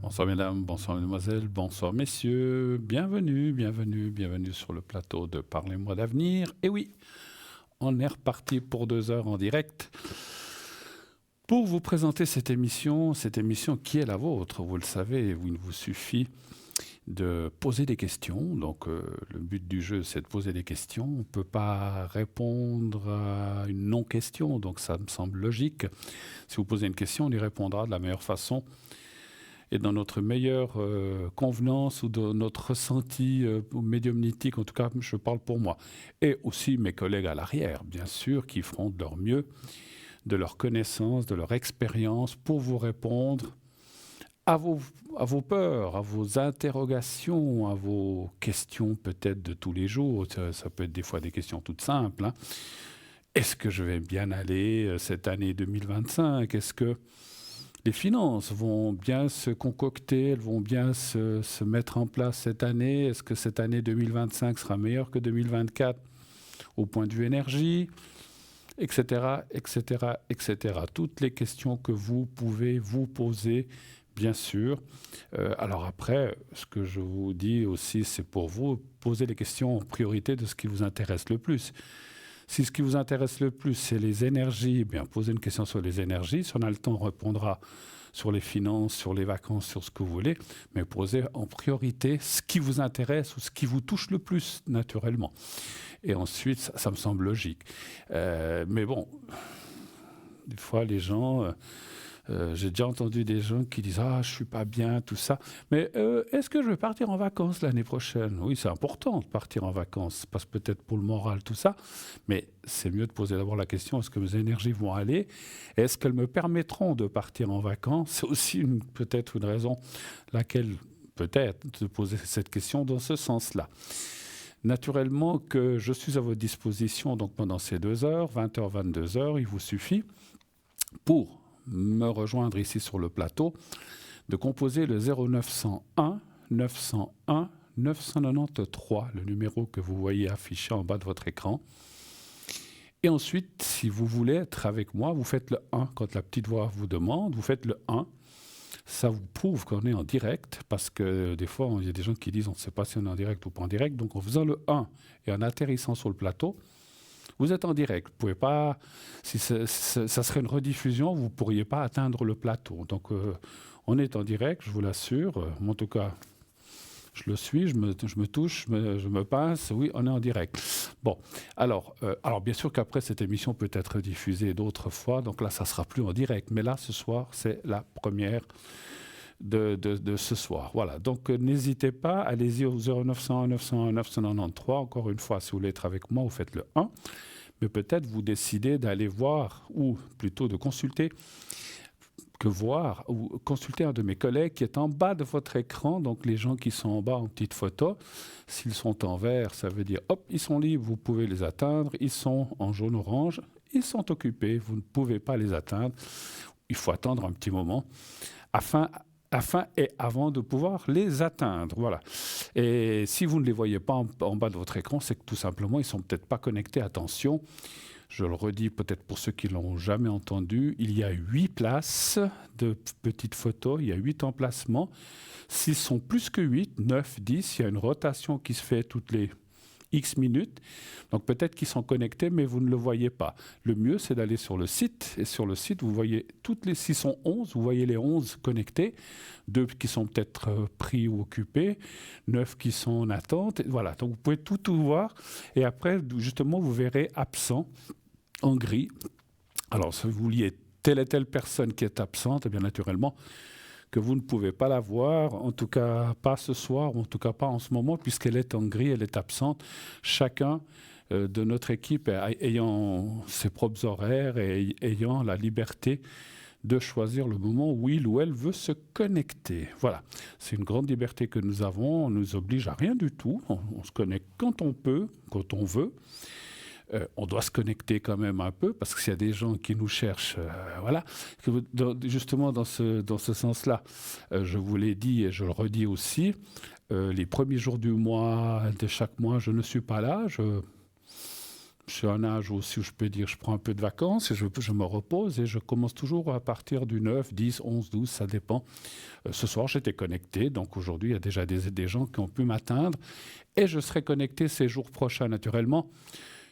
Bonsoir mesdames, bonsoir mesdemoiselles, bonsoir messieurs, bienvenue sur le plateau de Parlez-moi d'avenir. Et oui, on est reparti pour 2 heures en direct pour vous présenter cette émission qui est la vôtre. Vous le savez, il vous suffit de poser des questions. Donc le but du jeu, c'est de poser des questions. On ne peut pas répondre à une non-question, donc ça me semble logique. Si vous posez une question, on y répondra de la meilleure façon et dans notre meilleure convenance ou dans notre ressenti médiumnitique, en tout cas je parle pour moi. Et aussi mes collègues à l'arrière, bien sûr, qui feront de leur mieux, de leur connaissance, de leur expérience pour vous répondre à vos peurs, à vos interrogations, à vos questions peut-être de tous les jours. Ça peut être des fois des questions toutes simples, hein. Est-ce que je vais bien aller cette année 2025 ? Est-ce que les finances vont bien se concocter, elles vont bien se mettre en place cette année? Est-ce que cette année 2025 sera meilleure que 2024 au point de vue énergie, etc., etc., etc. Toutes les questions que vous pouvez vous poser, bien sûr. Alors après, ce que je vous dis aussi, c'est pour vous, poser les questions en priorité de ce qui vous intéresse le plus. Si ce qui vous intéresse le plus, c'est les énergies, eh bien, posez une question sur les énergies. Si on a le temps, on répondra sur les finances, sur les vacances, sur ce que vous voulez. Mais posez en priorité ce qui vous intéresse ou ce qui vous touche le plus, naturellement. Et ensuite, ça me semble logique. Mais bon, des fois, les gens... j'ai déjà entendu des gens qui disent «Ah, je suis pas bien, tout ça». Mais est-ce que je vais partir en vacances l'année prochaine? Oui, c'est important de partir en vacances, parce que peut-être pour le moral, tout ça. Mais c'est mieux de poser d'abord la question, est-ce que mes énergies vont aller? Est-ce qu'elles me permettront de partir en vacances? C'est aussi peut-être une raison laquelle peut-être de poser cette question dans ce sens-là. Naturellement que je suis à votre disposition donc pendant ces 2 heures, 20h, 22h, il vous suffit pour me rejoindre ici sur le plateau, de composer le 0901 901 993, le numéro que vous voyez affiché en bas de votre écran. Et ensuite, si vous voulez être avec moi, vous faites le 1. Quand la petite voix vous demande, vous faites le 1. Ça vous prouve qu'on est en direct, parce que des fois, il y a des gens qui disent on ne sait pas si on est en direct ou pas en direct. Donc en faisant le 1 et en atterrissant sur le plateau, vous êtes en direct. Vous pouvez pas, si ça serait une rediffusion, vous ne pourriez pas atteindre le plateau. Donc, on est en direct, je vous l'assure. En tout cas, je le suis, je me touche, je me pince. Oui, on est en direct. Bon, alors bien sûr qu'après, cette émission peut être diffusée d'autres fois. Donc là, ça ne sera plus en direct. Mais là, ce soir, c'est la première de ce soir. Voilà, donc n'hésitez pas, allez-y au 0901 901 993. Encore une fois, si vous voulez être avec moi, vous faites le 1. Mais peut-être vous décidez d'aller voir, ou plutôt de consulter, ou consulter un de mes collègues qui est en bas de votre écran. Donc les gens qui sont en bas en petite photo, s'ils sont en vert, ça veut dire hop, ils sont libres, vous pouvez les atteindre. Ils sont en jaune-orange, ils sont occupés, vous ne pouvez pas les atteindre. Il faut attendre un petit moment afin et avant de pouvoir les atteindre. Voilà. Et si vous ne les voyez pas en bas de votre écran, c'est que tout simplement, ils ne sont peut-être pas connectés. Attention, je le redis peut-être pour ceux qui ne l'ont jamais entendu, il y a 8 places de petites photos, il y a 8 emplacements. S'ils sont plus que 8, 9, 10, il y a une rotation qui se fait toutes les X minutes. Donc peut-être qu'ils sont connectés, mais vous ne le voyez pas. Le mieux, c'est d'aller sur le site. Et sur le site, vous voyez toutes les 611, vous voyez les 11 connectés, 2 qui sont peut-être pris ou occupés, 9 qui sont en attente. Et voilà, donc vous pouvez tout voir. Et après, justement, vous verrez absent en gris. Alors, si vous vouliez telle et telle personne qui est absente, et bien naturellement, que vous ne pouvez pas la voir, en tout cas pas ce soir, ou en tout cas pas en ce moment, puisqu'elle est en gris, elle est absente. Chacun de notre équipe ayant ses propres horaires et ayant la liberté de choisir le moment où il ou elle veut se connecter. Voilà, c'est une grande liberté que nous avons, on ne nous oblige à rien du tout, on se connecte quand on peut, quand on veut. On doit se connecter quand même un peu, parce qu'il y a des gens qui nous cherchent. Voilà. Justement, dans ce sens-là, je vous l'ai dit et je le redis aussi, les premiers jours du mois, de chaque mois, je ne suis pas là. Je suis à un âge aussi où je peux dire je prends un peu de vacances et je me repose et je commence toujours à partir du 9, 10, 11, 12, ça dépend. Ce soir, j'étais connecté, donc aujourd'hui, il y a déjà des gens qui ont pu m'atteindre et je serai connecté ces jours prochains naturellement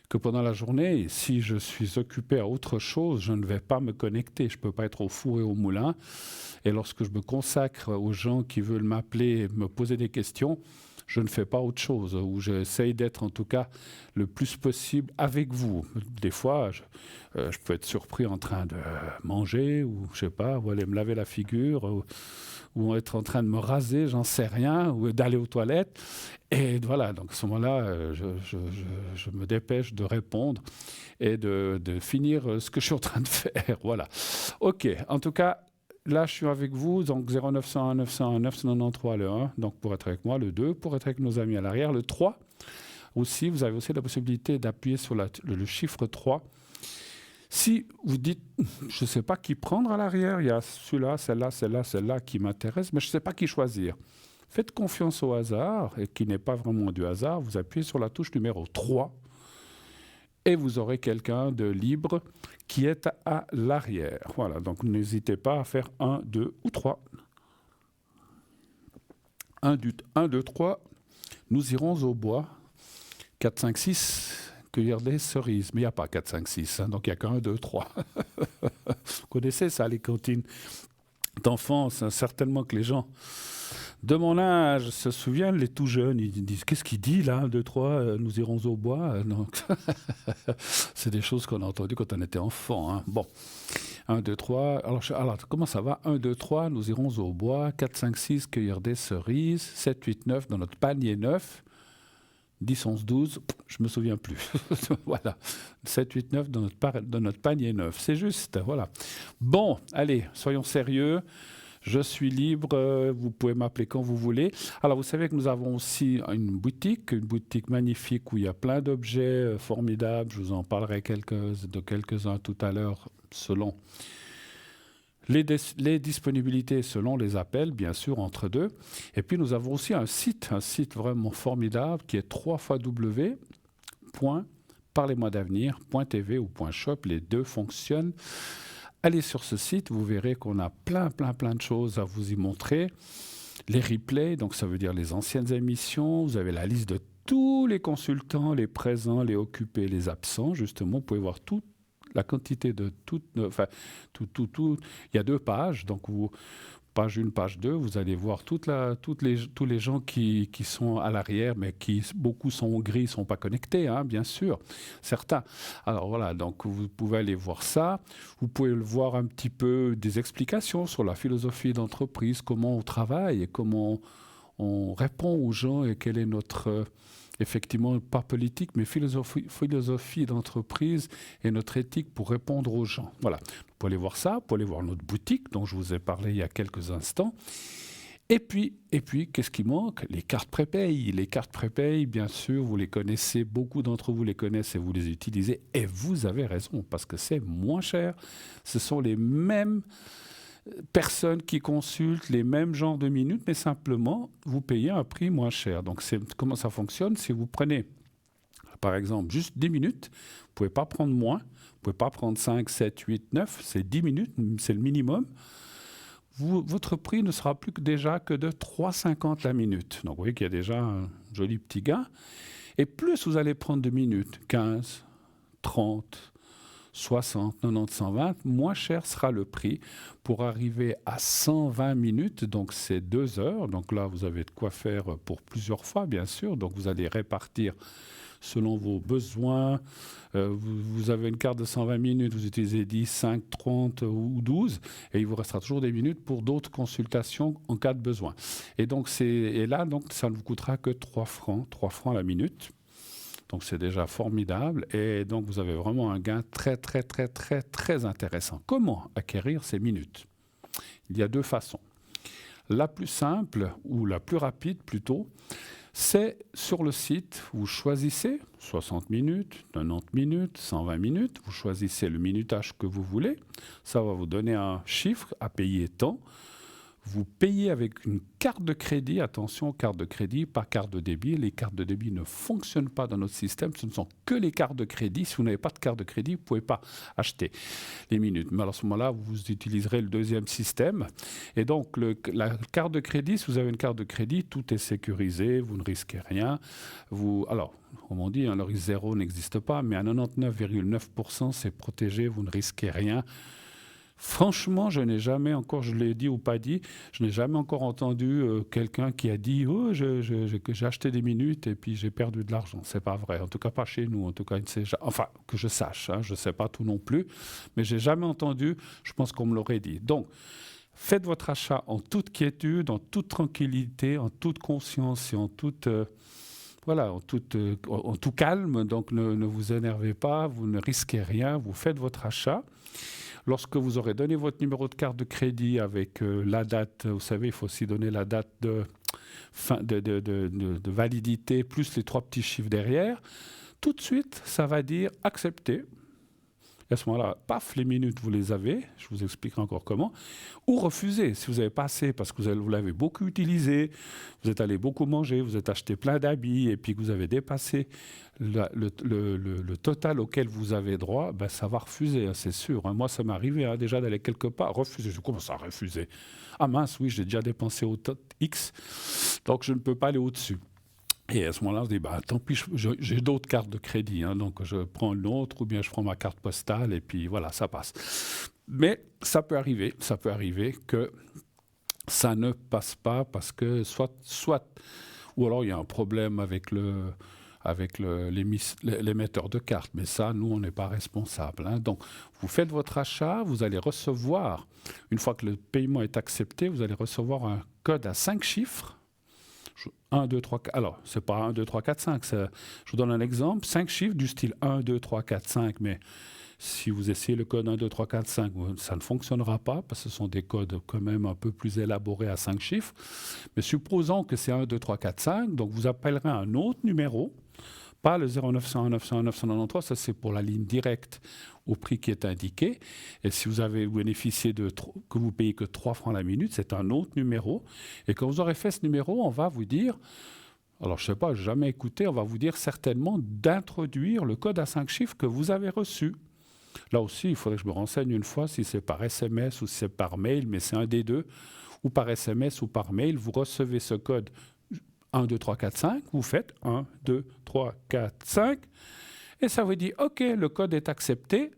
que pendant la journée. Si je suis occupé à autre chose, je ne vais pas me connecter. Je ne peux pas être au four et au moulin. Et lorsque je me consacre aux gens qui veulent m'appeler, me poser des questions, je ne fais pas autre chose, ou j'essaye d'être en tout cas le plus possible avec vous. Des fois, je peux être surpris en train de manger, ou je sais pas, ou aller me laver la figure, ou être en train de me raser, j'en sais rien, ou d'aller aux toilettes. Et voilà, donc à ce moment-là, je me dépêche de répondre et de finir ce que je suis en train de faire. Voilà. OK, en tout cas, là, je suis avec vous, donc 0901 901 993 le 1, donc pour être avec moi, le 2, pour être avec nos amis à l'arrière, le 3 aussi, vous avez aussi la possibilité d'appuyer sur le chiffre 3. Si vous dites, je ne sais pas qui prendre à l'arrière, il y a celui-là, celle-là, celle-là, celle-là qui m'intéresse, mais je ne sais pas qui choisir. Faites confiance au hasard, et qui n'est pas vraiment du hasard, vous appuyez sur la touche numéro 3, et vous aurez quelqu'un de libre qui est à l'arrière. Voilà, donc n'hésitez pas à faire 1, 2 ou 3. 1, 2, 3, nous irons au bois. 4, 5, 6, cueillir des cerises. Mais il n'y a pas 4, 5, 6, hein, donc il n'y a qu'un, 2, 3. Vous connaissez ça, les cantines d'enfance, hein, certainement que les gens de mon âge se souviennent, les tout jeunes, ils disent qu'est-ce qu'il dit là, 1, 2, 3, nous irons au bois. Donc, c'est des choses qu'on a entendues quand on était enfant. Hein. Bon, 1, 2, 3. Alors, comment ça va? 1, 2, 3, nous irons au bois. 4, 5, 6, cueillir des cerises. 7, 8, 9, dans notre panier neuf. 10, 11, 12, je ne me souviens plus. Voilà. 7, 8, 9 dans notre panier neuf. C'est juste, voilà. Bon, allez, soyons sérieux. Je suis libre, vous pouvez m'appeler quand vous voulez. Alors, vous savez que nous avons aussi une boutique magnifique où il y a plein d'objets formidables. Je vous en parlerai de quelques-uns tout à l'heure selon les disponibilités, selon les appels, bien sûr, entre deux. Et puis, nous avons aussi un site vraiment formidable qui est www.parlez-moi-d'avenir.tv ou .shop. Les deux fonctionnent. Allez sur ce site, vous verrez qu'on a plein de choses à vous y montrer. Les replays, donc ça veut dire les anciennes émissions. Vous avez la liste de tous les consultants, les présents, les occupés, les absents. Justement, vous pouvez voir toute la quantité de tout. Il y a 2 pages, donc page 1, page 2, vous allez voir tous les gens qui sont à l'arrière, mais beaucoup sont gris, ne sont pas connectés, hein, bien sûr, certains. Alors voilà, donc vous pouvez aller voir ça. Vous pouvez voir un petit peu des explications sur la philosophie d'entreprise, comment on travaille et comment on répond aux gens et quelle est notre... effectivement, pas politique, mais philosophie d'entreprise et notre éthique pour répondre aux gens. Voilà. Vous pouvez aller voir ça, vous pouvez aller voir notre boutique dont je vous ai parlé il y a quelques instants. Et puis qu'est-ce qui manque? Les cartes prépaye. Les cartes prépaye, bien sûr, vous les connaissez, beaucoup d'entre vous les connaissent et vous les utilisez. Et vous avez raison, parce que c'est moins cher. Ce sont les mêmes personnes qui consultent les mêmes genres de minutes, mais simplement, vous payez un prix moins cher. Donc, comment ça fonctionne? Si vous prenez, par exemple, juste 10 minutes, vous ne pouvez pas prendre moins, vous ne pouvez pas prendre 5, 7, 8, 9, c'est 10 minutes, c'est le minimum. Votre prix ne sera plus que de 3,50 la minute. Donc, vous voyez qu'il y a déjà un joli petit gain. Et plus vous allez prendre de minutes, 15, 30, 60, 90, 120, moins cher sera le prix pour arriver à 120 minutes, donc c'est 2 heures. Donc là, vous avez de quoi faire pour plusieurs fois, bien sûr. Donc vous allez répartir selon vos besoins. Vous avez une carte de 120 minutes, vous utilisez 10, 5, 30 ou 12, et il vous restera toujours des minutes pour d'autres consultations en cas de besoin. Et là, ça ne vous coûtera que 3 francs la minute. Donc, c'est déjà formidable. Et donc, vous avez vraiment un gain très intéressant. Comment acquérir ces minutes? Il y a 2 façons. La plus simple, ou la plus rapide plutôt, c'est sur le site, vous choisissez 60 minutes, 90 minutes, 120 minutes. Vous choisissez le minutage que vous voulez. Ça va vous donner un chiffre à payer tant. Vous payez avec une carte de crédit, attention, carte de crédit, pas carte de débit. Les cartes de débit ne fonctionnent pas dans notre système, ce ne sont que les cartes de crédit. Si vous n'avez pas de carte de crédit, vous ne pouvez pas acheter les minutes. Mais à ce moment-là, vous utiliserez le deuxième système. Et donc, la carte de crédit, si vous avez une carte de crédit, tout est sécurisé, vous ne risquez rien. Alors, comme on dit, le risque zéro n'existe pas, mais à 99,9%, c'est protégé, vous ne risquez rien. Franchement, je n'ai jamais encore, je l'ai dit ou pas dit, je n'ai jamais encore entendu quelqu'un qui a dit « Oh, j'ai acheté des minutes et puis j'ai perdu de l'argent ». C'est pas vrai, en tout cas pas chez nous, en tout cas, enfin, que je sache, hein, je ne sais pas tout non plus, mais j'ai jamais entendu, je pense qu'on me l'aurait dit. Donc, faites votre achat en toute quiétude, en toute tranquillité, en toute conscience et en toute... Voilà, en tout calme, donc ne vous énervez pas, vous ne risquez rien, vous faites votre achat. Lorsque vous aurez donné votre numéro de carte de crédit avec la date, vous savez, il faut aussi donner la date de validité plus les 3 petits chiffres derrière, tout de suite, ça va dire accepter. Et à ce moment-là, paf, les minutes, vous les avez, je vous expliquerai encore comment, ou refuser, si vous n'avez pas assez, parce que vous l'avez beaucoup utilisé, vous êtes allé beaucoup manger, vous êtes acheté plein d'habits, et puis que vous avez dépassé le total auquel vous avez droit, ben ça va refuser, hein, c'est sûr. Hein. Moi, ça m'est arrivé hein, déjà d'aller quelque part, refuser. Je commence à refuser. Ah mince, oui, j'ai déjà dépensé au X, donc je ne peux pas aller au-dessus. Et à ce moment-là, je dis, bah, tant pis, j'ai d'autres cartes de crédit, hein, donc je prends une autre ou bien je prends ma carte postale et puis voilà, ça passe. Mais ça peut arriver que ça ne passe pas parce que soit ou alors il y a un problème avec l'émetteur de cartes, mais ça, nous, on n'est pas responsable. Hein. Donc, vous faites votre achat, vous allez recevoir, une fois que le paiement est accepté, vous allez recevoir un code à 5 chiffres. 1, 2, 3, 4. Alors, ce n'est pas 1, 2, 3, 4, 5. Je vous donne un exemple. 5 chiffres du style 1, 2, 3, 4, 5. Mais si vous essayez le code 1, 2, 3, 4, 5, ça ne fonctionnera pas parce que ce sont des codes quand même un peu plus élaborés à 5 chiffres. Mais supposons que c'est 1, 2, 3, 4, 5. Donc, vous appellerez un autre numéro. Pas le 0901 901 993, ça c'est pour la ligne directe au prix qui est indiqué. Et si vous avez bénéficié que vous payez que 3 francs la minute, c'est un autre numéro. Et quand vous aurez fait ce numéro, on va vous dire, alors je ne sais pas, je n'ai jamais écouté, on va vous dire certainement d'introduire le code à 5 chiffres que vous avez reçu. Là aussi, il faudrait que je me renseigne une fois si c'est par SMS ou si c'est par mail, mais c'est un des deux, ou par SMS ou par mail, vous recevez ce code 1, 2, 3, 4, 5, vous faites 1, 2, 3, 4, 5, et ça vous dit, OK, le code est accepté,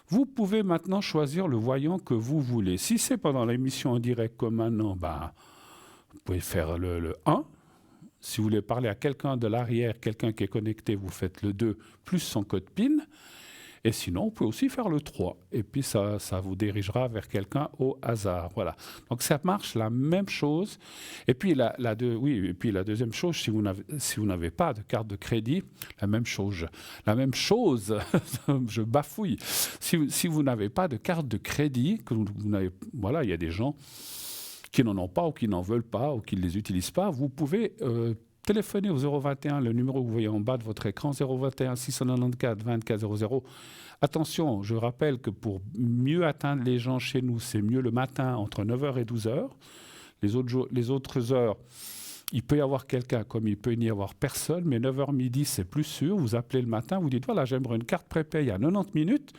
vous pouvez maintenant choisir le voyant que vous voulez. Si c'est pendant l'émission en direct comme maintenant, ben, vous pouvez faire le 1. Si vous voulez parler à quelqu'un de l'arrière, quelqu'un qui est connecté, vous faites le 2 plus son code PIN. Et sinon, vous pouvez aussi faire le 3. Et puis, ça vous dirigera vers quelqu'un au hasard. Voilà. Donc, ça marche la même chose. Et puis, la deuxième chose, si vous n'avez pas de carte de crédit, la même chose, je bafouille. Si vous n'avez pas de carte de crédit, voilà, il y a des gens qui n'en ont pas ou qui n'en veulent pas ou qui ne les utilisent pas, vous pouvez... téléphonez au 021, le numéro que vous voyez en bas de votre écran, 021 694 2400. Attention, je rappelle que pour mieux atteindre les gens chez nous, c'est mieux le matin entre 9h et 12h. Les autres heures, il peut y avoir quelqu'un comme il peut n'y avoir personne, mais 9h midi, c'est plus sûr. Vous appelez le matin, vous dites, voilà, j'aimerais une carte prépay à 90 minutes.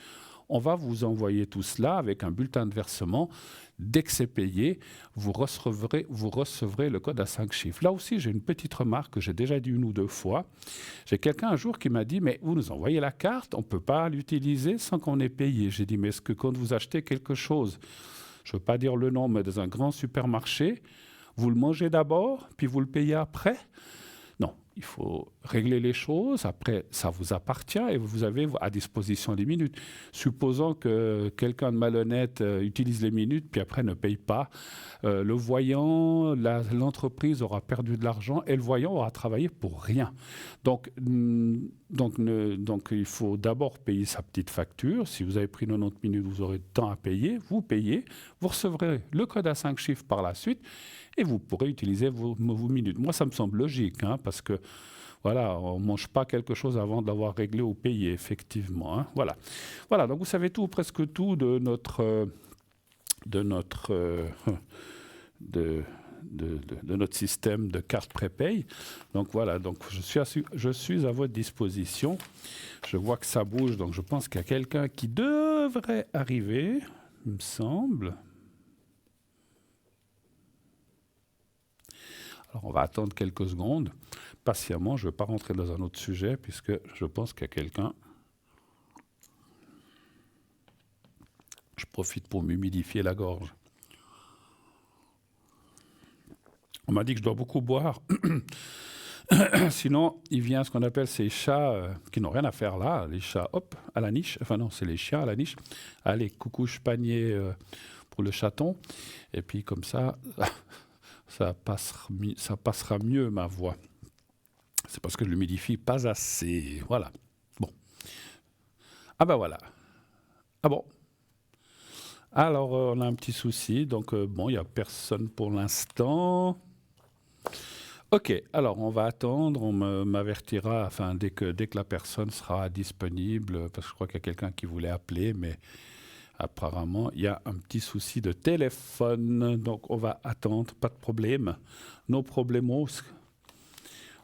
On va vous envoyer tout cela avec un bulletin de versement. Dès que c'est payé, vous recevrez le code à 5 chiffres. Là aussi, j'ai une petite remarque que j'ai déjà dit 1 ou 2 fois. J'ai quelqu'un un jour qui m'a dit, mais vous nous envoyez la carte, on ne peut pas l'utiliser sans qu'on ait payé. J'ai dit, mais est-ce que quand vous achetez quelque chose, je ne veux pas dire le nom, mais dans un grand supermarché, vous le mangez d'abord, puis vous le payez après ? Non, il faut régler les choses. Après, ça vous appartient et vous avez à disposition les minutes. Supposons que quelqu'un de malhonnête utilise les minutes puis après ne paye pas. Le voyant, l'entreprise aura perdu de l'argent et le voyant aura travaillé pour rien. Donc il faut d'abord payer sa petite facture. Si vous avez pris 90 minutes, vous aurez de temps à payer. Vous payez, vous recevrez le code à 5 chiffres par la suite et vous pourrez utiliser vos minutes. Moi, ça me semble logique, hein, parce que voilà, on ne mange pas quelque chose avant de l'avoir réglé ou payé, effectivement. Hein, voilà. Voilà, donc vous savez tout, presque tout de notre de notre système de carte prépay. Donc voilà, donc je suis à votre disposition. Je vois que ça bouge, donc je pense qu'il y a quelqu'un qui devrait arriver, il me semble. Alors on va attendre quelques secondes, patiemment. Je ne vais pas rentrer dans un autre sujet, puisque je pense qu'il y a quelqu'un. Je profite pour m'humidifier la gorge. On m'a dit que je dois beaucoup boire. Sinon, il vient ce qu'on appelle ces chats qui n'ont rien à faire là. Les chats, hop, à la niche. Enfin non, c'est les chiens à la niche. Allez, coucouche panier pour le chaton. Et puis comme ça, ça passera mieux ma voix. C'est parce que je l'humidifie pas assez. Voilà. Bon. Ah ben voilà. Ah bon. Alors, on a un petit souci. Donc, bon, il n'y a personne pour l'instant. OK, alors on va attendre. On m'avertira dès que la personne sera disponible, parce que je crois qu'il y a quelqu'un qui voulait appeler, mais apparemment, il y a un petit souci de téléphone. Donc, on va attendre, pas de problème. No problemos.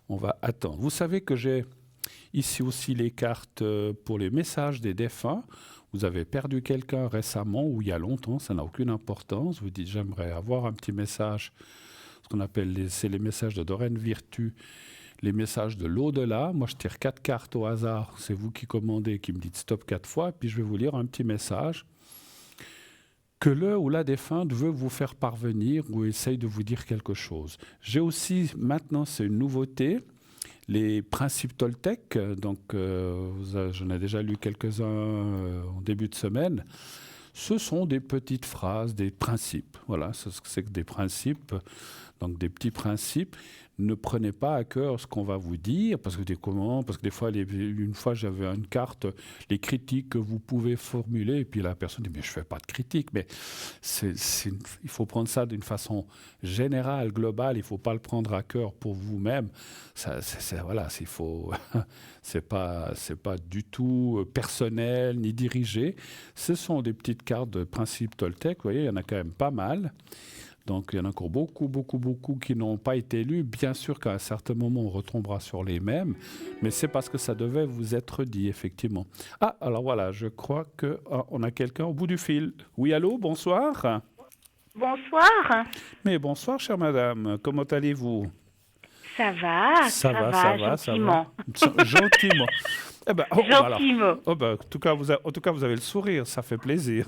On va attendre. Vous savez que j'ai ici aussi les cartes pour les messages des défunts. Vous avez perdu quelqu'un récemment ou il y a longtemps, ça n'a aucune importance. Vous dites, j'aimerais avoir un petit message, ce qu'on appelle c'est les messages de Doreen Virtue, les messages de l'au-delà. Moi, je tire 4 cartes au hasard. C'est vous qui commandez, qui me dites stop 4 fois. Puis je vais vous lire un petit message que le ou la défunte veut vous faire parvenir ou essaye de vous dire quelque chose. J'ai aussi, maintenant, c'est une nouveauté, les principes Toltec. Donc, j'en ai déjà lu quelques-uns en début de semaine. Ce sont des petites phrases, des principes. Voilà, c'est que des principes, donc des petits principes. Ne prenez pas à cœur ce qu'on va vous dire, parce que des fois, une fois j'avais une carte, les critiques que vous pouvez formuler, et puis la personne dit, mais je ne fais pas de critique, mais il faut prendre ça d'une façon générale, globale, il ne faut pas le prendre à cœur pour vous-même. C'est pas du tout personnel ni dirigé. Ce sont des petites cartes de principes Toltec, vous voyez, il y en a quand même pas mal. Donc, il y en a encore beaucoup qui n'ont pas été lus. Bien sûr qu'à un certain moment, on retombera sur les mêmes, mais c'est parce que ça devait vous être dit, effectivement. Ah, alors voilà, je crois qu'on a quelqu'un au bout du fil. Oui, allô, bonsoir. Bonsoir. Mais bonsoir, chère madame. Comment allez-vous? Ça va, gentiment. Gentiment. Eh ben, gentiment. En tout cas, vous avez le sourire, ça fait plaisir.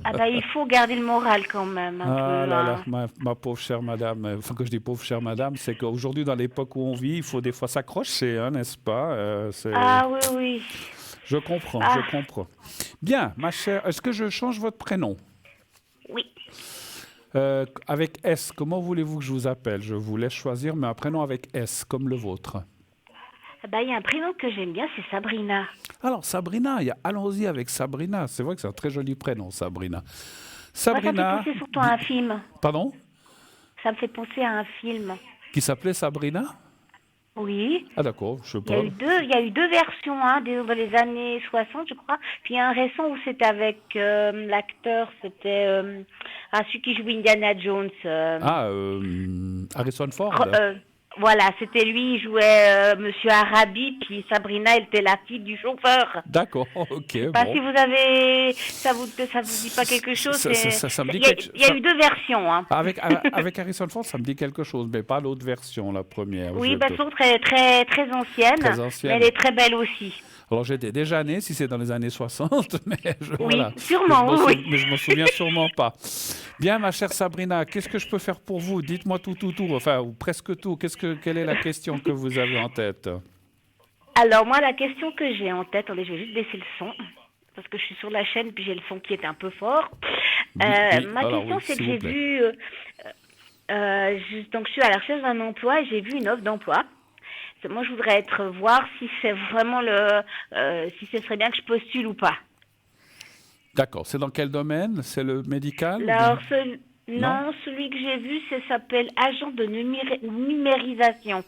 Ah bah, il faut garder le moral quand même. Ma pauvre chère madame. Enfin, que je dis pauvre chère madame, c'est qu'aujourd'hui, dans l'époque où on vit, il faut des fois s'accrocher, hein, n'est-ce pas? Ah oui. Je comprends. Bien, ma chère, est-ce que je change votre prénom? Oui. Avec S, comment voulez-vous que je vous appelle? Je vous laisse choisir, mais un prénom avec S, comme le vôtre. Il y a un prénom que j'aime bien, c'est Sabrina. Alors, Sabrina, allons-y avec Sabrina. C'est vrai que c'est un très joli prénom, Sabrina. Sabrina. Ça me fait penser surtout à un film. Pardon? Ça me fait penser à un film. Qui s'appelait Sabrina? Oui. Ah d'accord, je sais pas. Il y a eu deux versions, dans les années 60, je crois. Puis il y a un récent où c'était avec l'acteur, c'était celui qui joue Indiana Jones. Harrison Ford. Voilà, c'était lui, il jouait Monsieur Arabi, puis Sabrina, elle était la fille du chauffeur. D'accord, ok. Je sais pas si vous avez... Ça vous dit pas quelque chose? Il y a eu deux versions. Hein. Avec Harrison Ford, ça me dit quelque chose, mais pas l'autre version, la première. Oui, elles sont très anciennes, mais elle est très belle aussi. Alors, j'étais déjà né, si c'est dans les années 60, mais sûrement, oui. Mais je ne m'en souviens sûrement pas. Bien, ma chère Sabrina, qu'est-ce que je peux faire pour vous? Dites-moi tout, enfin, ou presque tout. Quelle est la question que vous avez en tête? Alors, moi, la question que j'ai en tête, je vais juste baisser le son, parce que je suis sur la chaîne, puis j'ai le son qui est un peu fort. Ma question, c'est que j'ai vu... donc, je suis à la recherche d'un emploi et j'ai vu une offre d'emploi. Moi, je voudrais voir si c'est vraiment si ce serait bien que je postule ou pas. D'accord. C'est dans quel domaine? C'est le médical? Alors, non, celui que j'ai vu, ça s'appelle agent de numérisation.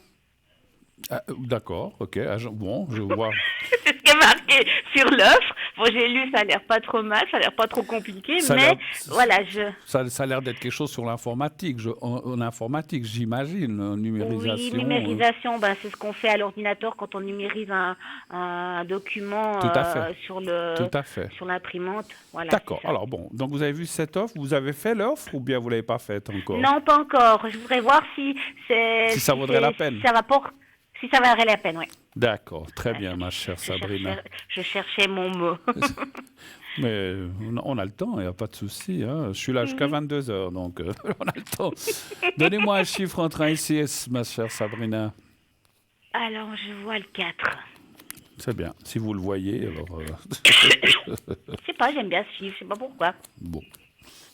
D'accord, ok. Bon, je vois. C'est ce qui est marqué sur l'offre. Bon, j'ai lu, ça a l'air pas trop mal, ça a l'air pas trop compliqué, Ça a mais l'air- voilà, ça a l'air d'être quelque chose sur l'informatique, en informatique, j'imagine, oui, numérisation. numérisation, ben, c'est ce qu'on fait à l'ordinateur quand on numérise un document Tout à fait, tout à fait. sur l'imprimante. Voilà, c'est D'accord. ça. Alors bon, donc vous avez vu cette offre, vous avez fait l'offre ou bien vous l'avez pas faite encore? Non, pas encore. Je voudrais voir Si ça vaudrait la peine. si ça va pour, si ça valerait la peine, oui. D'accord, très bien, ma chère Sabrina. Je cherchais mon mot. Mais on a le temps, il n'y a pas de souci. Hein. Je suis là jusqu'à 22 heures, donc on a le temps. Donnez-moi un chiffre entre 1 et 6, ma chère Sabrina. Alors, je vois le 4. C'est bien. Si vous le voyez, alors... Je sais pas, j'aime bien suivre, je sais pas pourquoi. Bon,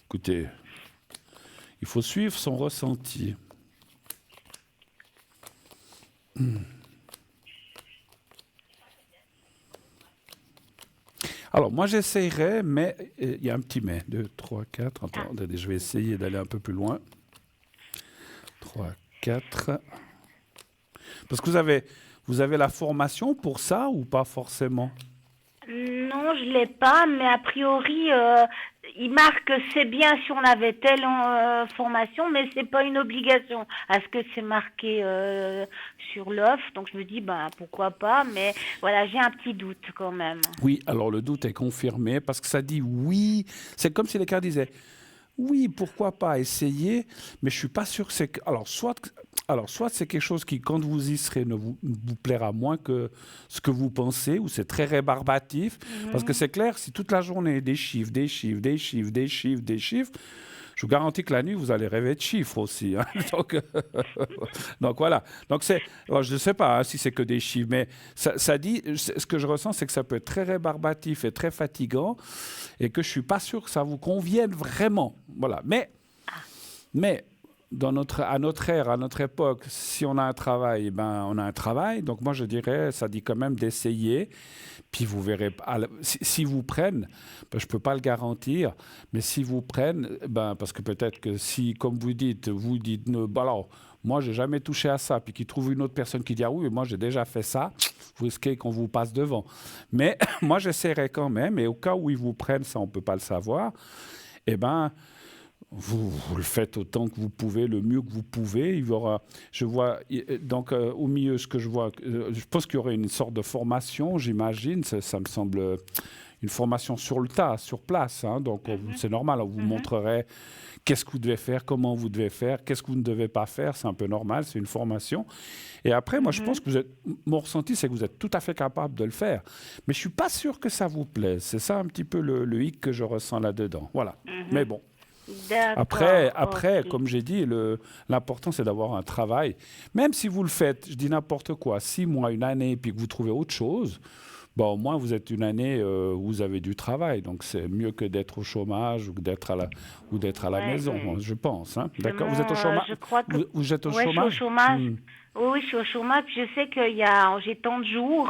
écoutez, il faut suivre son ressenti. Alors, moi, j'essayerai, mais il y a un petit mais. 2, 3, 4. Attendez, je vais essayer d'aller un peu plus loin. 3, 4. Parce que vous avez la formation pour ça ou pas forcément? Non, je l'ai pas, mais a priori, il marque que c'est bien si on avait telle formation, mais c'est pas une obligation. À ce que c'est marqué sur l'offre, donc je me dis, ben pourquoi pas, mais voilà, j'ai un petit doute quand même. Oui, alors le doute est confirmé parce que ça dit oui. C'est comme si les cartes disaient oui, pourquoi pas essayer, mais je suis pas sûr que c'est. Alors, soit c'est quelque chose qui, quand vous y serez, ne vous plaira moins que ce que vous pensez, ou c'est très rébarbatif, parce que c'est clair, si toute la journée des chiffres, des chiffres, des chiffres, des chiffres, des chiffres, je vous garantis que la nuit, vous allez rêver de chiffres aussi. Hein. Donc voilà. Alors, je ne sais pas hein, si c'est que des chiffres, mais ça dit, ce que je ressens, c'est que ça peut être très rébarbatif et très fatigant, et que je ne suis pas sûr que ça vous convienne vraiment. Voilà. Mais à notre ère, à notre époque, si on a un travail, on a un travail. Donc moi, je dirais, ça dit quand même d'essayer. Puis vous verrez, si vous prennent, je ne peux pas le garantir, mais si vous prennent, parce que peut-être que si, comme vous dites, alors, moi, je n'ai jamais touché à ça, puis qu'il trouve une autre personne qui dit, ah oui, mais moi, j'ai déjà fait ça, vous risquez qu'on vous passe devant. Mais moi, j'essaierai quand même, et au cas où ils vous prennent, ça, on ne peut pas le savoir, vous le faites autant que vous pouvez, le mieux que vous pouvez. Il y aura, je vois, donc au milieu, ce que je vois, je pense qu'il y aurait une sorte de formation, j'imagine, ça me semble une formation sur le tas, sur place. Hein, donc c'est normal, on vous montrerait qu'est-ce que vous devez faire, comment vous devez faire, qu'est-ce que vous ne devez pas faire, c'est un peu normal, c'est une formation. Et après, moi je pense que mon ressenti, c'est que vous êtes tout à fait capable de le faire. Mais je ne suis pas sûr que ça vous plaise. C'est ça un petit peu le hic que je ressens là-dedans. Voilà. Mais bon. Après, Okay. comme j'ai dit, l'important, c'est d'avoir un travail. Même si vous le faites, je dis n'importe quoi, 6 mois, une année, puis que vous trouvez autre chose, au moins, vous êtes une année où vous avez du travail. Donc, c'est mieux que d'être au chômage ou d'être à la maison, je pense. Hein. D'accord. Vous êtes au chômage? Je crois que... Vous êtes au je suis au chômage? chômage. Oui, je suis au chômage. Puis je sais j'ai tant de jours.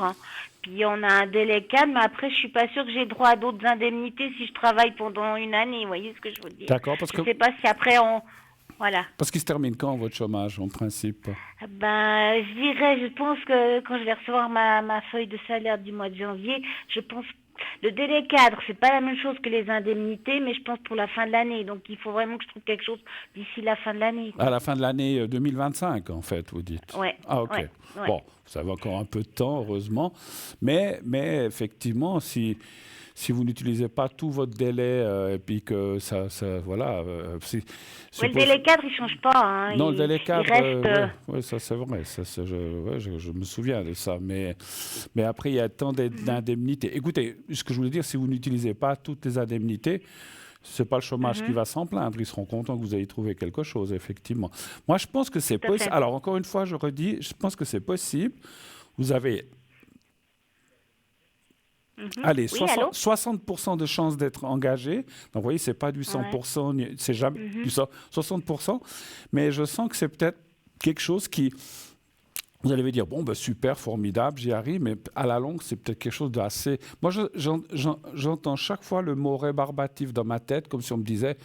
Puis on a un délai cadre, mais après, je suis pas sûre que j'ai droit à d'autres indemnités si je travaille pendant une année. Vous voyez ce que je veux dire? D'accord. Je sais pas si après voilà. Parce qu'il se termine quand, votre chômage, en principe? Je dirais, je pense que quand je vais recevoir ma feuille de salaire du mois de janvier, je pense le délai cadre, c'est pas la même chose que les indemnités, mais je pense pour la fin de l'année. Donc il faut vraiment que je trouve quelque chose d'ici la fin de l'année. À la fin de l'année 2025, en fait, vous dites? Ouais. Ah, ok. Ouais. Bon, vous avez encore un peu de temps, heureusement. Mais effectivement, si vous n'utilisez pas tout votre délai et puis que voilà. Le délai cadre, il ne change pas. Hein. Non, le délai cadre, reste... ça c'est vrai. Je me souviens de ça. Mais après, il y a tant d'indemnités. Écoutez, ce que je voulais dire, si vous n'utilisez pas toutes les indemnités, ce n'est pas le chômage qui va s'en plaindre. Ils seront contents que vous ayez trouvé quelque chose, effectivement. Moi, je pense que c'est possible. Alors, encore une fois, je redis, je pense que c'est possible. Vous avez... Allez, 60% de chances d'être engagé. Donc, vous voyez, ce n'est pas du 100%, c'est jamais du 60%. Mais je sens que c'est peut-être quelque chose qui... Vous allez me dire, super, formidable, j'y arrive, mais à la longue, c'est peut-être quelque chose d'assez... Moi, j'entends chaque fois le mot rébarbatif dans ma tête, comme si on me disait,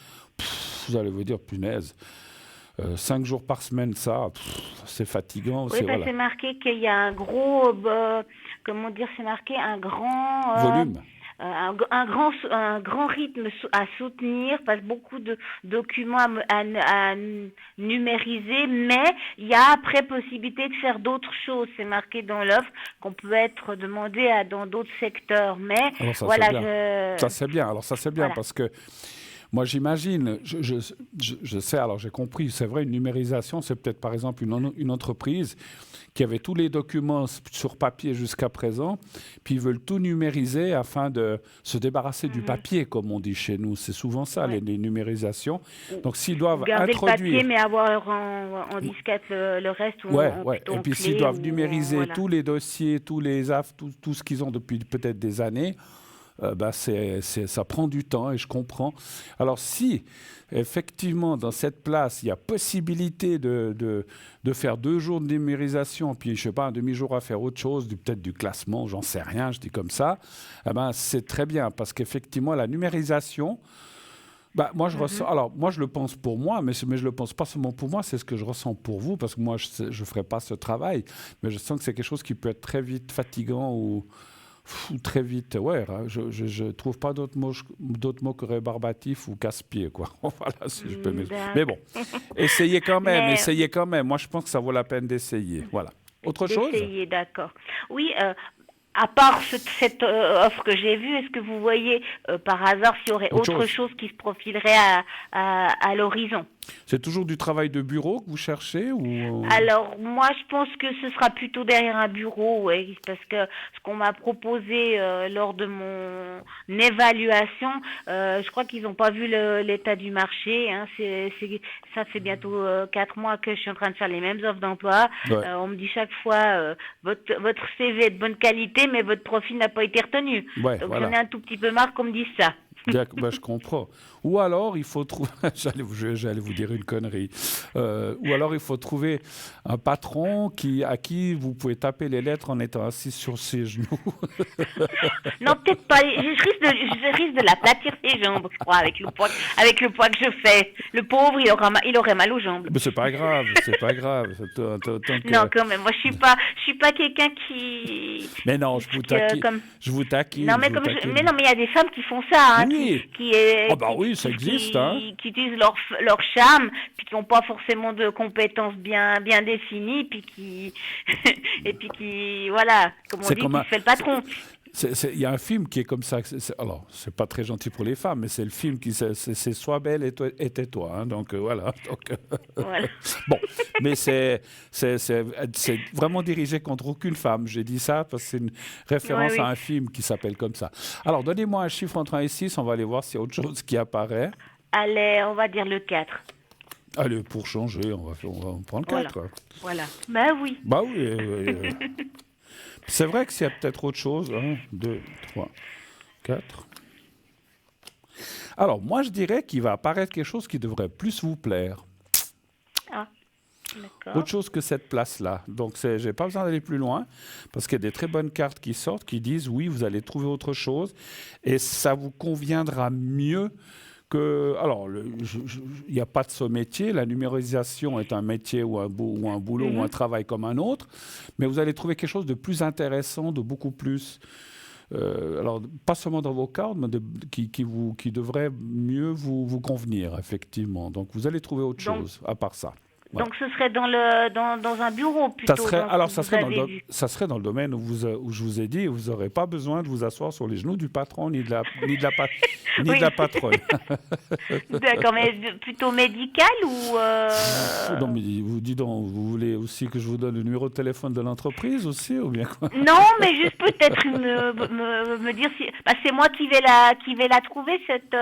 vous allez vous dire, punaise, 5 jours par semaine, ça, c'est fatigant. Oui, c'est marqué qu'il y a un gros... comment dire, c'est marqué un grand... volume. un grand rythme à soutenir, parce que beaucoup de documents à numériser, mais il y a après possibilité de faire d'autres choses. C'est marqué dans l'offre qu'on peut être demandé dans d'autres secteurs. Mais Alors ça c'est voilà, bien. Ça c'est bien. Alors ça c'est bien voilà. parce que moi j'imagine, je sais, alors j'ai compris, c'est vrai, une numérisation, c'est peut-être par exemple une entreprise qui avait tous les documents sur papier jusqu'à présent, puis ils veulent tout numériser afin de se débarrasser du Mhm. papier, comme on dit chez nous. C'est souvent ça, Ouais. les numérisations. Ou, Donc s'ils ou doivent garder le papier, introduire... mais avoir en disquette le reste, ou Ouais, ouais. plutôt Et en puis s'ils clé, doivent ou numériser voilà. tous les dossiers, tous les AF, tout ce qu'ils ont depuis peut-être des années, bah ça prend du temps et je comprends. Alors si effectivement dans cette place il y a possibilité de faire 2 jours de numérisation, puis je sais pas un demi-jour à faire autre chose, peut-être du classement, j'en sais rien, je dis comme ça, eh ben, c'est très bien parce qu'effectivement la numérisation, bah, moi je ressens, Mhm. alors moi je le pense pour moi, mais je le pense pas seulement pour moi, c'est ce que je ressens pour vous parce que moi je ferai pas ce travail, mais je sens que c'est quelque chose qui peut être très vite fatigant ou très vite, ouais, hein, je trouve pas d'autres mots que rébarbatif ou casse-pied, quoi. Voilà, si je peux m'exprimer. Mais bon, D'accord. Mais essayez quand même. Moi, je pense que ça vaut la peine d'essayer. Voilà. Autre chose? d'essayer, d'accord. Oui, à part cette offre que j'ai vue, est-ce que vous voyez par hasard s'il y aurait Autre autre chose? chose qui se profilerait à l'horizon? C'est toujours du travail de bureau que vous cherchez ou... Alors, moi, je pense que ce sera plutôt derrière un bureau, ouais, parce que ce qu'on m'a proposé lors de mon évaluation, je crois qu'ils n'ont pas vu l'état du marché. Hein. Ça fait bientôt 4 mois que je suis en train de faire les mêmes offres d'emploi. Ouais, On me dit chaque fois, votre CV est de bonne qualité, mais votre profil n'a pas été retenu. ouais, Donc, j'en ai voilà. un tout petit peu marre qu'on me dise ça. Bah, je comprends. Ou alors, il faut trouver... j'allais vous dire une connerie. Ou alors, il faut trouver un patron à qui vous pouvez taper les lettres en étant assis sur ses genoux. Non, peut-être pas. Je risque de l'aplatir ses jambes, je crois, avec le poids que je fais. Le pauvre, il aurait mal aux jambes. Mais c'est pas grave, c'est pas grave. Tant Non, que... quand même. Moi, je suis pas quelqu'un Mais non, comme. je vous taquine, Non, je mais vous mais taquine. non, mais il y a des femmes qui font ça, hein, Oui, oh bah oui, ça existe, hein. qui utilisent leur charme, puis qui n'ont pas forcément de compétences bien définies, puis et puis voilà, comme on C'est dit, comme qui un, se fait le patron. il y a un film qui est comme ça. Alors, c'est pas très gentil pour les femmes, mais c'est le film c'est Sois belle et tais-toi. Hein, donc voilà. Donc, Voilà. bon, mais c'est vraiment dirigé contre aucune femme. J'ai dit ça parce que c'est une Oui, référence à oui. un film qui s'appelle comme ça. Alors, donnez-moi un chiffre entre 1 et 6, on va aller voir s'il y a autre chose qui apparaît. Allez, on va dire le 4. Allez, pour changer, on va en prendre Voilà. 4. Voilà. Ben oui. Bah oui. C'est vrai que s'il y a peut-être autre chose. 1, 2, 3, 4. Alors, moi, je dirais qu'il va apparaître quelque chose qui devrait plus vous plaire. Ah, d'accord. Autre chose que cette place-là. Donc, je n'ai pas besoin d'aller plus loin, parce qu'il y a des très bonnes cartes qui sortent, qui disent, oui, vous allez trouver autre chose, et ça vous conviendra mieux que... Alors, il n'y a pas de ce métier. La numérisation est un métier ou un boulot ou un travail comme un autre, mais vous allez trouver quelque chose de plus intéressant, de beaucoup plus... alors, pas seulement dans vos cadres, mais qui devrait mieux vous convenir, effectivement. Donc, vous allez trouver autre Donc, chose, à part ça. Voilà. donc ce serait dans un bureau plutôt, dans ce que Ça vous avez vu. serait dans le domaine où je vous ai dit, vous n'aurez pas besoin de vous asseoir sur les genoux du patron ni de Oui. la patronne. D'accord, mais plutôt médical ou Non, mais vous dites donc, vous voulez aussi que je vous donne le numéro de téléphone de l'entreprise aussi, ou bien quoi? Non, mais juste peut-être me dire si c'est moi qui vais la trouver cette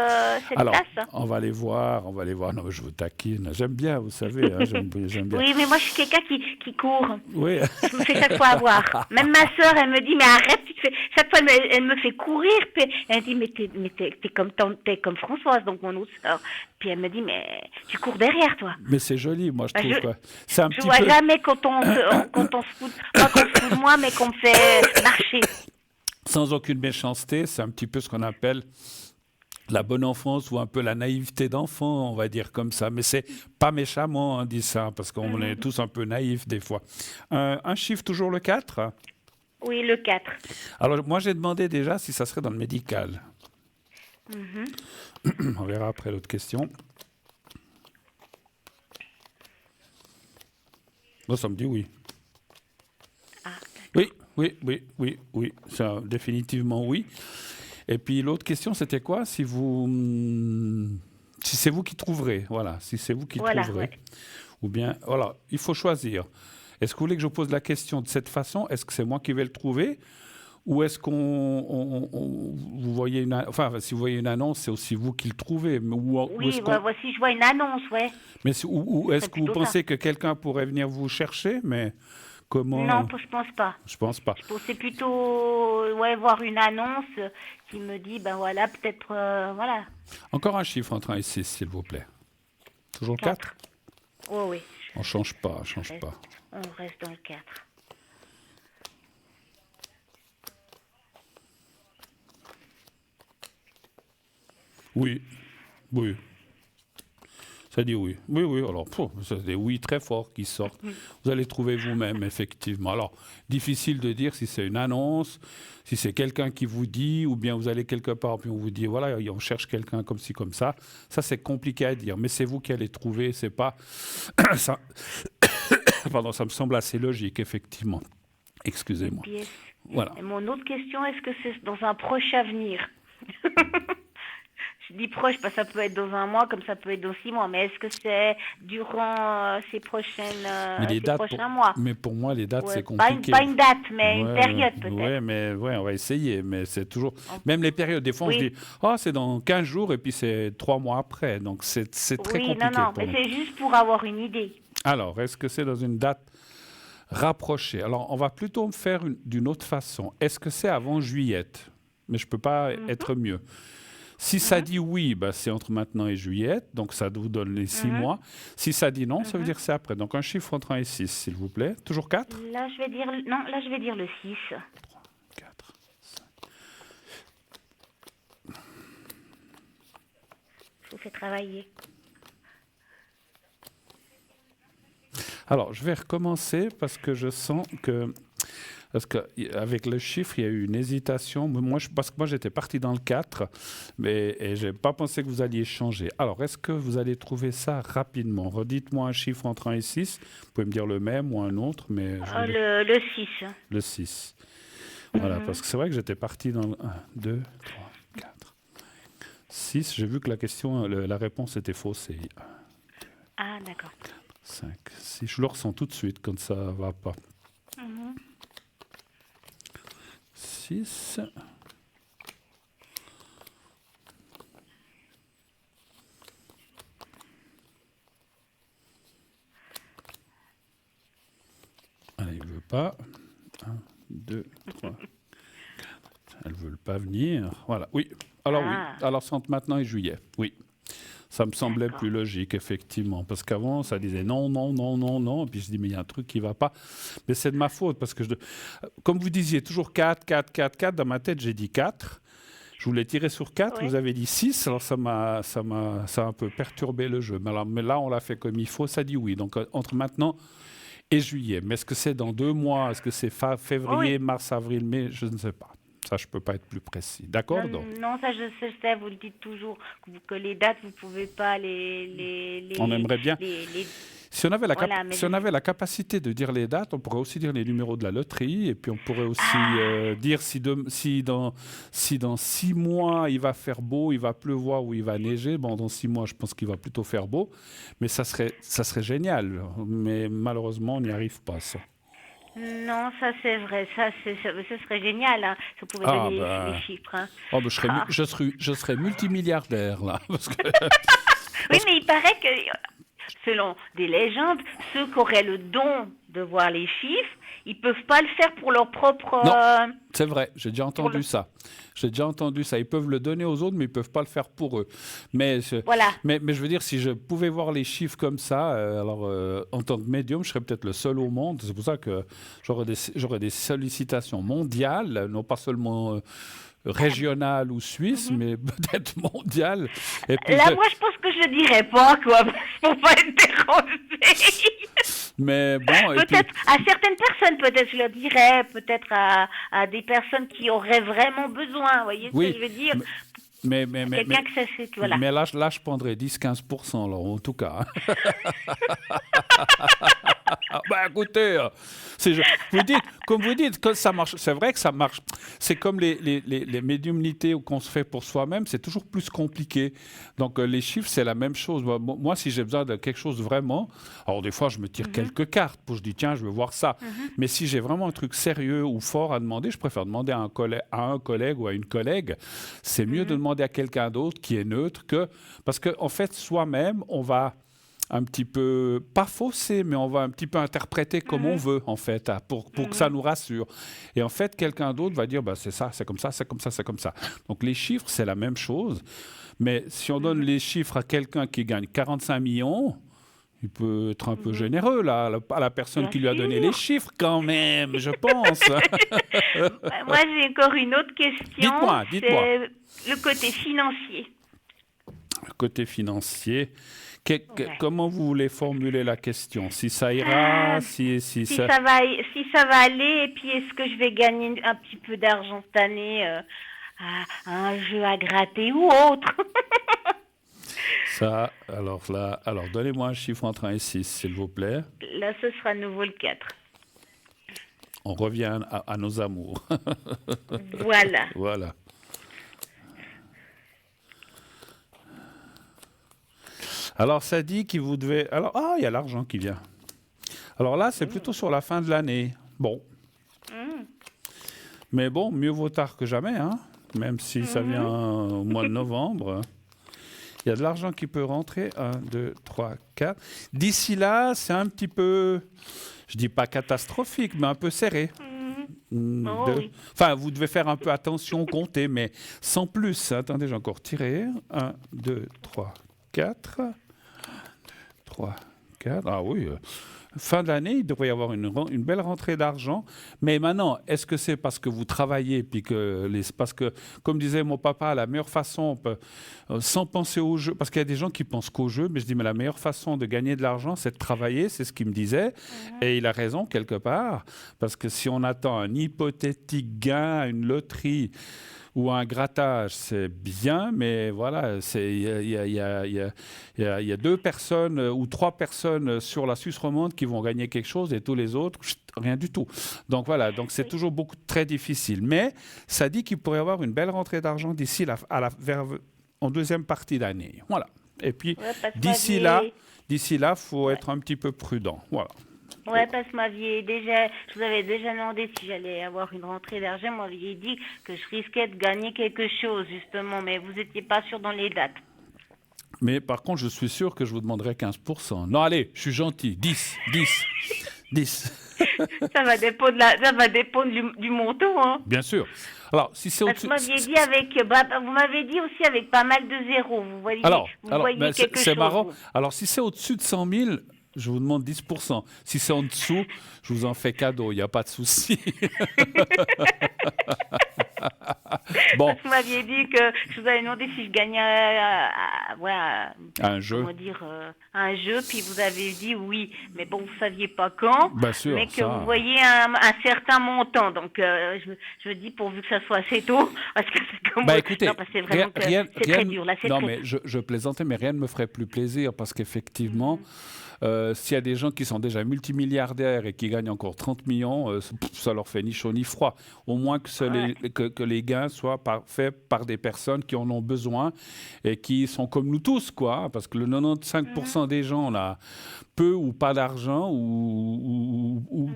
Alors, place. on va aller voir. Non, mais je vous taquine. J'aime bien, vous savez, hein, j'aime bien. Oui, mais moi je suis quelqu'un qui court. Oui. Je me fais chaque fois avoir. Même ma sœur, elle me dit, mais arrête, tu te fais... Chaque fois, elle me fait courir. Puis elle dit, mais t'es comme Françoise, donc mon autre sœur. Puis elle me dit, mais tu cours derrière, toi. Mais c'est joli, moi, je Bah, trouve. Quoi. C'est un je petit vois peu... jamais quand on se fout, pas qu'on se fout de moi, mais qu'on me fait marcher. Sans aucune méchanceté, c'est un petit peu ce qu'on appelle la bonne enfance ou un peu la naïveté d'enfant, on va dire comme ça. Mais c'est pas méchamment, on dit ça, parce qu'on est tous un peu naïfs des fois. Un chiffre, toujours le 4. Oui, le 4. Alors, moi, j'ai demandé déjà si ça serait dans le médical. Mhm. On verra après l'autre question. Moi, ça me dit oui. Ah, Oui. Ça, définitivement oui. Et puis l'autre question, c'était quoi? Si c'est vous qui trouverez, voilà, si c'est vous qui voilà, trouverez. ouais. Ou bien, voilà, il faut choisir. Est-ce que vous voulez que je pose la question de cette façon? Est-ce que c'est moi qui vais le trouver? Ou est-ce vous voyez enfin, si vous voyez une annonce, c'est aussi vous qui le trouvez. Ou est-ce Oui, voici, je vois une annonce, ouais. ou Ce est-ce serait que vous plutôt ça. pensez que quelqu'un pourrait venir vous chercher? Mais Non, comment? je pense pas. Je pense pas. Je pensais plutôt, ouais, voir une annonce qui me dit, ben voilà, peut-être, voilà, Encore un chiffre entre 1 et 6, s'il vous plaît. Toujours le 4? 4. Oh oui, On change pas, change reste- pas. on reste dans le 4. Oui, oui. Ça dit oui. Oui. Alors, c'est des oui très forts qui sortent. Vous allez trouver vous-même, effectivement. Alors, difficile de dire si c'est une annonce, si c'est quelqu'un qui vous dit, ou bien vous allez quelque part, puis on vous dit, voilà, on cherche quelqu'un comme ci, comme ça. Ça, c'est compliqué à dire. Mais c'est vous qui allez trouver. C'est pas. Ça... Pardon, ça me semble assez logique, effectivement. Excusez-moi. Voilà. Et mon autre question, est-ce que c'est dans un proche avenir? Je dis proche parce que ça peut être dans un mois comme ça peut être dans 6 mois, mais est-ce que c'est durant ces prochains mois? Mais pour moi, les dates, Ouais, c'est compliqué. pas une date, mais une Ouais, période peut-être. ouais, on va essayer, mais c'est toujours... Même les périodes, des fois, on se Oui. dit, c'est dans 15 jours et puis c'est 3 mois après, donc c'est très Oui, compliqué non, pour mais nous. c'est juste pour avoir une idée. Alors, est-ce que c'est dans une date rapprochée? Alors, on va plutôt faire d'une autre façon. Est-ce que c'est avant juillet? Mais je ne peux pas être mieux. Si ça dit oui, c'est entre maintenant et juillet, donc ça vous donne les 6 mois. Si ça dit non, ça veut dire que c'est après. Donc un chiffre entre 1 et 6, s'il vous plaît. Toujours 4? Là, je vais dire le 6. 3, 4, 5. Je vous fais travailler. Alors, je vais recommencer parce que je sens que... Parce qu'avec le chiffre, il y a eu une hésitation. Parce que moi, j'étais parti dans le 4, et je n'ai pas pensé que vous alliez changer. Alors, est-ce que vous allez trouver ça rapidement? Redites-moi un chiffre entre 1 et 6. Vous pouvez me dire le même ou un autre, mais... Le 6. Le 6. Voilà, parce que c'est vrai que j'étais parti dans le 1, 2, 3, 4, 6. J'ai vu que la réponse était faussée. 1, 2, ah, d'accord. 5, 6. Je le ressens tout de suite quand ça ne va pas. 6. Allez, il ne veut pas. 1, 2, 3, 4. Elles ne veulent pas venir. Voilà, oui. Alors oui, alors c'est entre maintenant et juillet. Oui. Ça me semblait plus logique, effectivement. Parce qu'avant, ça disait non. Et puis je dis, mais il y a un truc qui ne va pas. Mais c'est de ma faute. Parce que, comme vous disiez, toujours 4. Dans ma tête, j'ai dit 4. Je voulais tirer sur 4. Vous avez dit 6. Alors ça a un peu perturbé le jeu. Mais là, on l'a fait comme il faut. Ça dit oui. Donc, entre maintenant et juillet. Mais est-ce que c'est dans 2 mois? Est-ce que c'est février, mars, avril, mai? Je ne sais pas. Ça, je ne peux pas être plus précis. D'accord? Non, ça, je sais, vous le dites toujours, que les dates, vous ne pouvez pas les... On aimerait bien. Si on avait la capacité de dire les dates, on pourrait aussi dire les numéros de la loterie, et puis on pourrait aussi dire si dans 6 mois, il va faire beau, il va pleuvoir ou il va neiger. Bon, dans 6 mois, je pense qu'il va plutôt faire beau, mais ça serait génial. Mais malheureusement, on n'y arrive pas, ça. Non, ça c'est vrai, ça serait génial, hein, si vous pouvez donner les chiffres. Hein. Je serais multimilliardaire, là. Parce que... Oui, mais il paraît que, selon des légendes, ceux qui auraient le don de voir les chiffres, ils ne peuvent pas le faire pour leur propre... Non, c'est vrai, j'ai déjà entendu ça. Ils peuvent le donner aux autres, mais ils ne peuvent pas le faire pour eux. Mais je veux dire, si je pouvais voir les chiffres comme ça, en tant que médium, je serais peut-être le seul au monde. C'est pour ça que j'aurais des sollicitations mondiales, non pas seulement... régionale ou suisse, mais peut-être mondiale. Et puis moi, je pense que je ne dirais pas, quoi, pour pas être dérangé. Mais bon, et puis, Peut-être à certaines personnes, peut-être je le dirais, peut-être à des personnes qui auraient vraiment besoin, vous voyez ce que oui, je veux dire? mais Quelqu'un que ça c'est, voilà. mais là, je prendrais 10-15%, alors, en tout cas. Bah écoutez, vous dites, comme vous dites, que ça marche. C'est vrai que ça marche. C'est comme les médiumnités qu'on se fait pour soi-même, c'est toujours plus compliqué. Donc les chiffres, c'est la même chose. Moi, si j'ai besoin de quelque chose vraiment, alors des fois, je me tire quelques cartes pour je dis tiens, je veux voir ça. Mais si j'ai vraiment un truc sérieux ou fort à demander, je préfère demander à un collègue ou à une collègue. C'est mieux de demander à quelqu'un d'autre qui est neutre parce que en fait, soi-même, on va un petit peu, pas faussé, mais on va un petit peu interpréter comme on veut, en fait, pour que ça nous rassure. Et en fait, quelqu'un d'autre va dire, bah, c'est ça, c'est comme ça, c'est comme ça, c'est comme ça. Donc les chiffres, c'est la même chose. Mais si on donne les chiffres à quelqu'un qui gagne 45 millions, il peut être un peu généreux, là, à la personne Bien qui lui a donné les sûr. chiffres, quand même, je pense. Moi, j'ai encore une autre question, Dites-moi. c'est le côté financier. Côté financier, Ouais. comment vous voulez formuler la question? Si ça ira, Ah, si si ça... si ça va aller, et puis est-ce que je vais gagner un petit peu d'argent cette année à un jeu à gratter ou autre? Ça, alors donnez-moi un chiffre entre 1 et 6, s'il vous plaît. Là, ce sera à nouveau le 4. On revient à nos amours. Voilà. Voilà. Alors, ça dit que vous devez... Alors, il y a l'argent qui vient. Alors là, c'est plutôt sur la fin de l'année. Bon. Mais bon, mieux vaut tard que jamais, hein. Même si ça vient au mois de novembre. Il y a de l'argent qui peut rentrer. 1, 2, 3, 4. D'ici là, c'est un petit peu, je dis pas catastrophique, mais un peu serré. Oh, oui. Enfin, vous devez faire un peu attention, compter, mais sans plus. Attendez, j'ai encore tiré. 1, 2, 3, 4. 3, 4. Ah oui. Fin de l'année, il devrait y avoir une belle rentrée d'argent. Mais maintenant, est-ce que c'est parce que vous travaillez puis parce que, comme disait mon papa, la meilleure façon, sans penser au jeu, parce qu'il y a des gens qui pensent qu'au jeu, mais je dis, mais la meilleure façon de gagner de l'argent, c'est de travailler, c'est ce qu'il me disait. Et il a raison quelque part, parce que si on attend un hypothétique gain, une loterie, ou un grattage, c'est bien, mais voilà, il y a 2 personnes ou 3 personnes sur la Suisse romande qui vont gagner quelque chose et tous les autres, rien du tout. Donc voilà, donc c'est toujours très difficile. Mais ça dit qu'il pourrait y avoir une belle rentrée d'argent d'ici en deuxième partie d'année. Voilà. Et puis Ouais, parce que d'ici là, faut ouais. être un petit peu prudent. Voilà. Ouais, parce que je vous avais déjà demandé si j'allais avoir une rentrée d'argent. Vous m'aviez dit que je risquais de gagner quelque chose, justement, mais vous n'étiez pas sûr dans les dates. Mais par contre, je suis sûr que je vous demanderai 15%. Non, allez, je suis gentil. 10. Ça va dépendre, du montant, hein. Bien sûr. Alors, si c'est Parce que au-dessus... vous m'avez dit aussi avec pas mal de zéros. Vous voyez ben, quelque c'est chose. marrant. Vous. Alors, si c'est au-dessus de 100 000, je vous demande 10%. Si c'est en dessous, je vous en fais cadeau. Il n'y a pas de souci. Bon, Vous m'aviez dit que je vous avais demandé si je gagnais un jeu. comment dire, un jeu, puis vous avez dit oui, mais bon, vous saviez pas quand, Bien sûr, mais que ça. vous voyez un certain montant. Donc, je dis pourvu que ça soit assez tôt, parce que c'est comme... Écoutez, non, parce que c'est vraiment c'est très dur. Là, c'est non, très mais je plaisantais, mais rien ne me ferait plus plaisir parce qu'effectivement, Mhm. s'il y a des gens qui sont déjà multimilliardaires et qui gagnent encore 30 millions, ça leur fait ni chaud ni froid. Au moins que les gains soient faits par des personnes qui en ont besoin et qui sont comme nous tous, quoi. Parce que le 95% des gens, là, peu ou pas d'argent ou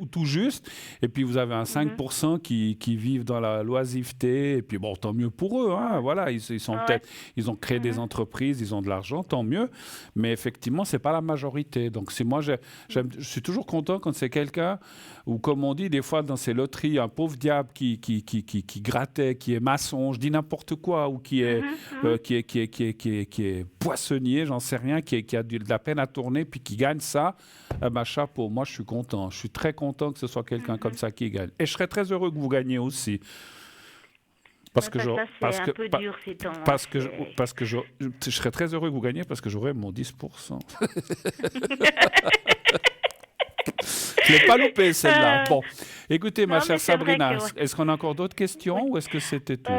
tout juste. Et puis vous avez un 5% qui vivent dans la loisiveté. Et puis bon, tant mieux pour eux. Hein, voilà, ils ont créé des entreprises, ils ont de l'argent, tant mieux. Mais effectivement, c'est pas la majorité. Donc moi, je suis toujours content quand c'est quelqu'un, ou comme on dit des fois dans ces loteries, un pauvre diable qui grattait, qui est maçon, je dis n'importe quoi, ou qui est poissonnier, j'en sais rien, qui a de la peine à tourner, puis qui gagne ça. Chapeau, moi je suis content. Je suis très content que ce soit quelqu'un comme ça qui gagne. Et je serais très heureux que vous gagniez aussi. Parce que je serais très heureux que vous gagniez parce que j'aurais mon 10%. Je l'ai pas loupé celle-là. Bon, écoutez, ma Non, chère mais c'est vrai Sabrina, que ouais. est-ce qu'on a encore d'autres questions Oui. ou est-ce que c'était tout?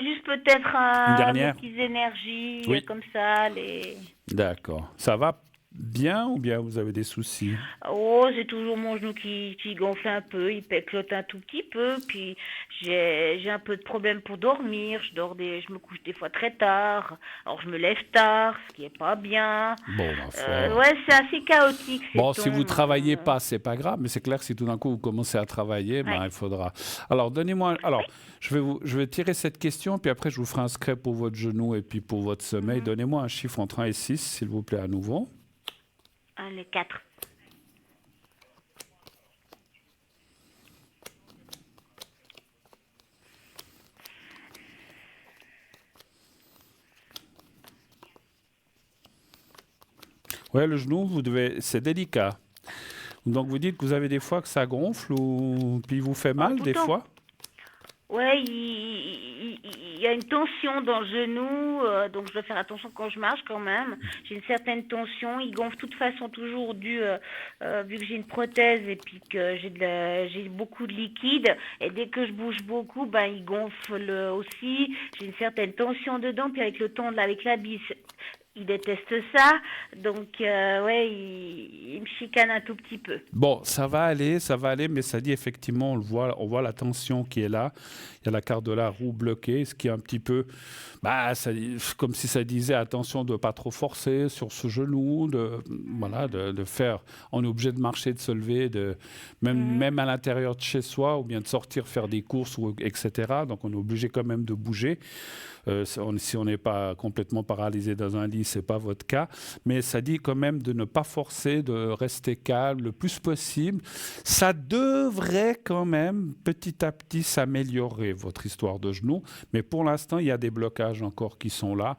Juste peut-être Une mes dernière? petites énergies, Oui. comme ça, les... D'accord. Ça va bien ou bien vous avez des soucis? Oh, c'est toujours mon genou qui gonfle un peu, il péclote un tout petit peu, puis j'ai un peu de problème pour dormir, je me couche des fois très tard, alors je me lève tard, ce qui est pas bien. Bon, ma foi. Ouais, c'est assez chaotique ces Bon, si vous tons. travaillez pas, c'est pas grave, mais c'est clair que si tout d'un coup vous commencez à travailler, ben, Ouais. il faudra. Alors, donnez-moi. Alors, je vais tirer cette question, puis après, je vous ferai un script pour votre genou et puis pour votre sommeil. Mhm. Donnez-moi un chiffre entre 1 et 6, s'il vous plaît, à nouveau. Les 4. Ouais, le genou, c'est délicat. Donc, vous dites que vous avez des fois que ça gonfle ou puis il vous fait Oh, mal tout le des temps. fois? Ouais, il y a une tension dans le genou, donc je dois faire attention quand je marche quand même. J'ai une certaine tension, il gonfle de toute façon toujours vu que j'ai une prothèse et puis que j'ai beaucoup de liquide. Et dès que je bouge beaucoup, ben il gonfle aussi. J'ai une certaine tension dedans, puis avec le temps, avec la bise, il déteste ça. Donc ouais, il me chicane un tout petit peu. Bon, ça va aller, mais ça dit effectivement, on voit la tension qui est là. Il y a la carte de la roue bloquée, ce qui est un petit peu, bah, comme si ça disait attention de ne pas trop forcer sur ce genou, voilà, de faire. On est obligé de marcher, de se lever, Mhm. même à l'intérieur de chez soi, ou bien de sortir faire des courses, etc. Donc on est obligé quand même de bouger. Si on n'est pas complètement paralysé dans un lit, c'est pas votre cas, mais ça dit quand même de ne pas forcer, de rester calme le plus possible. Ça devrait quand même petit à petit s'améliorer, votre histoire de genou, mais pour l'instant, il y a des blocages encore qui sont là.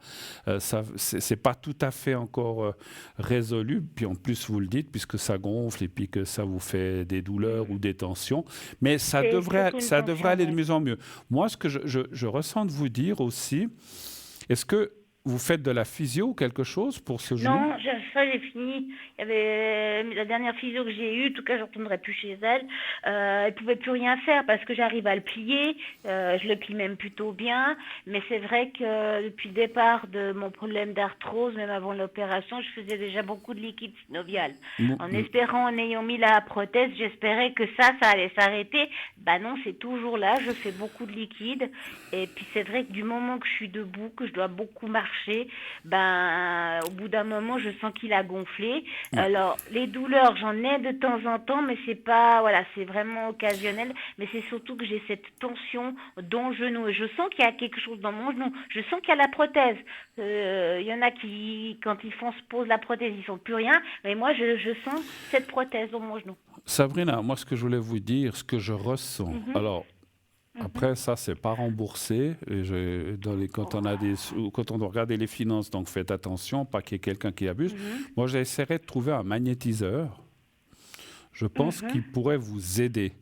C'est pas tout à fait encore résolu, puis en plus, vous le dites, puisque ça gonfle et puis que ça vous fait des douleurs ou des tensions, mais C'est surtout une ça devrait tension, aller de ouais. mieux en mieux. Moi, ce que je ressens de vous dire aussi, est-ce que vous faites de la physio ou quelque chose pour ce genou? Non, ça j'ai fini. Il y avait la dernière physio que j'ai eue, en tout cas je ne retournerai plus chez elle. Elle pouvait plus rien faire parce que j'arrive à le plier. Je le plie même plutôt bien. Mais c'est vrai que depuis le départ de mon problème d'arthrose, même avant l'opération, je faisais déjà beaucoup de liquide synovial. Mou- En m- espérant, en ayant mis la prothèse, j'espérais que ça allait s'arrêter. Bah non, c'est toujours là. Je fais beaucoup de liquide. Et puis c'est vrai que du moment que je suis debout, que je dois beaucoup marcher, ben, au bout d'un moment, je sens qu'il a gonflé. ouais. Alors, les douleurs, j'en ai de temps en temps, mais c'est pas, voilà, c'est vraiment occasionnel. Mais c'est surtout que j'ai cette tension dans le genou. Et je sens qu'il y a quelque chose dans mon genou. Je sens qu'il y a la prothèse. Il y en a qui, quand ils se posent la prothèse, ils sentent plus rien. Mais moi, je sens cette prothèse dans mon genou. Sabrina, moi, ce que je voulais vous dire, ce que je ressens. Mhm, Alors, mhm. après, ça, c'est pas remboursé. Et quand on a quand on doit regarder les finances, donc faites attention, pas qu'il y ait quelqu'un qui abuse. Mhm, Moi, j'essaierai de trouver un magnétiseur. Je pense mhm, qu'il pourrait vous aider.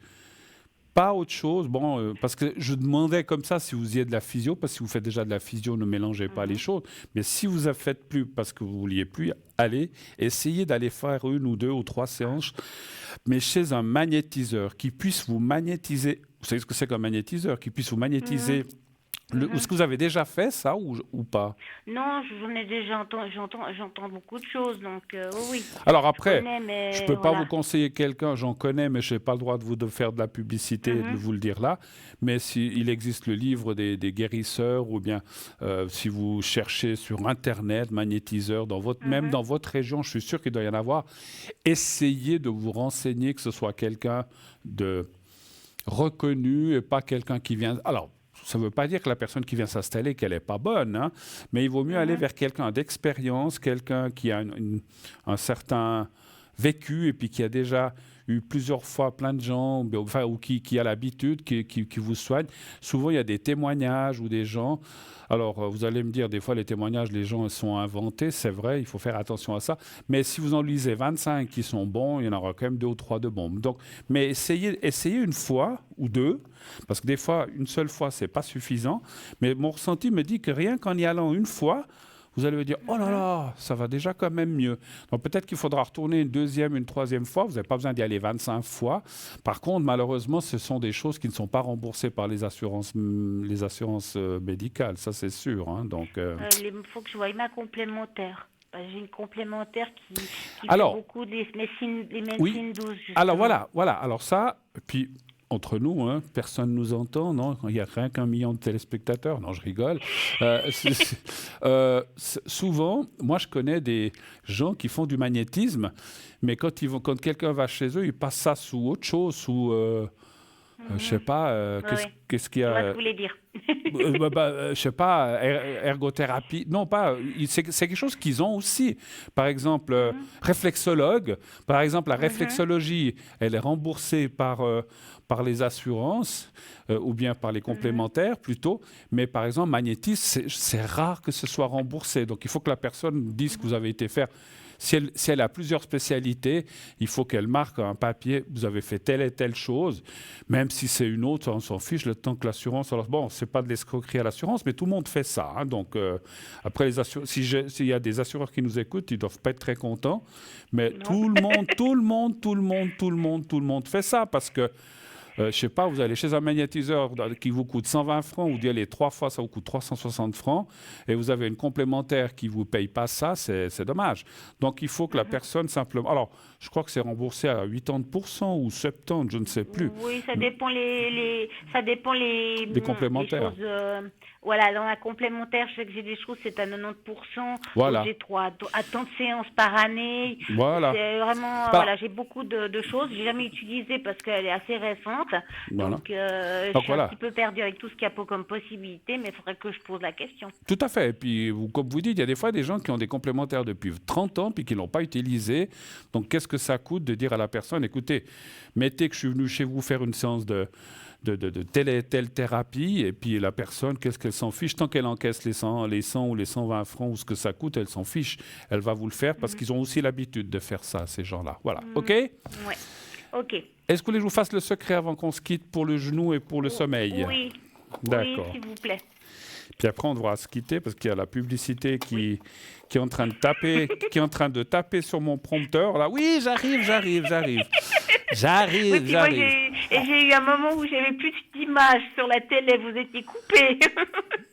Pas autre chose, bon, parce que je demandais comme ça si vous y avez de la physio, parce que si vous faites déjà de la physio, ne mélangez pas les mhm, choses. Mais si vous ne faites plus parce que vous ne vouliez plus, allez, essayez d'aller faire 1 ou 2 ou 3 séances, mais chez un magnétiseur qui puisse vous magnétiser. Vous savez ce que c'est qu'un magnétiseur? Qui puisse vous magnétiser. mhm, Est-ce mhm. que vous avez déjà fait ça ou pas? Non, j'en ai déjà j'entends beaucoup de choses, donc oui, oui, Alors je après, connais, je ne mais peux pas vous voilà. conseiller quelqu'un, j'en connais, mais je n'ai pas le droit de faire de la publicité et de Mhm, vous le dire là. Mais il existe le livre des guérisseurs, ou bien si vous cherchez sur Internet, magnétiseur, même mhm, dans votre région, je suis sûr qu'il doit y en avoir. Essayez de vous renseigner, que ce soit quelqu'un de reconnu et pas quelqu'un qui vient. Alors, ça ne veut pas dire que la personne qui vient s'installer, qu'elle n'est pas bonne, hein, mais il vaut mieux aller mhm, vers quelqu'un d'expérience, quelqu'un qui a un certain vécu et puis qui a déjà eu plusieurs fois plein de gens, ou qui a l'habitude, qui vous soigne. Souvent, il y a des témoignages ou des gens. Alors, vous allez me dire, des fois, les témoignages, les gens sont inventés, c'est vrai, il faut faire attention à ça. Mais si vous en lisez 25 qui sont bons, il y en aura quand même 2 ou 3 de bons. Donc, mais essayez 1 fois ou 2, parce que des fois, une seule fois, c'est pas suffisant. Mais mon ressenti me dit que rien qu'en y allant 1 fois, vous allez vous dire, oh là là, ça va déjà quand même mieux. Donc peut-être qu'il faudra retourner une deuxième, une troisième fois. Vous n'avez pas besoin d'y aller 25 fois. Par contre, malheureusement, ce sont des choses qui ne sont pas remboursées par les assurances médicales. Ça, c'est sûr. Hein. Donc, Il faut que je voie ma complémentaire. J'ai une complémentaire qui alors, fait beaucoup des médecines oui. douces, justement. Alors voilà. Alors ça, puis entre nous, hein, personne ne nous entend, non? Il n'y a rien qu'un million de téléspectateurs. Non, je rigole. Souvent, moi, je connais des gens qui font du magnétisme, mais quand quelqu'un va chez eux, ils passent ça sous autre chose, sous, je sais pas, qu'est-ce qu'il y Je vois ce a? que vous voulez dire. Je sais pas, ergothérapie. Non, pas. C'est quelque chose qu'ils ont aussi. Par exemple, réflexologue. Par exemple, la réflexologie, elle est remboursée par les assurances ou bien par les complémentaires plutôt. Mais par exemple, magnétisme, c'est rare que ce soit remboursé. Donc, il faut que la personne dise que vous avez été faire. Si elle a plusieurs spécialités, il faut qu'elle marque un papier, vous avez fait telle et telle chose, même si c'est une autre, on s'en fiche, le temps que l'assurance... Alors, bon, c'est pas de l'escroquerie à l'assurance, mais tout le monde fait ça. Hein, donc, après, s'il y a des assureurs qui nous écoutent, ils doivent pas être très contents, mais tout le monde fait ça, parce que je sais pas, vous allez chez un magnétiseur qui vous coûte 120 francs, vous y allez 3 fois, ça vous coûte 360 francs, et vous avez une complémentaire qui vous paye pas ça, c'est dommage. Donc, il faut que la personne simplement... Alors, je crois que c'est remboursé à 80% ou 70%, je ne sais plus. Oui, ça dépend les complémentaires. Les choses, voilà, dans la complémentaire, je sais que j'ai des choses, c'est à 90%. Voilà. J'ai 3 à tant de séances par année. Voilà. C'est vraiment, voilà, j'ai beaucoup de choses. J'ai jamais utilisé parce qu'elle est assez récente. Voilà. Donc, je suis un petit peu perdue avec tout ce qu'il y a comme possibilité, mais il faudrait que je pose la question. Tout à fait. Et puis, comme vous dites, il y a des fois des gens qui ont des complémentaires depuis 30 ans puis qui ne l'ont pas utilisé. Donc, qu'est-ce que ça coûte de dire à la personne, écoutez, mettez que je suis venu chez vous faire une séance de telle et telle thérapie, et puis la personne, qu'est-ce qu'elle s'en fiche? Tant qu'elle encaisse les 100 ou les 120 francs ou ce que ça coûte, elle s'en fiche. Elle va vous le faire parce qu'ils ont aussi l'habitude de faire ça, ces gens-là. Voilà. OK? Ouais. OK. Est-ce que vous voulez que je vous fasse le secret avant qu'on se quitte pour le genou et pour le sommeil? Oui. D'accord. Oui, s'il vous plaît. Puis après, on devra se quitter parce qu'il y a la publicité qui est en train de taper sur mon prompteur. Là, oui, j'arrive. Oui, j'ai eu un moment où j'avais plus d'image sur la télé, vous étiez coupé.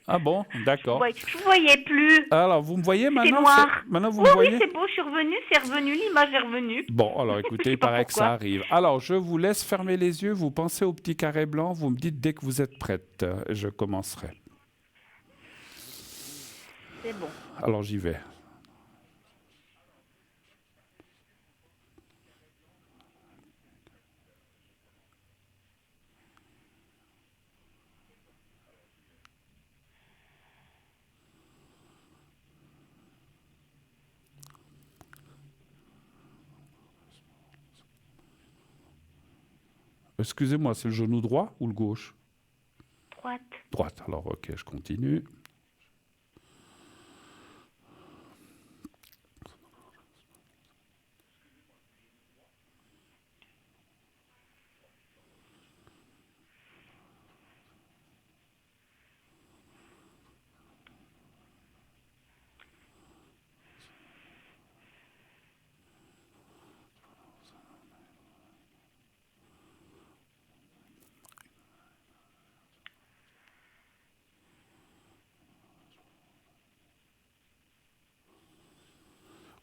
Ah bon, d'accord. Je ne voyais plus. Alors, vous me voyez maintenant? C'est noir. Maintenant, vous me voyez? Oui, c'est beau, je suis revenue, c'est revenu, l'image est revenue. Bon, alors écoutez, il paraît que ça arrive. Alors, je vous laisse fermer les yeux, vous pensez au petit carré blanc, vous me dites dès que vous êtes prête. Je commencerai. C'est bon. Alors, j'y vais. Excusez-moi, c'est le genou droit ou le gauche? Droite. Droite. Alors, ok, je continue.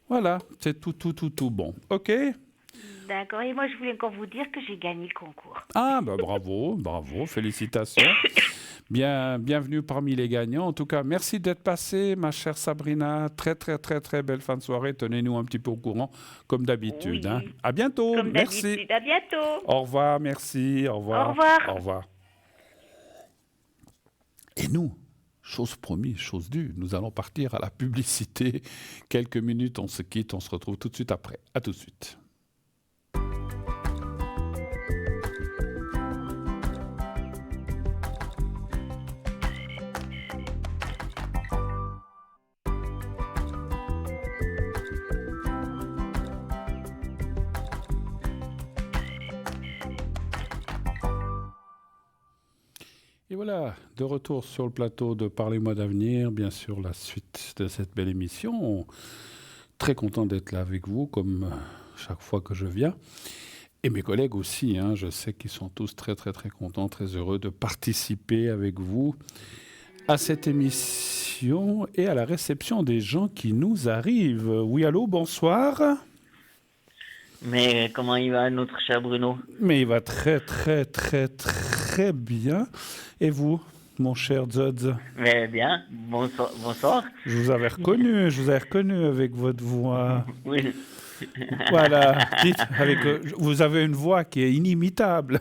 Voilà, c'est tout bon. OK? D'accord. Et moi, je voulais encore vous dire que j'ai gagné le concours. Ah, bah bravo, félicitations. Bienvenue parmi les gagnants. En tout cas, merci d'être passée, ma chère Sabrina. Très belle fin de soirée. Tenez-nous un petit peu au courant, comme d'habitude. Oui. Hein. À bientôt. Comme merci. d'habitude. À bientôt. Au revoir, merci. Au revoir. Au revoir. Au revoir. Et nous, chose promise, chose due, nous allons partir à la publicité. Quelques minutes, on se quitte, on se retrouve tout de suite après. À tout de suite. Et voilà, de retour sur le plateau de Parlez-moi d'avenir, bien sûr, la suite de cette belle émission. Très content d'être là avec vous, comme chaque fois que je viens. Et mes collègues aussi, hein, je sais qu'ils sont tous très, très, très contents, très heureux de participer avec vous à cette émission et à la réception des gens qui nous arrivent. Oui, allô, bonsoir. Mais comment il va notre cher Bruno? Mais il va très, très, très, très bien. Et vous, mon cher Zodz? Mais bien, bonsoir, bonsoir. Je vous avais reconnu avec votre voix. Oui. Voilà, dites, vous avez une voix qui est inimitable.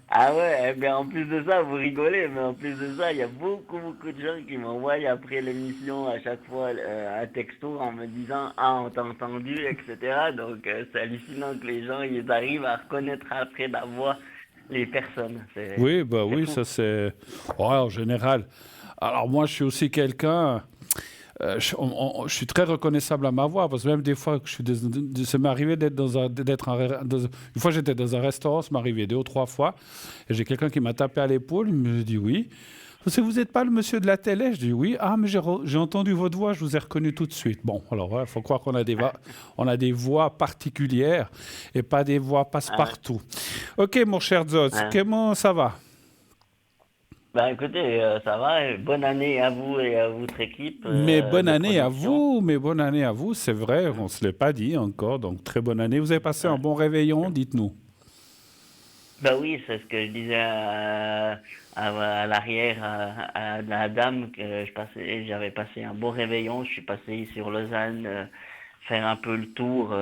Ah ouais, mais en plus de ça, vous rigolez, mais en plus de ça, il y a beaucoup de gens qui m'envoient après l'émission à chaque fois un texto en me disant «Ah, on t'a entendu», etc. Donc c'est hallucinant que les gens ils arrivent à reconnaître après la voix les personnes. Oui, C'est oui, fou. ça c'est... Ouais, en général. Alors moi, je suis aussi quelqu'un... je suis très reconnaissable à ma voix parce que même des fois, ça m'est arrivé une fois j'étais dans un restaurant, ça m'est arrivé 2 ou 3 fois, et j'ai quelqu'un qui m'a tapé à l'épaule, il me dit oui. Parce que vous n'êtes pas le monsieur de la télé? Je dis oui. Ah, mais j'ai entendu votre voix, je vous ai reconnu tout de suite. Bon, alors il faut croire qu'on a on a des voix particulières et pas des voix Ah ouais. passe-partout. Ok, mon cher Zotz, Ouais. comment ça va? Bah écoutez, ça va, bonne année à vous et à votre équipe Mais bonne de année à production. vous, c'est vrai, on ne se l'est pas dit encore, donc très bonne année. Vous avez passé un Ouais. bon réveillon, dites-nous. Bah oui, c'est ce que je disais à l'arrière à la dame que j'avais passé un beau réveillon. Je suis passé sur Lausanne faire un peu le tour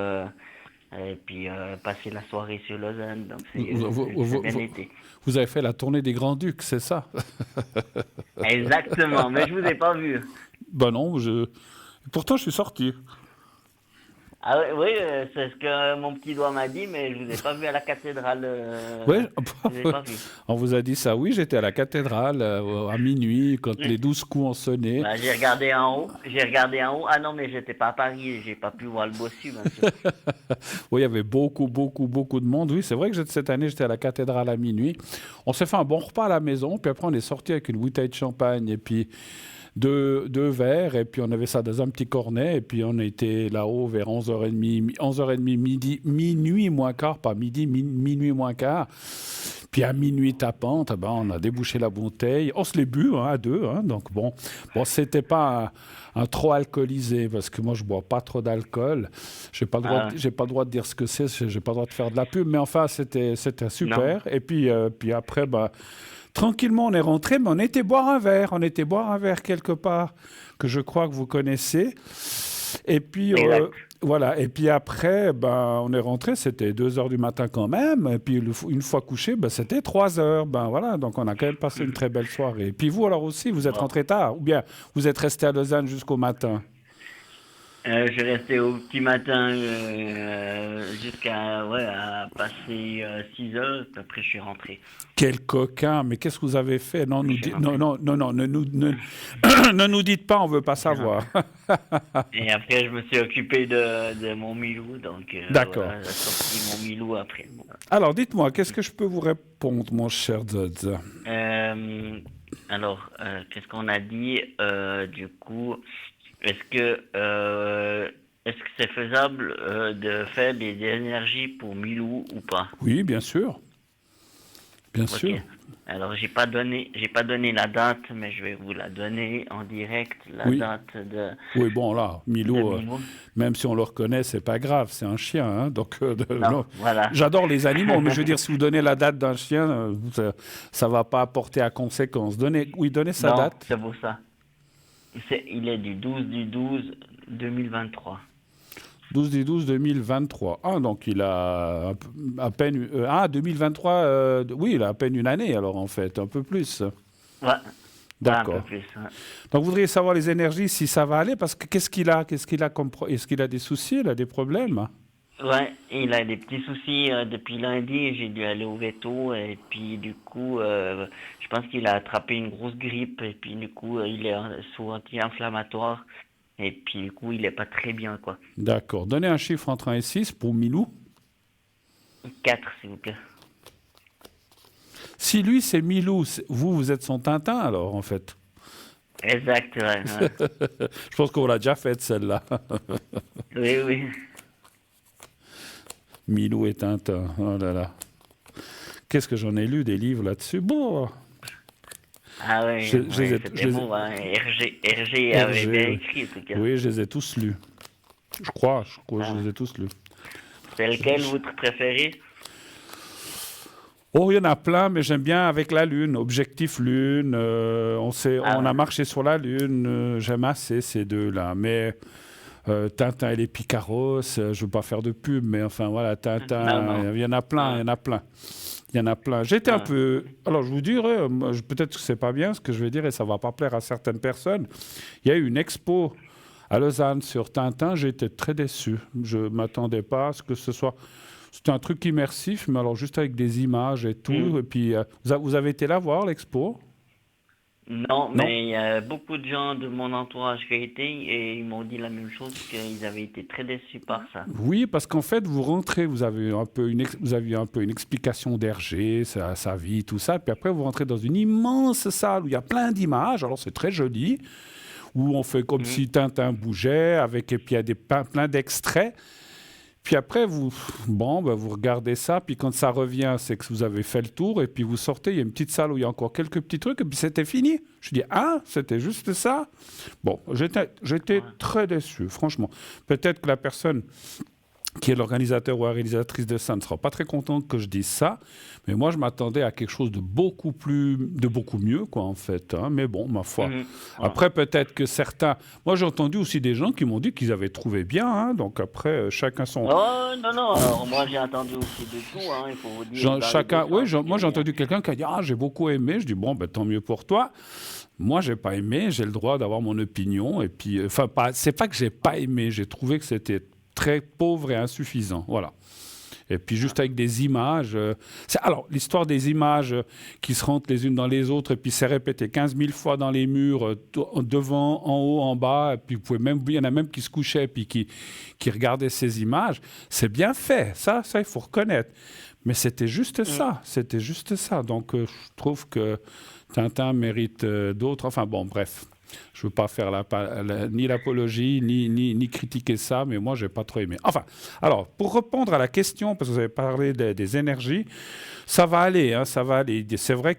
et puis passer la soirée sur Lausanne. Donc Vous, vous- c'est vous- bien vous- été. vous avez fait la tournée des Grands-Ducs, c'est ça? Exactement, mais je vous ai pas vu. Ben non, pourtant je suis sorti. Ah oui, oui, c'est ce que mon petit doigt m'a dit, mais je vous ai pas vu à la cathédrale. Oui, Je vous ai pas vu. on vous a dit ça. Oui, j'étais à la cathédrale à minuit, quand les 12 coups ont sonné. Bah, j'ai regardé en haut. J'ai regardé en haut. Ah non, mais j'étais pas à Paris. J'ai pas pu voir le bossu, bien sûr. Oui, il y avait beaucoup de monde. Oui, c'est vrai que cette année, j'étais à la cathédrale à minuit. On s'est fait un bon repas à la maison, puis après, on est sorti avec une bouteille de champagne et puis deux verres, et puis on avait ça dans un petit cornet, et puis on était là-haut vers 11h30, minuit moins quart, pas midi, minuit moins quart. Puis à minuit tapante, ben, on a débouché la bouteille. On se l'est bu à deux, hein, donc bon, c'était pas un trop alcoolisé parce que moi je bois pas trop d'alcool. Ah, J'ai pas le droit de dire ce que c'est, j'ai pas le droit de faire de la pub, mais enfin c'était non. super. Et puis après, bah, tranquillement on est rentré, mais on était boire un verre, quelque part que je crois que vous connaissez. Et puis, Exact. voilà. Et puis après, ben, on est rentré, c'était 2 heures du matin quand même. Et puis, une fois couché, ben, c'était 3 heures. Ben, voilà. Donc, on a quand même passé une très belle soirée. Et puis, vous, alors aussi, vous êtes Bon. rentré tard? Ou bien, vous êtes resté à Lausanne jusqu'au matin? Je suis resté au petit matin jusqu'à à passer 6 heures. Puis après, je suis rentré. Quel coquin! Mais qu'est-ce que vous avez fait? Non, Je suis non, rentré. non, non, non, ne nous dites pas, on veut pas Je suis savoir. rentré. Et après, je me suis occupé de mon Milou. Donc, D'accord. voilà, j'ai sorti mon Milou après. Alors, dites-moi, qu'est-ce que je peux vous répondre, mon cher Zodz? Alors, qu'est-ce qu'on a dit du coup? Est-ce que c'est faisable de faire des énergies pour Milou ou pas? Oui, bien sûr. Bien Ok. sûr. Alors, j'ai pas donné la date, mais je vais vous la donner en direct, la Oui. date Oui, bon, là, de Milo, Milou. même si on le reconnaît, c'est pas grave, c'est un chien. Hein, donc, Non, non. voilà. J'adore les animaux, mais je veux dire, si vous donnez la date d'un chien, ça va pas apporter à conséquence. Donnez sa Non, date. c'est pour ça. Il est du 12/12/2023. 12/12/2023. Ah, donc il a à peine... 2023, oui, il a à peine une année, alors, en fait, un peu plus. Ouais, ouais, un peu D'accord. plus. Ouais. Donc, vous voudriez savoir les énergies, si ça va aller, parce que qu'est-ce qu'il a? Est-ce qu'il a des soucis, il a des problèmes? Ouais, il a des petits soucis depuis lundi. J'ai dû aller au veto et puis du coup, je pense qu'il a attrapé une grosse grippe et puis du coup, il est sous anti-inflammatoire et puis du coup, il est pas très bien quoi. D'accord. Donnez un chiffre entre 1 et 6 pour Milou. 4 s'il vous plaît. Si lui, c'est Milou, vous êtes son Tintin, alors, en fait. Exact, ouais. Je pense qu'on l'a déjà faite, celle-là. Oui, oui. Milou et Tintin, oh là là. Qu'est-ce que j'en ai lu des livres là-dessus? Bon. Ah oui, c'était beau, hein. Hergé avait bien écrit, en tout cas. Oui, je les ai tous lus. Je crois que je les ai tous lus. C'est lequel votre préféré? Oh, il y en a plein, mais j'aime bien avec la Lune. Objectif Lune, on a marché sur la Lune. J'aime assez ces deux-là. Mais Tintin et les Picaros, je ne veux pas faire de pub, mais enfin voilà, Tintin, il y en a plein, il y en a plein. Il y en a plein. J'étais un peu... Alors, je vous dirais, peut-être que ce n'est pas bien ce que je vais dire et ça ne va pas plaire à certaines personnes. Il y a eu une expo à Lausanne sur Tintin. J'étais très déçu. Je ne m'attendais pas à ce que ce soit... C'était un truc immersif, mais alors juste avec des images et tout. Et puis, vous avez été là voir l'expo? Non, mais il y a beaucoup de gens de mon entourage qui ont été et ils m'ont dit la même chose, qu'ils avaient été très déçus par ça. Oui, parce qu'en fait, vous rentrez, vous aviez un peu une explication d'Hergé, sa vie, tout ça, puis après, vous rentrez dans une immense salle où il y a plein d'images, alors c'est très joli, où on fait comme si Tintin bougeait, et puis il y a plein d'extraits. Puis après, vous regardez ça, puis quand ça revient, c'est que vous avez fait le tour, et puis vous sortez, il y a une petite salle où il y a encore quelques petits trucs, et puis c'était fini. Je dis, c'était juste ça? Bon, j'étais très déçu, franchement. Peut-être que la personne qui est l'organisateur ou la réalisatrice de ça ne sera pas très contente que je dise ça, mais moi, je m'attendais à quelque chose de beaucoup mieux, quoi, en fait. Hein. Mais bon, ma foi. Après, peut-être que certains... Moi, j'ai entendu aussi des gens qui m'ont dit qu'ils avaient trouvé bien, hein, donc après, chacun son... Oh, non, alors moi, j'ai entendu aussi de tout, hein, il faut vous dire... Moi, j'ai entendu quelqu'un qui a dit « Ah, j'ai beaucoup aimé », je dis « Bon, tant mieux pour toi ». Moi, j'ai pas aimé, j'ai le droit d'avoir mon opinion, et puis... Enfin, c'est pas que j'ai pas aimé, j'ai trouvé que c'était très pauvre et insuffisant, voilà. Et puis juste avec des images. Alors, l'histoire des images qui se rentrent les unes dans les autres, et puis c'est répété 15 000 fois dans les murs, devant, en haut, en bas, et puis il y en a même qui se couchaient, puis qui regardaient ces images. C'est bien fait, ça il faut reconnaître. Mais c'était juste ça, Donc, je trouve que Tintin mérite d'autres. Enfin, bon, bref. Je ne veux pas faire ni l'apologie, ni critiquer ça, mais moi, je n'ai pas trop aimé. Enfin, alors, pour répondre à la question, parce que vous avez parlé des énergies, ça va aller, hein, ça va aller. C'est vrai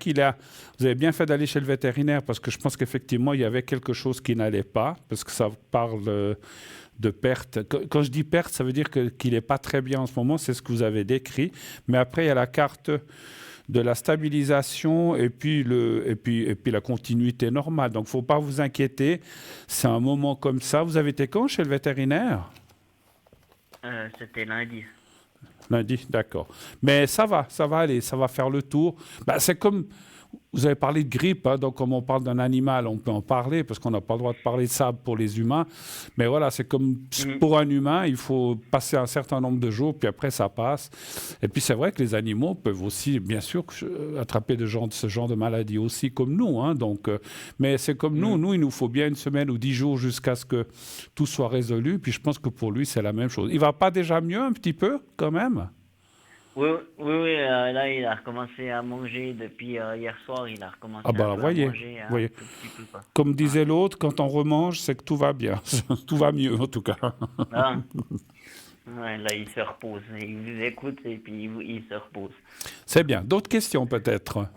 vous avez bien fait d'aller chez le vétérinaire, parce que je pense qu'effectivement, il y avait quelque chose qui n'allait pas, parce que ça parle de perte. Quand je dis perte, ça veut dire qu'il n'est pas très bien en ce moment, c'est ce que vous avez décrit. Mais après, il y a la carte de la stabilisation et puis la continuité normale. Donc, il ne faut pas vous inquiéter. C'est un moment comme ça. Vous avez été quand chez le vétérinaire? C'était lundi. Lundi, d'accord. Mais ça va aller, ça va faire le tour. C'est comme... Vous avez parlé de grippe, hein, donc comme on parle d'un animal, on peut en parler, parce qu'on n'a pas le droit de parler de ça pour les humains. Mais voilà, c'est comme pour un humain, il faut passer un certain nombre de jours, puis après ça passe. Et puis c'est vrai que les animaux peuvent aussi, bien sûr, attraper ce genre de maladie aussi, comme nous. Hein, donc, mais c'est comme nous, il nous faut bien une semaine ou 10 jours jusqu'à ce que tout soit résolu. Puis je pense que pour lui, c'est la même chose. Il ne va pas déjà mieux un petit peu, quand même? Oui, là, il a recommencé à manger depuis hier soir, il a recommencé à manger un voyez. petit peu. Quoi. Comme disait l'autre, quand on remange, c'est que tout va bien. Tout va mieux, en tout cas. Ouais, là, il se repose. Il vous écoute et puis il se repose. C'est bien. D'autres questions, peut-être?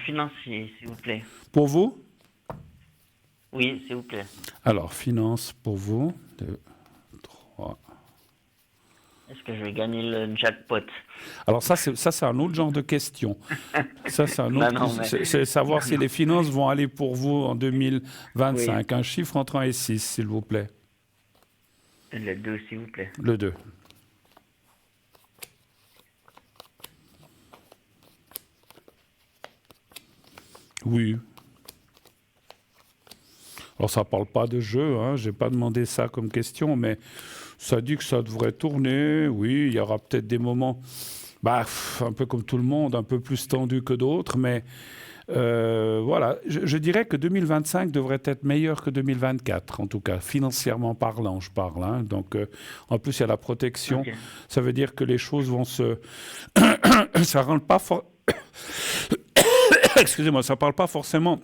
Financier, s'il vous plaît. Pour vous? Oui, s'il vous plaît. Alors, finance pour vous. 2, 3... Est-ce que je vais gagner le jackpot? Alors ça, c'est un autre genre de question. Ça, c'est un autre. C'est savoir si les finances vont aller pour vous en 2025. Oui. Un chiffre entre 1 et 6, s'il vous plaît. Le 2, s'il vous plaît. Le 2. Oui. Alors ça ne parle pas de jeu, hein. Je n'ai pas demandé ça comme question, mais... Ça dit que ça devrait tourner, oui, il y aura peut-être des moments, un peu comme tout le monde, un peu plus tendus que d'autres, mais voilà, je dirais que 2025 devrait être meilleur que 2024, en tout cas, financièrement parlant, je parle. Hein. Donc, en plus, il y a la protection, ça veut dire que les choses vont ça rentre pas excusez-moi, ça ne parle pas forcément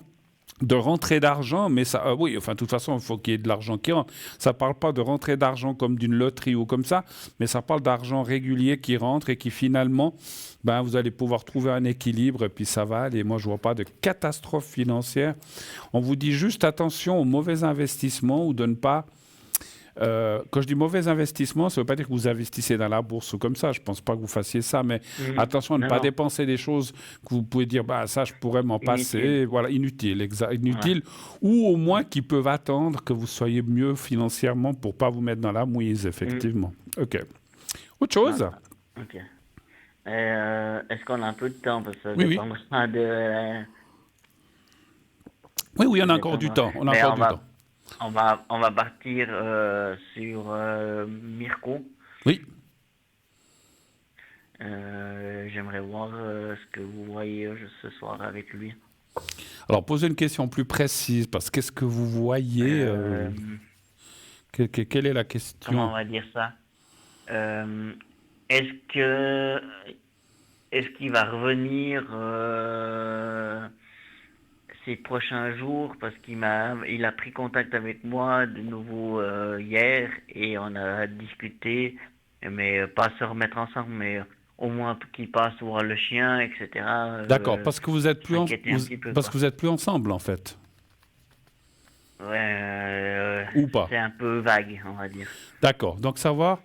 de rentrée d'argent, mais ça, oui, enfin, de toute façon, il faut qu'il y ait de l'argent qui rentre. Ça ne parle pas de rentrée d'argent comme d'une loterie ou comme ça, mais ça parle d'argent régulier qui rentre et qui finalement, ben, vous allez pouvoir trouver un équilibre et puis ça va aller. Moi, je ne vois pas de catastrophe financière. On vous dit juste attention aux mauvais investissements ou de ne pas... quand je dis mauvais investissement, ça ne veut pas dire que vous investissez dans la bourse ou comme ça. Je ne pense pas que vous fassiez ça, mais attention à ne Non, pas non. dépenser des choses que vous pouvez dire, bah, ça, je pourrais m'en passer. Inutile. Voilà, inutile, inutile. Ouais. Ou au moins qui peuvent attendre que vous soyez mieux financièrement pour ne pas vous mettre dans la mouise, effectivement. OK. Autre Non. chose? Ok. Est-ce qu'on a un peu de temps? Parce que ça Oui, oui. dépendra de... Oui, oui, on ça a encore du dépendra. temps. On a Mais encore du temps. on va partir sur Mirko. Oui. J'aimerais voir ce que vous voyez ce soir avec lui. Alors, posez une question plus précise, parce qu'est-ce que vous voyez quelle est la Comment on question? va dire ça? Est-ce que est-ce qu'il va revenir ces prochains jours parce il a pris contact avec moi de nouveau hier et on a discuté, mais pas se remettre ensemble, mais au moins qu'il passe voir le chien, etc. D'accord, parce que vous êtes plus S'inquiéter un petit peu, parce quoi. que vous êtes plus ensemble en fait, Ouais, ou pas. c'est un peu vague, on va dire. D'accord. Donc savoir.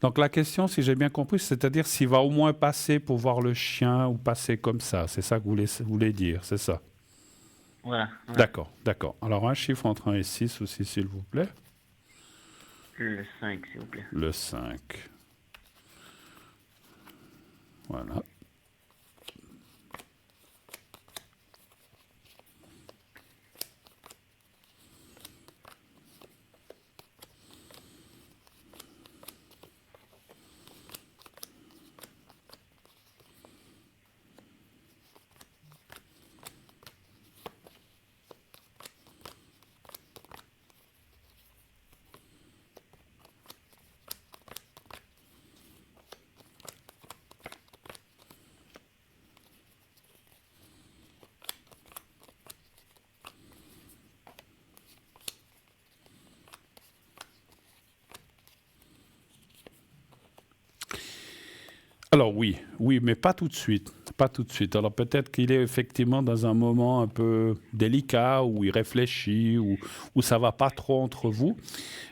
Donc la question, si j'ai bien compris, c'est-à-dire s'il va au moins passer pour voir le chien ou passer comme ça. C'est ça que vous voulez dire, c'est ça. Voilà. Ouais. D'accord, d'accord. Alors un chiffre entre 1 et 6 aussi, s'il vous plaît. Le 5, s'il vous plaît. Le 5. Voilà. Alors oui, oui, mais pas tout de suite. Pas tout de suite. Alors peut-être qu'il est effectivement dans un moment un peu délicat où il réfléchit, où ça va pas trop entre vous.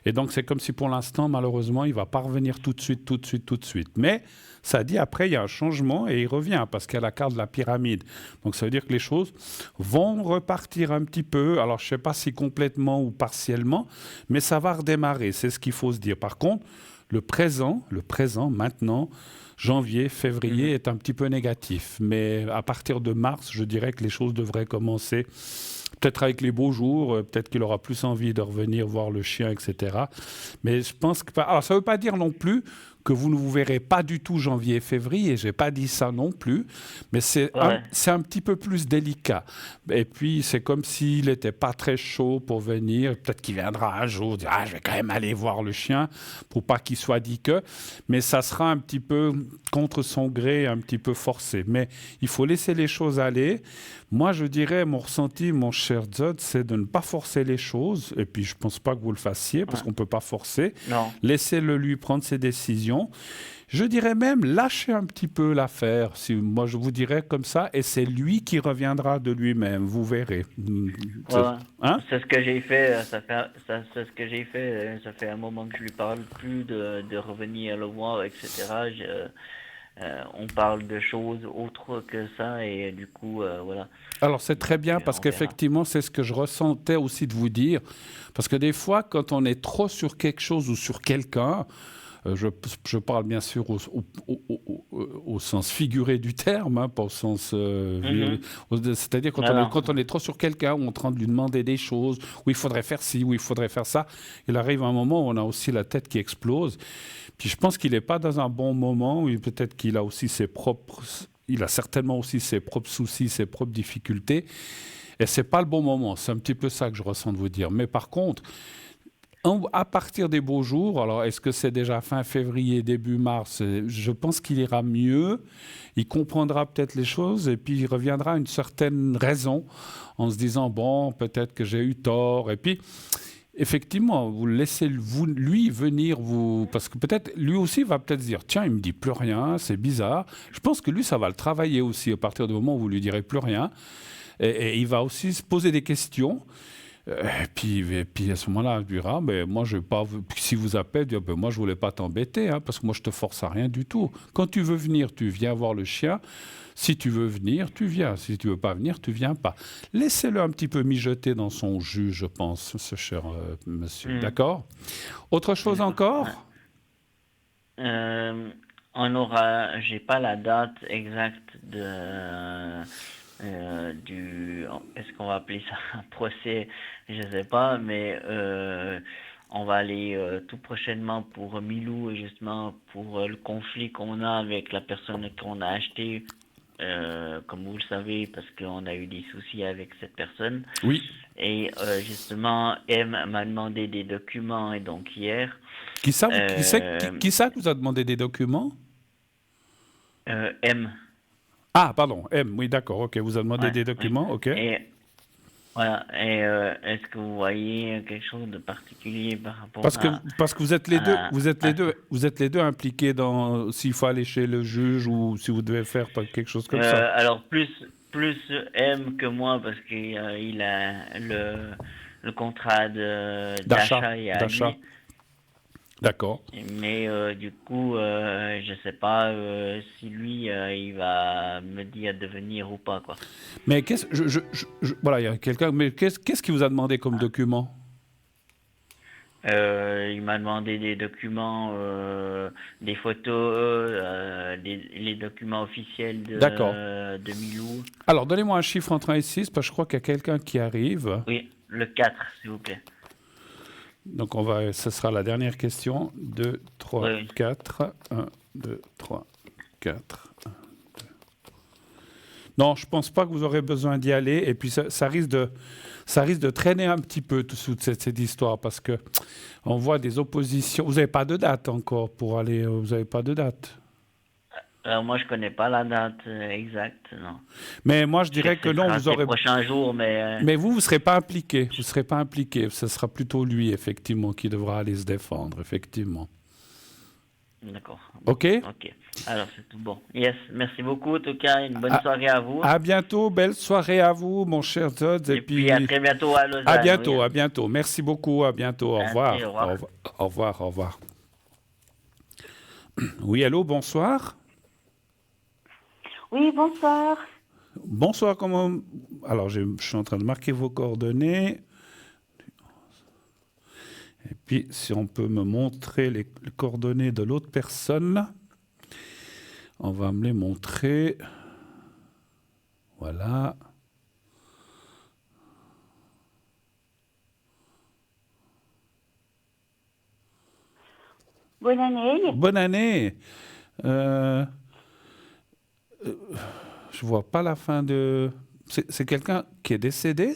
Et donc c'est comme si pour l'instant, malheureusement, il va pas revenir tout de suite, tout de suite, tout de suite. Mais ça dit après, il y a un changement et il revient parce qu'il y a la carte de la pyramide. Donc ça veut dire que les choses vont repartir un petit peu. Alors je sais pas si complètement ou partiellement, mais ça va redémarrer. C'est ce qu'il faut se dire. Par contre, le présent, maintenant, janvier, février est un petit peu négatif. Mais à partir de mars, je dirais que les choses devraient commencer. Peut-être avec les beaux jours, peut-être qu'il aura plus envie de revenir voir le chien, etc. Mais je pense que... Alors, ça ne veut pas dire non plus que vous ne vous verrez pas du tout janvier et février. Je n'ai pas dit ça non plus. Mais c'est Ouais. un petit peu plus délicat. Et puis, c'est comme s'il n'était pas très chaud pour venir. Peut-être qu'il viendra un jour dire « Ah, je vais quand même aller voir le chien » pour pas qu'il soit dit que. Mais ça sera un petit peu contre son gré, un petit peu forcé. Mais il faut laisser les choses aller. Moi, je dirais, mon ressenti, mon cher Zod, c'est de ne pas forcer les choses. Et puis, je ne pense pas que vous le fassiez, parce qu'on ne peut pas forcer. Non. Laissez-le lui prendre ses décisions. Je dirais même, lâchez un petit peu l'affaire. Moi, je vous dirais comme ça, et c'est lui qui reviendra de lui-même. Vous verrez. Ouais. Hein? C'est ce que j'ai fait, c'est ce que j'ai fait, ça fait un moment que je lui parle plus de revenir le voir, etc. On parle de choses autres que ça et du coup, voilà. Alors c'est très bien parce On verra. qu'effectivement c'est ce que je ressentais aussi de vous dire. Parce que des fois quand on est trop sur quelque chose ou sur quelqu'un, je parle bien sûr au sens figuré du terme, hein, pas au sens... c'est-à-dire quand on est trop sur quelqu'un, où on est en train de lui demander des choses, où il faudrait faire ci, où il faudrait faire ça, il arrive un moment où on a aussi la tête qui explose. Puis je pense qu'il n'est pas dans un bon moment, peut-être qu'il a aussi il a certainement aussi ses propres soucis, ses propres difficultés. Et c'est pas le bon moment. C'est un petit peu ça que je ressens de vous dire. Mais par contre, À partir des beaux jours, alors est-ce que c'est déjà fin février, début mars? Je pense qu'il ira mieux, il comprendra peut-être les choses et puis il reviendra à une certaine raison en se disant, bon, peut-être que j'ai eu tort. Et puis, effectivement, vous laissez lui venir, parce que peut-être lui aussi va peut-être se dire, tiens, il me dit plus rien, c'est bizarre. Je pense que lui, ça va le travailler aussi à partir du moment où vous lui direz plus rien. Et il va aussi se poser des questions. Et puis à ce moment-là, il dira, mais moi, je vais pas, si vous appelez, dire, ben, moi, je voulais pas t'embêter, hein, parce que moi, je te force à rien du tout. Quand tu veux venir, tu viens voir le chien. Si tu veux venir, tu viens. Si tu veux pas venir, tu viens pas. Laissez-le un petit peu mijoter dans son jus, je pense, ce cher monsieur. D'accord? Autre chose D'accord. encore? J'ai pas la date exacte est-ce qu'on va appeler ça un procès? Je sais pas, mais on va aller tout prochainement pour Milou, et justement pour le conflit qu'on a avec la personne qu'on a acheté, comme vous le savez, parce qu'on a eu des soucis avec cette personne. Oui. Et justement, M m'a demandé des documents, et donc hier, Qui ça que vous a demandé des documents? M. Ah, pardon, M, oui, d'accord, ok, vous a demandé Ouais, des ouais. documents, ok. Et voilà. Et est-ce que vous voyez quelque chose de particulier par rapport Parce que vous êtes les deux, à- vous êtes les deux impliqués dans s'il faut aller chez le juge ou si vous devez faire quelque chose comme ça. alors plus M que moi, parce qu'il il a le contrat d'achat et à D'achat. lui. D'accord. Mais du coup, je sais pas si lui il va me dire de venir ou pas, quoi. Mais voilà, il y a quelqu'un. Mais qu'est-ce qu'il vous a demandé comme document? Il m'a demandé des documents, des photos, les documents officiels D'accord. de Milou. Alors, donnez-moi un chiffre entre 1 et 6, parce que je crois qu'il y a quelqu'un qui arrive. Oui, le 4, s'il vous plaît. Donc, ce sera la dernière question. 2, 3, Oui. 4. 1, 2, 3, 4. Non, je pense pas que vous aurez besoin d'y aller. Et puis, ça risque de traîner un petit peu toute cette histoire, parce que on voit des oppositions. Vous n'avez pas de date encore pour aller. Vous n'avez pas de date. Alors moi, je connais pas la date exacte, non. Mais moi, je dirais que non, vous Les aurez. prochains jours, mais Mais vous ne serez pas impliqué. Vous ne serez pas impliqué. Ce sera plutôt lui, effectivement, qui devra aller se défendre, effectivement. d'accord. OK? Ok. Alors c'est tout bon. Yes, merci beaucoup en tout cas. Une bonne soirée à vous. À bientôt. Belle soirée à vous, mon cher Todd. Et puis à très bientôt à Lausanne. À bientôt, oui. à bientôt. Merci beaucoup. À bientôt. Au revoir. Merci, au revoir. Au revoir. Au revoir. Oui, allô, bonsoir. Oui, bonsoir. Bonsoir, comment... Alors, je suis en train de marquer vos coordonnées. Et puis, si on peut me montrer les coordonnées de l'autre personne, on va me les montrer. Voilà. Bonne année. Bonne année. Je vois pas la fin de... C'est quelqu'un qui est décédé?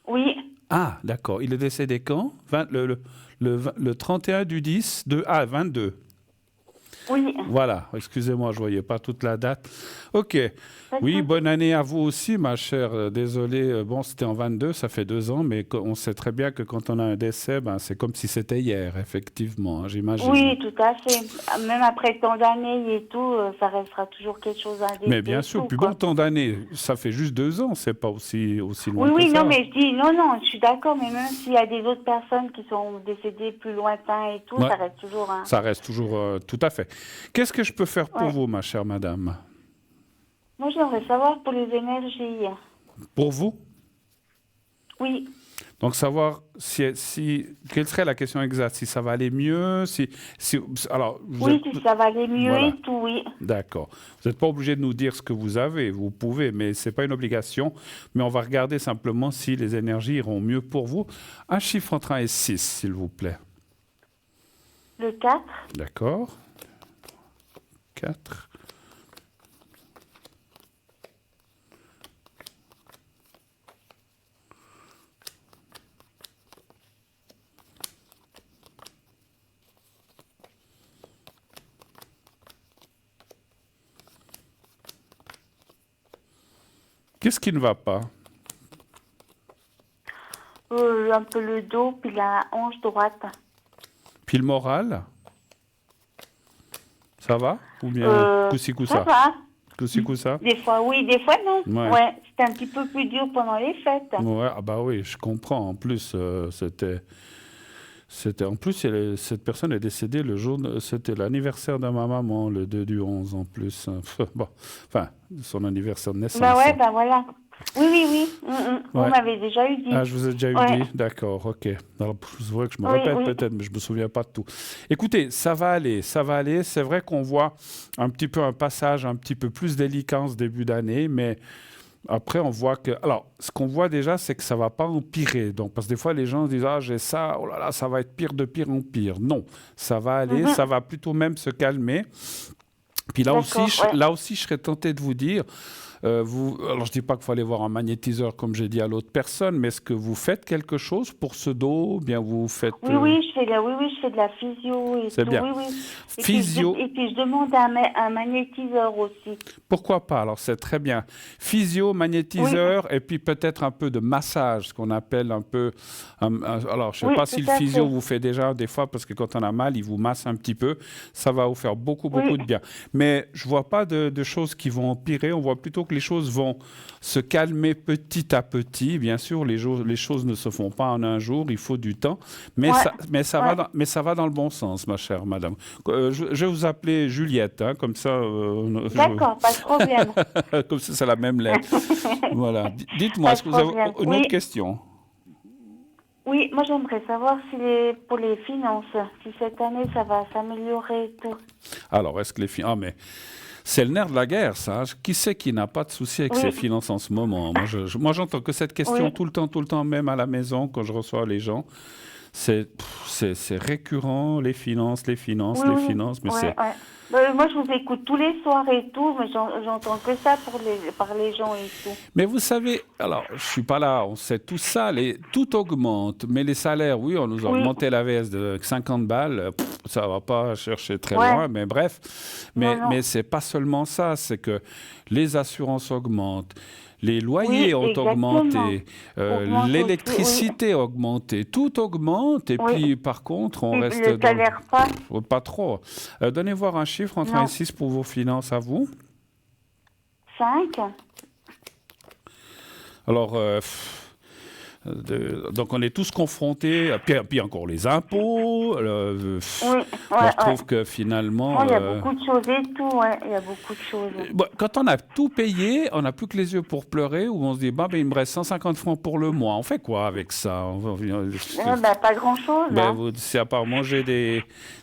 Oui, Ah, d'accord. Il est décédé quand? Le 31 du 10 de... Ah, 22. oui. Voilà, excusez-moi, je ne voyais pas toute la date. OK. Pas de Oui, souci. bonne année à vous aussi, ma chère. Désolé, bon, c'était en 22, ça fait 2 ans, mais on sait très bien que quand on a un décès, ben, c'est comme si c'était hier, effectivement, hein, j'imagine. Oui, tout à fait. Même après tant d'années et tout, ça restera toujours quelque chose à dire. Mais bien sûr, plus bon, tant d'années, ça fait juste 2 ans, c'est pas aussi loin Oui, que oui, ça. non, mais je dis, non, je suis d'accord, mais même s'il y a des autres personnes qui sont décédées plus lointains et tout, Ouais. ça reste toujours un... Ça reste toujours tout à fait. Qu'est-ce que je peux faire pour Ouais. vous, ma chère madame? Moi, j'aimerais savoir pour les énergies. Pour vous? Oui, Donc, savoir quelle serait la question exacte? Si ça va aller mieux? Alors, oui, si ça va aller mieux Voilà. et tout, oui. D'accord. Vous n'êtes pas obligé de nous dire ce que vous avez. Vous pouvez, mais ce n'est pas une obligation. Mais on va regarder simplement si les énergies iront mieux pour vous. Un chiffre entre 1 et 6, s'il vous plaît. Le 4, D'accord. 4. Qu'est-ce qui ne va pas? Un peu le dos, puis la hanche droite. Puis le moral? Ça va? Ou bien coup-ci, Ça coup-ça? va. Coup-ci, coup-ça? Des fois oui, des fois non. Ouais. Ouais, c'était un petit peu plus dur pendant les fêtes. Ouais, ah bah oui, je comprends. En plus, en plus, cette personne est décédée le jour, c'était l'anniversaire de ma maman, le 2 du 11 en plus. Bon, enfin, son anniversaire de naissance. Bah ouais, bah voilà. Oui, oui, oui. Vous Ouais. m'avez déjà eu dit. Ah, je vous ai déjà eu Ouais. dit? D'accord, ok. Alors, c'est vrai que je me Oui, répète oui. peut-être, mais je me souviens pas de tout. Écoutez, ça va aller, ça va aller. C'est vrai qu'on voit un petit peu un passage un petit peu plus délicat en ce début d'année, mais après, on voit que... Alors, ce qu'on voit déjà, c'est que ça va pas empirer. Donc, parce que des fois, les gens disent, ah, j'ai ça, oh là là, ça va être pire de pire en pire. Non, ça va aller, ça va plutôt même se calmer. Puis là aussi, D'accord, ouais. là aussi, je serais tenté de vous dire, alors je dis pas qu'il faut aller voir un magnétiseur comme j'ai dit à l'autre personne, mais est-ce que vous faites quelque chose pour ce dos? Ou bien vous faites... Oui, oui, je fais de la physio et C'est tout. bien. Oui, oui. Physio. Et puis je demande un magnétiseur aussi. Pourquoi pas? Alors, c'est très bien. Physio, magnétiseur, et puis peut-être un peu de massage, ce qu'on appelle un peu... alors, je ne sais Oui, pas si tout le à physio fait. vous fait déjà des fois, parce que quand on a mal, il vous masse un petit peu. Ça va vous faire beaucoup Oui. de bien. Mais je ne vois pas de choses qui vont empirer. On voit plutôt que les choses vont se calmer petit à petit. Bien sûr, les choses ne se font pas en un jour. Il faut du temps. Mais, Ouais. ça va dans le bon sens, ma chère madame. Je vais vous appeler Juliette, hein, comme ça... D'accord, pas de problème. Comme ça, c'est la même lettre. Voilà. Dites-moi, Pas est-ce de que vous avez problème. une Oui. autre question? Oui, moi j'aimerais savoir si pour les finances, si cette année ça va s'améliorer et tout. Alors, est-ce que les finances... Ah, mais c'est le nerf de la guerre, ça. Qui c'est qui n'a pas de souci avec Oui. ses finances en ce moment? Moi, j'entends que cette question Oui. tout le temps, même à la maison, quand je reçois les gens. C'est récurrent, les finances, Oui, les oui. finances, mais Ouais, c'est... ouais. Moi je vous écoute tous les soirs et tout, mais j'entends que ça par les gens et tout. Mais vous savez, alors, je suis pas là, on sait tout ça, tout augmente, mais les salaires, oui, on nous a Oui. augmenté la VS de 50 balles, ça va pas chercher très Ouais. loin, mais bref. Non, non. Mais c'est pas seulement ça, c'est que les assurances augmentent, les loyers Oui, ont exactement. augmenté, Augmente aussi, l'électricité a augmenté, tout augmente, et Oui. puis par contre, on Et reste le salaire pas. pas trop. Donnez voir un chiffre entre 1 Non. et 6 pour vos finances à vous. 5. Alors, donc on est tous confrontés, puis encore les impôts. Oui, Moi, je trouve que finalement... il y a beaucoup de choses et tout, ouais. Il y a beaucoup de choses. Quand on a tout payé, on n'a plus que les yeux pour pleurer, ou on se dit, il me reste 150 francs pour le mois. On fait quoi avec ça? Pas grand-chose. Ben, c'est à part manger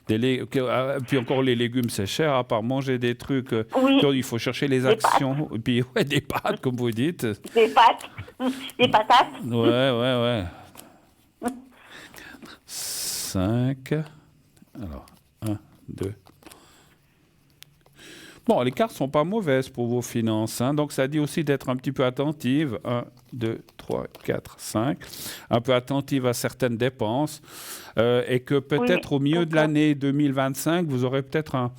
puis encore les légumes, c'est cher, à part manger des trucs. Oui. Il faut chercher les Des actions. Et puis, ouais, des pâtes, comme vous dites. Des pâtes, des patates. Ouais. 5. Alors, 1, 2. Bon, les cartes sont pas mauvaises pour vos finances, hein, donc ça dit aussi d'être un petit peu attentive. 1, 2, 3, 4, 5. Un peu attentive à certaines dépenses. Et que peut-être au milieu de l'année 2025, vous aurez peut-être un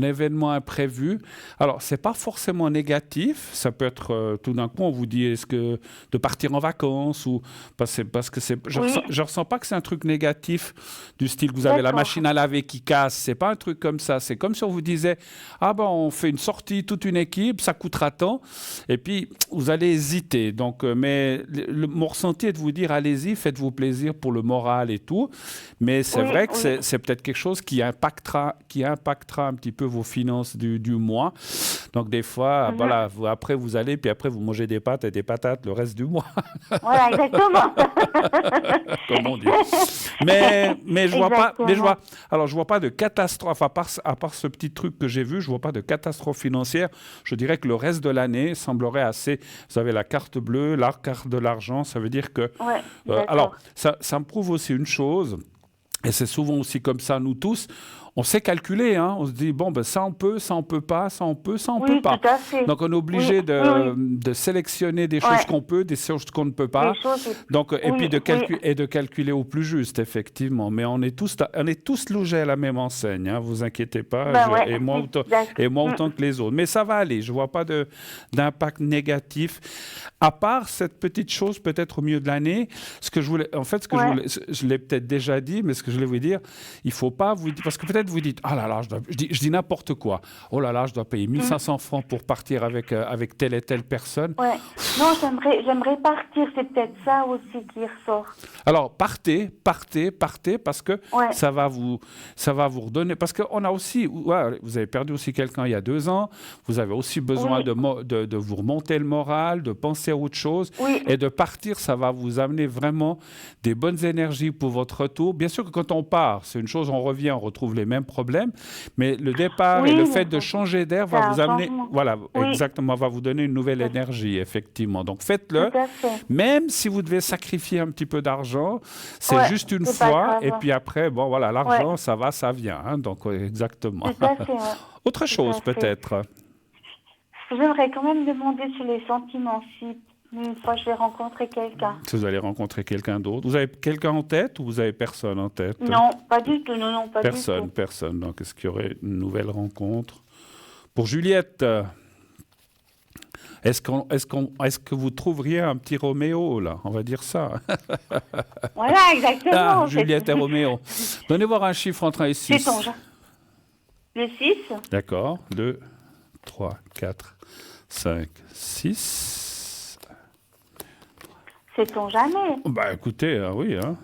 événement imprévu. Alors, c'est pas forcément négatif. Ça peut être tout d'un coup, on vous dit est-ce que de partir en vacances ou parce que c'est. Je ressens pas que c'est un truc négatif du style que vous avez la machine à laver qui casse. C'est pas un truc comme ça. C'est comme si on vous disait on fait une sortie toute une équipe, ça coûtera tant, et puis vous allez hésiter. Donc, mais mon ressenti est de vous dire allez-y, faites-vous plaisir pour le moral et tout. Mais c'est vrai que c'est peut-être quelque chose qui impactera un petit peu vos finances du mois. Donc des fois, voilà, après vous allez, puis après vous mangez des pâtes et des patates le reste du mois. Voilà, exactement. Comme on dit. Mais je vois pas. Je vois pas de catastrophe à part ce petit truc que j'ai vu. Je vois pas de catastrophe financière. Je dirais que le reste de l'année semblerait assez. Vous avez la carte bleue, la carte de l'argent. Ça veut dire que. Ouais, alors ça me prouve aussi une chose. Et c'est souvent aussi comme ça, nous tous. On sait calculer, hein. On se dit, bon, ben, ça on peut pas, ça on peut, ça on peut pas. Tout à fait. Donc on est obligé de sélectionner des choses qu'on peut, des choses qu'on ne peut pas. Donc, et puis de calculer au plus juste, effectivement. Mais on est tous logés à la même enseigne, hein, vous inquiétez pas, et moi autant que les autres. Mais ça va aller, je ne vois pas d'impact négatif. À part cette petite chose, peut-être au milieu de l'année, je l'ai peut-être déjà dit, mais ce que je voulais vous dire, il ne faut pas vous dire, parce que peut-être vous dites, ah là là, je dis n'importe quoi. Oh là là, je dois payer 1500 francs pour partir avec telle et telle personne. Ouais. Non, j'aimerais partir. C'est peut-être ça aussi qui ressort. Alors, partez, parce que ça va vous redonner. Parce qu'on a aussi, vous avez perdu aussi quelqu'un il y a 2 ans. Vous avez aussi besoin de vous remonter le moral, de penser à autre chose. Oui. Et de partir, ça va vous amener vraiment des bonnes énergies pour votre retour. Bien sûr que quand on part, c'est une chose, on revient, on retrouve les mêmes problèmes, mais le départ et le fait de changer d'air va vous amener, exactement, va vous donner une nouvelle énergie, effectivement. Donc faites-le, même si vous devez sacrifier un petit peu d'argent, c'est juste une fois, et puis après, bon voilà, l'argent, ça va, ça vient, hein, donc exactement. Tout à fait, Autre chose peut-être. J'aimerais quand même demander sur les sentiments, si une fois je vais rencontrer quelqu'un. Si vous allez rencontrer quelqu'un d'autre. Vous avez quelqu'un en tête ou vous avez personne en tête? Non, pas du tout. Non, pas du tout. Personne. Donc, est-ce qu'il y aurait une nouvelle rencontre? Pour Juliette, est-ce que vous trouveriez un petit Roméo, là? On va dire ça. Voilà, exactement. Juliette et Roméo. Donnez voir un chiffre entre 1 et 6. C'est ton genre. Le 6. D'accord. 2, 3, 4, 5, 6. Sait-on jamais? Bah écoutez, oui. Hein.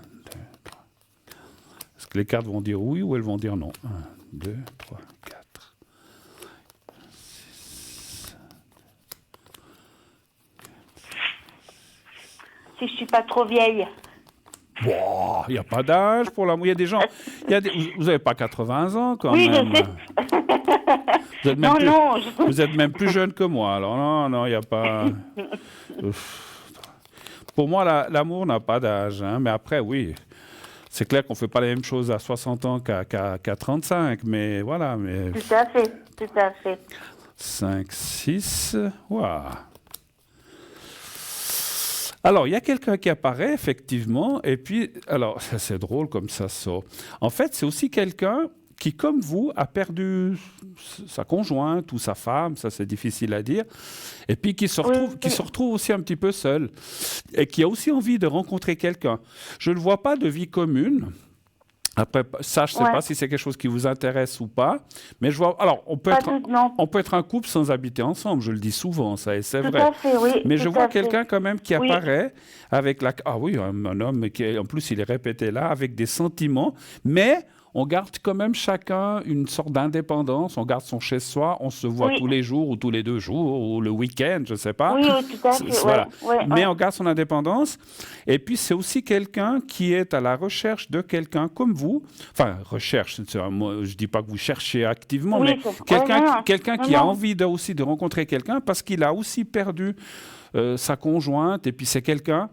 Est-ce que les cartes vont dire oui ou elles vont dire non? 1, 2, 3, 4, 6. Si je suis pas trop vieille. Il n'y a pas d'âge pour l'amour. Il y a des gens. Vous n'avez pas 80 ans quand même. Oui, je sais. Vous êtes même plus jeune que moi. Alors non, il n'y a pas. Pour moi, l'amour n'a pas d'âge. Hein, mais après, oui, c'est clair qu'on ne fait pas les mêmes choses à 60 ans qu'à 35. Mais voilà. Mais... Tout à fait. 5, 6. Waouh. Alors, il y a quelqu'un qui apparaît, effectivement. Et puis, alors, c'est drôle comme ça sort. En fait, c'est aussi quelqu'un qui, comme vous, a perdu sa conjointe ou sa femme, ça c'est difficile à dire, et puis qui se retrouve aussi un petit peu seul, et qui a aussi envie de rencontrer quelqu'un. Je ne vois pas de vie commune. Après, ça, je ne sais pas si c'est quelque chose qui vous intéresse ou pas, mais je vois. Alors, on peut être un couple sans habiter ensemble, je le dis souvent, ça, et c'est vrai. Tout à fait, oui. Mais je vois quelqu'un quand même qui apparaît avec un homme qui, en plus, il est répété là, avec des sentiments, mais on garde quand même chacun une sorte d'indépendance, on garde son chez-soi, on se voit tous les jours ou tous les 2 jours ou le week-end, je ne sais pas. Oui, tout à fait. Voilà. Mais on garde son indépendance. Et puis, c'est aussi quelqu'un qui est à la recherche de quelqu'un comme vous. Enfin, recherche, je ne dis pas que vous cherchez activement, mais quelqu'un qui a envie aussi de rencontrer quelqu'un parce qu'il a aussi perdu sa conjointe. Et puis, c'est quelqu'un...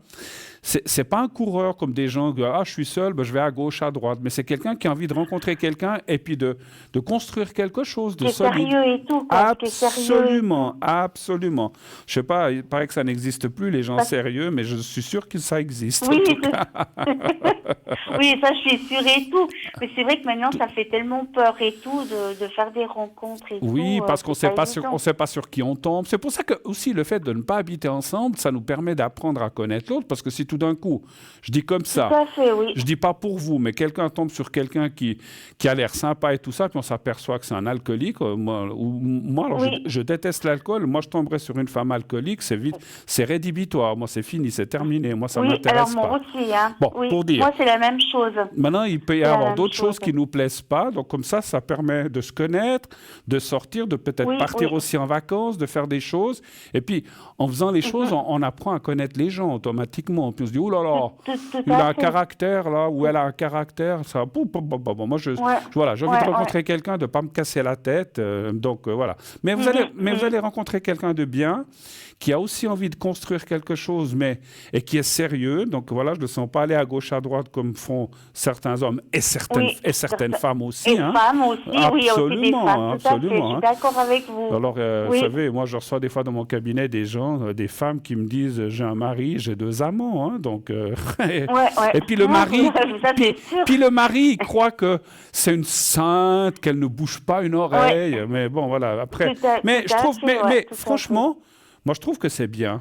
C'est pas un coureur comme des gens, je suis seul, je vais à gauche, à droite. Mais c'est quelqu'un qui a envie de rencontrer quelqu'un et puis de construire quelque chose de solide. Sérieux et tout, quoi. Absolument. Je sais pas, il paraît que ça n'existe plus, les gens sérieux, mais je suis sûr que ça existe. Oui, en tout cas. Oui, ça, je suis sûre et tout. Mais c'est vrai que maintenant, ça fait tellement peur et tout de faire des rencontres et tout. Oui, parce qu'on ne sait pas sur qui on tombe. C'est pour ça que aussi le fait de ne pas habiter ensemble, ça nous permet d'apprendre à connaître l'autre, parce que si tout d'un coup, je dis comme ça, tout à fait, oui. Je dis pas pour vous, mais quelqu'un tombe sur quelqu'un qui a l'air sympa et tout ça, puis on s'aperçoit que c'est un alcoolique. Moi, alors, je déteste l'alcool. Moi, je tomberais sur une femme alcoolique, c'est rédhibitoire. Moi, c'est fini, c'est terminé. Moi, ça m'intéresse pas. Moi aussi, hein. Bon, pour dire. Moi, c'est la même chose. Maintenant, il peut y avoir d'autres choses qui nous plaisent pas. Donc, comme ça permet de se connaître, de sortir, de peut-être partir aussi en vacances, de faire des choses. Et puis, en faisant les choses, on apprend à connaître les gens automatiquement. Puis puis on se dit, oh là là, Tout il a à un fait. caractère, là, ou elle a un caractère, ça... Moi, voilà, j'ai envie de rencontrer quelqu'un, de ne pas me casser la tête, donc voilà. Mais vous allez rencontrer quelqu'un de bien, qui a aussi envie de construire quelque chose, et qui est sérieux. Donc voilà, je ne le sens pas aller à gauche, à droite, comme font certains hommes et certaines femmes aussi. Et femmes aussi, oui, aussi des femmes, tout à fait. Je suis d'accord avec vous. Alors, vous savez, moi, je reçois des fois dans mon cabinet des gens, des femmes qui me disent, j'ai un mari, j'ai 2 amants, hein, donc... Et puis le mari, puis le mari, il croit que c'est une sainte, qu'elle ne bouge pas une oreille, mais bon, voilà, après... Mais je trouve, mais franchement... Moi, je trouve que c'est bien.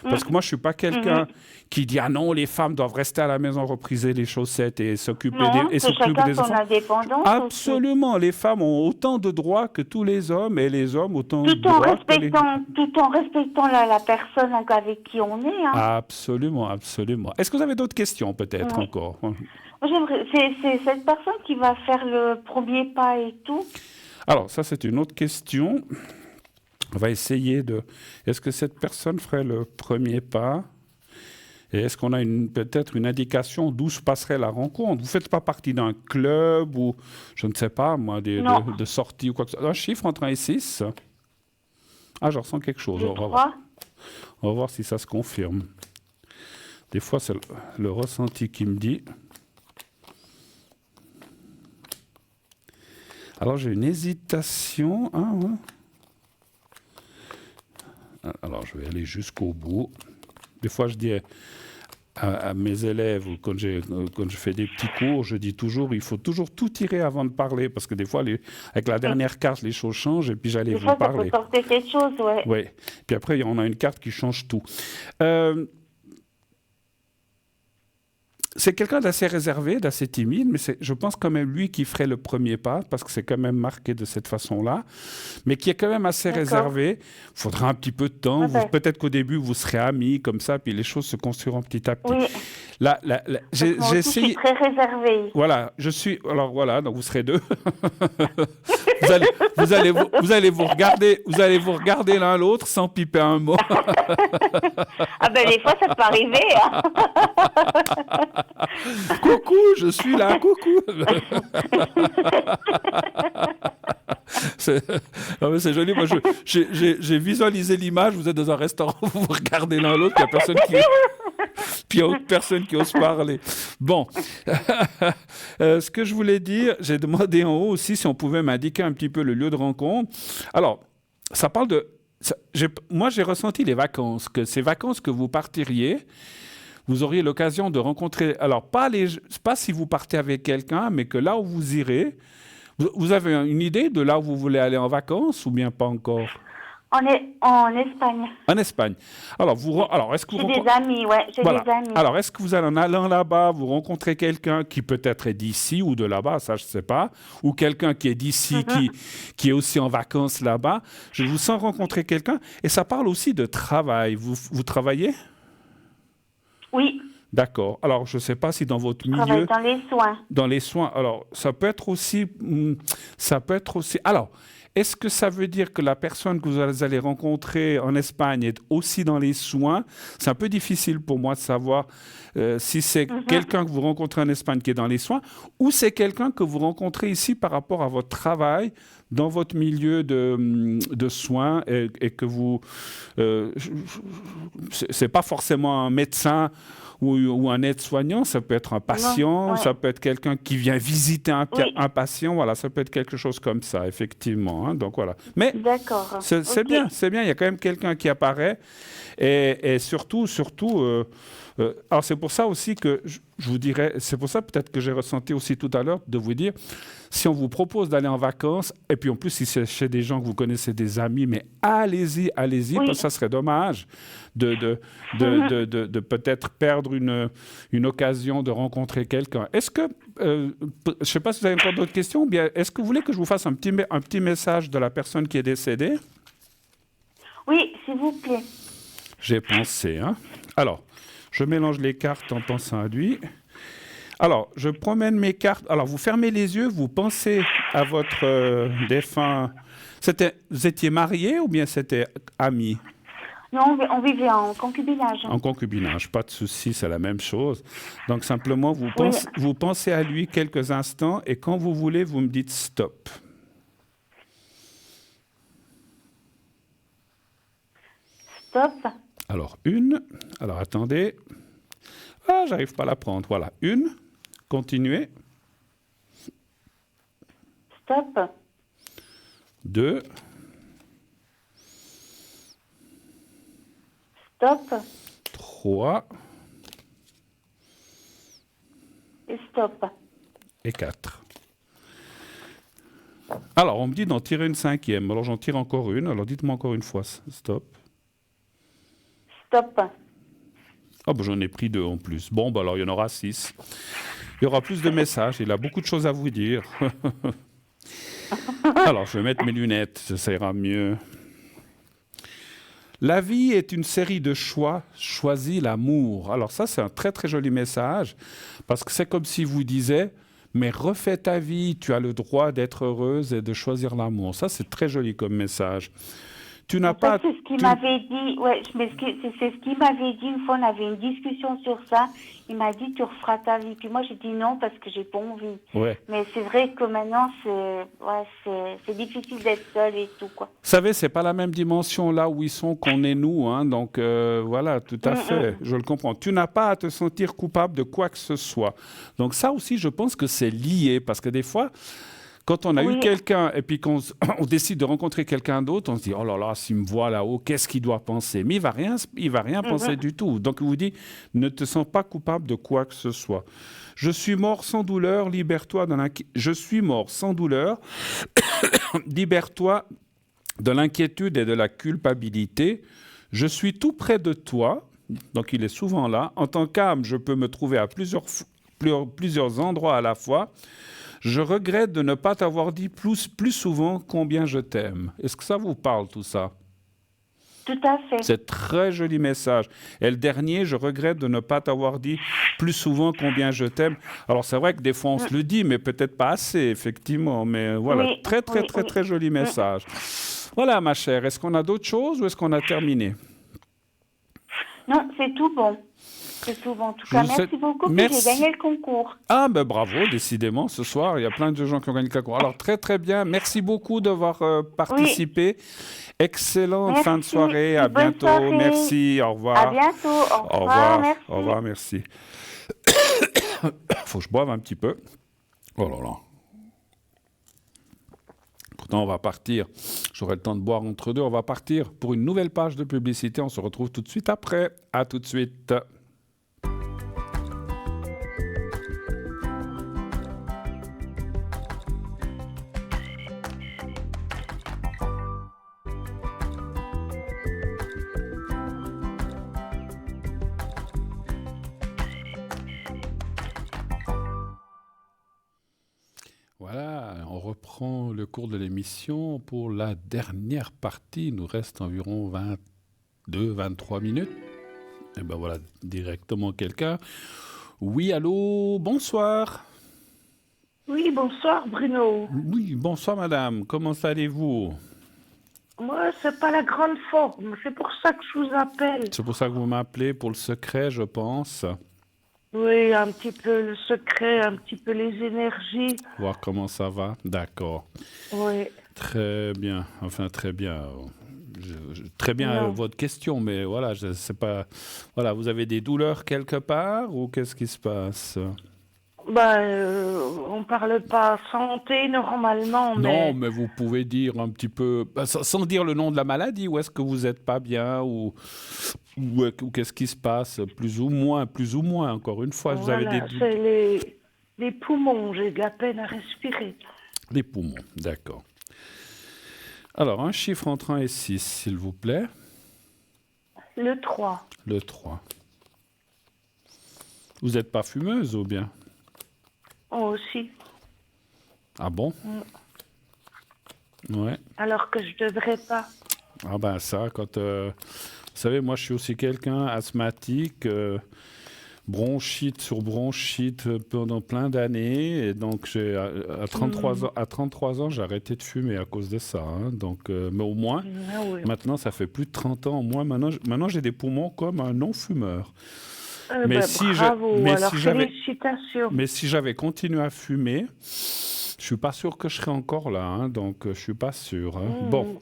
Parce que moi, je ne suis pas quelqu'un qui dit « Ah non, les femmes doivent rester à la maison, repriser les chaussettes et s'occuper des enfants. » Absolument. Les femmes ont autant de droits que tous les hommes et les hommes autant de droits que les... Tout en respectant la personne avec qui on est. Hein. Absolument. Est-ce que vous avez d'autres questions peut-être encore? C'est cette personne qui va faire le premier pas et tout. Alors, ça, c'est une autre question. On va essayer de... Est-ce que cette personne ferait le premier pas? Et est-ce qu'on a peut-être une indication d'où se passerait la rencontre? Vous ne faites pas partie d'un club ou, je ne sais pas, moi, de sortie ou quoi que ce soit. Un chiffre entre 1 et 6? Ah, je ressens quelque chose. On va voir si ça se confirme. Des fois, c'est le ressenti qui me dit... Alors, j'ai une hésitation. Ah, ouais. Alors, je vais aller jusqu'au bout. Des fois, je dis à mes élèves, quand je fais des petits cours, je dis toujours, il faut toujours tout tirer avant de parler, parce que des fois, avec la dernière carte, les choses changent, et puis j'allais vous parler. Des fois, ça peut porter quelque chose, Oui. Puis après, on a une carte qui change tout. C'est quelqu'un d'assez réservé, d'assez timide, mais je pense quand même lui qui ferait le premier pas, parce que c'est quand même marqué de cette façon-là, mais qui est quand même assez réservé. Il faudra un petit peu de temps. Peut-être qu'au début, vous serez amis, comme ça, puis les choses se construiront petit à petit. Oui. J'ai essayé... Je suis très réservée. Voilà, alors voilà, donc vous serez 2. vous allez vous regarder l'un l'autre sans piper un mot. Ah ben des fois ça peut arriver. Hein. Coucou, je suis là, coucou. C'est joli. Moi, j'ai visualisé l'image. Vous êtes dans un restaurant, vous vous regardez l'un l'autre, il n'y a personne qui... Puis il n'y a autre personne qui ose parler. Bon, ce que je voulais dire, j'ai demandé en haut aussi si on pouvait m'indiquer un petit peu le lieu de rencontre. Alors, ça parle de... Moi, j'ai ressenti les vacances, que ces vacances que vous partiriez, vous auriez l'occasion de rencontrer... Alors, pas si vous partez avec quelqu'un, mais que là où vous irez, vous avez une idée de là où vous voulez aller en vacances ou bien pas encore? On est en Espagne. En Espagne. Alors, est-ce que vous J'ai des amis, ouais. J'ai des amis. Alors, est-ce que vous allez en allant là-bas, vous rencontrez quelqu'un qui peut-être est d'ici ou de là-bas, ça je ne sais pas, ou quelqu'un qui est d'ici, qui est aussi en vacances là-bas. Je vous sens rencontrer quelqu'un. Et ça parle aussi de travail. Vous travaillez? Oui. D'accord. Alors, je ne sais pas si dans votre milieu... Je travaille dans les soins. Dans les soins. Alors, ça peut être aussi... Alors... Est-ce que ça veut dire que la personne que vous allez rencontrer en Espagne est aussi dans les soins? C'est un peu difficile pour moi de savoir si c'est quelqu'un que vous rencontrez en Espagne qui est dans les soins ou c'est quelqu'un que vous rencontrez ici par rapport à votre travail dans votre milieu de soins et que vous... c'est pas forcément un médecin ou un aide-soignant, ça peut être un patient, ça peut être quelqu'un qui vient visiter un patient, voilà, ça peut être quelque chose comme ça, effectivement. Hein, donc voilà. Mais c'est bien, il y a quand même quelqu'un qui apparaît et surtout, alors c'est pour ça aussi que je vous dirais, c'est pour ça peut-être que j'ai ressenti aussi tout à l'heure de vous dire, si on vous propose d'aller en vacances, et puis en plus si c'est chez des gens que vous connaissez, des amis, mais allez-y, parce que ça serait dommage de peut-être perdre une occasion de rencontrer quelqu'un. Est-ce que, je ne sais pas si vous avez encore d'autres questions, ou bien est-ce que vous voulez que je vous fasse un petit message de la personne qui est décédée? Oui, s'il vous plaît. J'ai pensé, hein. Alors, je mélange les cartes en pensant à lui. Alors, je promène mes cartes. Alors, vous fermez les yeux, vous pensez à votre défunt. Vous étiez marié ou bien c'était ami? Non, on vivait en concubinage. En concubinage, pas de souci, c'est la même chose. Donc simplement, Oui. vous pensez à lui quelques instants et quand vous voulez, vous me dites stop. Stop. Alors une, alors attendez. Ah, j'arrive pas à la prendre. Voilà, une, continuez. Stop. Deux, Stop. 3 Et stop. et 4. Alors, on me dit d'en tirer une cinquième. Alors, j'en tire encore une. Alors, dites-moi encore une fois. Stop. Stop. Ah, ben, j'en ai pris 2 en plus. Bon, ben, alors, il y en aura 6. Il y aura plus de messages. Il a beaucoup de choses à vous dire. Alors, je vais mettre mes lunettes. Ça ira mieux. La vie est une série de choix. Choisis l'amour. Alors ça, c'est un très très joli message parce que c'est comme si vous disiez, mais refais ta vie, tu as le droit d'être heureuse et de choisir l'amour. Ça, c'est très joli comme message. Tu n'as pas... C'est ce qu'il m'avait dit, ouais, c'est ce qu'il m'avait dit, une fois on avait une discussion sur ça, il m'a dit tu referas ta vie, puis moi j'ai dit non parce que j'ai pas envie. Ouais. Mais c'est vrai que maintenant c'est difficile d'être seul et tout quoi. Vous savez, c'est pas la même dimension là où ils sont qu'on est nous, hein, donc voilà, tout à fait, je le comprends. Tu n'as pas à te sentir coupable de quoi que ce soit. Donc ça aussi, je pense que c'est lié, parce que des fois, quand on a eu quelqu'un et puis qu'on on décide de rencontrer quelqu'un d'autre, on se dit oh là là, s'il me voit là-haut, qu'est-ce qu'il doit penser? Mais il va rien penser du tout. Donc il vous dit ne te sens pas coupable de quoi que ce soit. Je suis mort sans douleur, libère-toi de Je suis mort sans douleur, libère-toi de l'inquiétude et de la culpabilité. Je suis tout près de toi, donc il est souvent là. En tant qu'âme, je peux me trouver à plusieurs endroits à la fois. Je regrette de ne pas t'avoir dit plus souvent combien je t'aime. Est-ce que ça vous parle, tout ça? Tout à fait. C'est très joli message. Et le dernier, je regrette de ne pas t'avoir dit plus souvent combien je t'aime. Alors, c'est vrai que des fois, on se le dit, mais peut-être pas assez, effectivement. Mais voilà, très joli message. Voilà, ma chère. Est-ce qu'on a d'autres choses ou est-ce qu'on a terminé? Non, c'est tout bon. C'est tout bon. En tout cas, merci beaucoup. J'ai gagné le concours. Ah, ben bravo, décidément, ce soir, il y a plein de gens qui ont gagné le concours. Alors, très bien. Merci beaucoup d'avoir participé. Excellente fin de soirée. À bientôt. Soirée. Merci. Au revoir. À bientôt. Au revoir. Merci. Au revoir, merci. Faut que je boive un petit peu. Oh là là. Pourtant, on va partir. J'aurai le temps de boire entre deux. On va partir pour une nouvelle page de publicité. On se retrouve tout de suite après. À tout de suite. Voilà, on reprend le cours de l'émission pour la dernière partie. Il nous reste environ 22-23 minutes. Et ben voilà, directement quelqu'un. Oui, allô, bonsoir. Oui, bonsoir Bruno. Oui, bonsoir madame, comment allez-vous? Moi, c'est pas la grande forme, c'est pour ça que je vous appelle. C'est pour ça que vous m'appelez, pour le secret, je pense. Oui, un petit peu le secret, un petit peu les énergies. Voir comment ça va, d'accord. Oui. Très bien, enfin très bien. Très bien votre question, mais voilà, je sais pas. Voilà, vous avez des douleurs quelque part ou qu'est-ce qui se passe? On parle pas santé normalement, mais... Non, mais vous pouvez dire un petit peu, sans dire le nom de la maladie, où est-ce que vous n'êtes pas bien ou qu'est-ce qui se passe, plus ou moins, encore une fois. Voilà, vous avez des... c'est les poumons, j'ai de la peine à respirer. Les poumons, d'accord. Alors, un chiffre entre 1 et 6, s'il vous plaît. Le 3. Le 3. Vous n'êtes pas fumeuse ou bien? Oh, aussi. Ah bon? Ouais. Alors que je devrais pas. Ah ben ça, quand... vous savez, moi je suis aussi quelqu'un asthmatique. bronchite sur bronchite pendant plein d'années. Et donc, à 33 ans, j'ai arrêté de fumer à cause de ça. Hein. Donc, mais au moins, maintenant, ça fait plus de 30 ans. Au moins, maintenant j'ai des poumons comme un non-fumeur. Mais félicitations. Mais si j'avais continué à fumer, je suis pas sûr que je serais encore là. Hein. Donc, je suis pas sûr. Hein. Bon,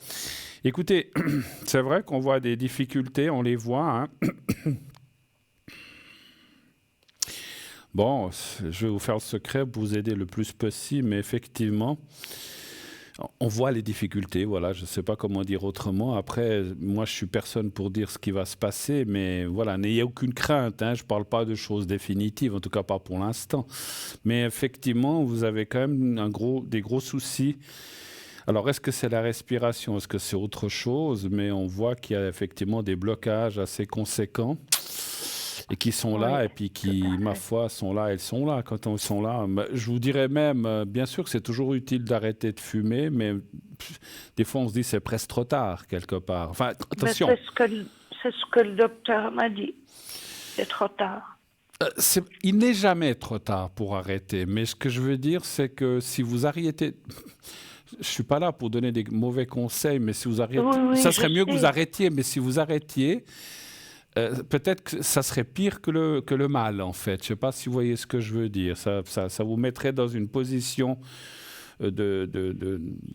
écoutez, c'est vrai qu'on voit des difficultés, on les voit. Hein. Bon, je vais vous faire le secret pour vous aider le plus possible, mais effectivement, on voit les difficultés, voilà, je ne sais pas comment dire autrement. Après, moi, je suis personne pour dire ce qui va se passer, mais voilà, n'ayez aucune crainte, hein, je ne parle pas de choses définitives, en tout cas pas pour l'instant. Mais effectivement, vous avez quand même des gros soucis. Alors, est-ce que c'est la respiration? Est-ce que c'est autre chose? Mais on voit qu'il y a effectivement des blocages assez conséquents. Et qui sont là, et puis qui, ma foi, sont là, elles sont là. Quand ils sont là, je vous dirais même, bien sûr que c'est toujours utile d'arrêter de fumer, mais des fois on se dit c'est presque trop tard, quelque part. Enfin, attention. C'est ce que le docteur m'a dit. C'est trop tard. Il n'est jamais trop tard pour arrêter, mais ce que je veux dire, c'est que si vous arrêtez... Je ne suis pas là pour donner des mauvais conseils, mais si vous arrêtez... ça serait mieux que vous arrêtiez, mais si vous arrêtiez... peut-être que ça serait pire que le mal, en fait. Je ne sais pas si vous voyez ce que je veux dire. Ça vous mettrait dans une position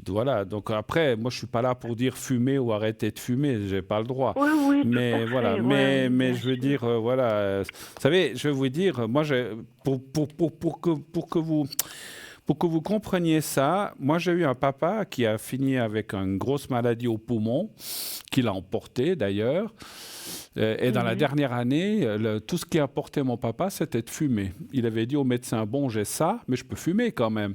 voilà. Donc après, moi, je ne suis pas là pour dire fumer ou arrêter de fumer. Je n'ai pas le droit. Oui, mais voilà. Fait, mais je veux dire, voilà. Vous savez, je vais vous dire, moi, pour que vous compreniez ça, moi j'ai eu un papa qui a fini avec une grosse maladie au poumon, qu'il a emporté d'ailleurs. Et dans la dernière année, tout ce qui a emporté mon papa, c'était de fumer. Il avait dit au médecin, bon, j'ai ça, mais je peux fumer quand même.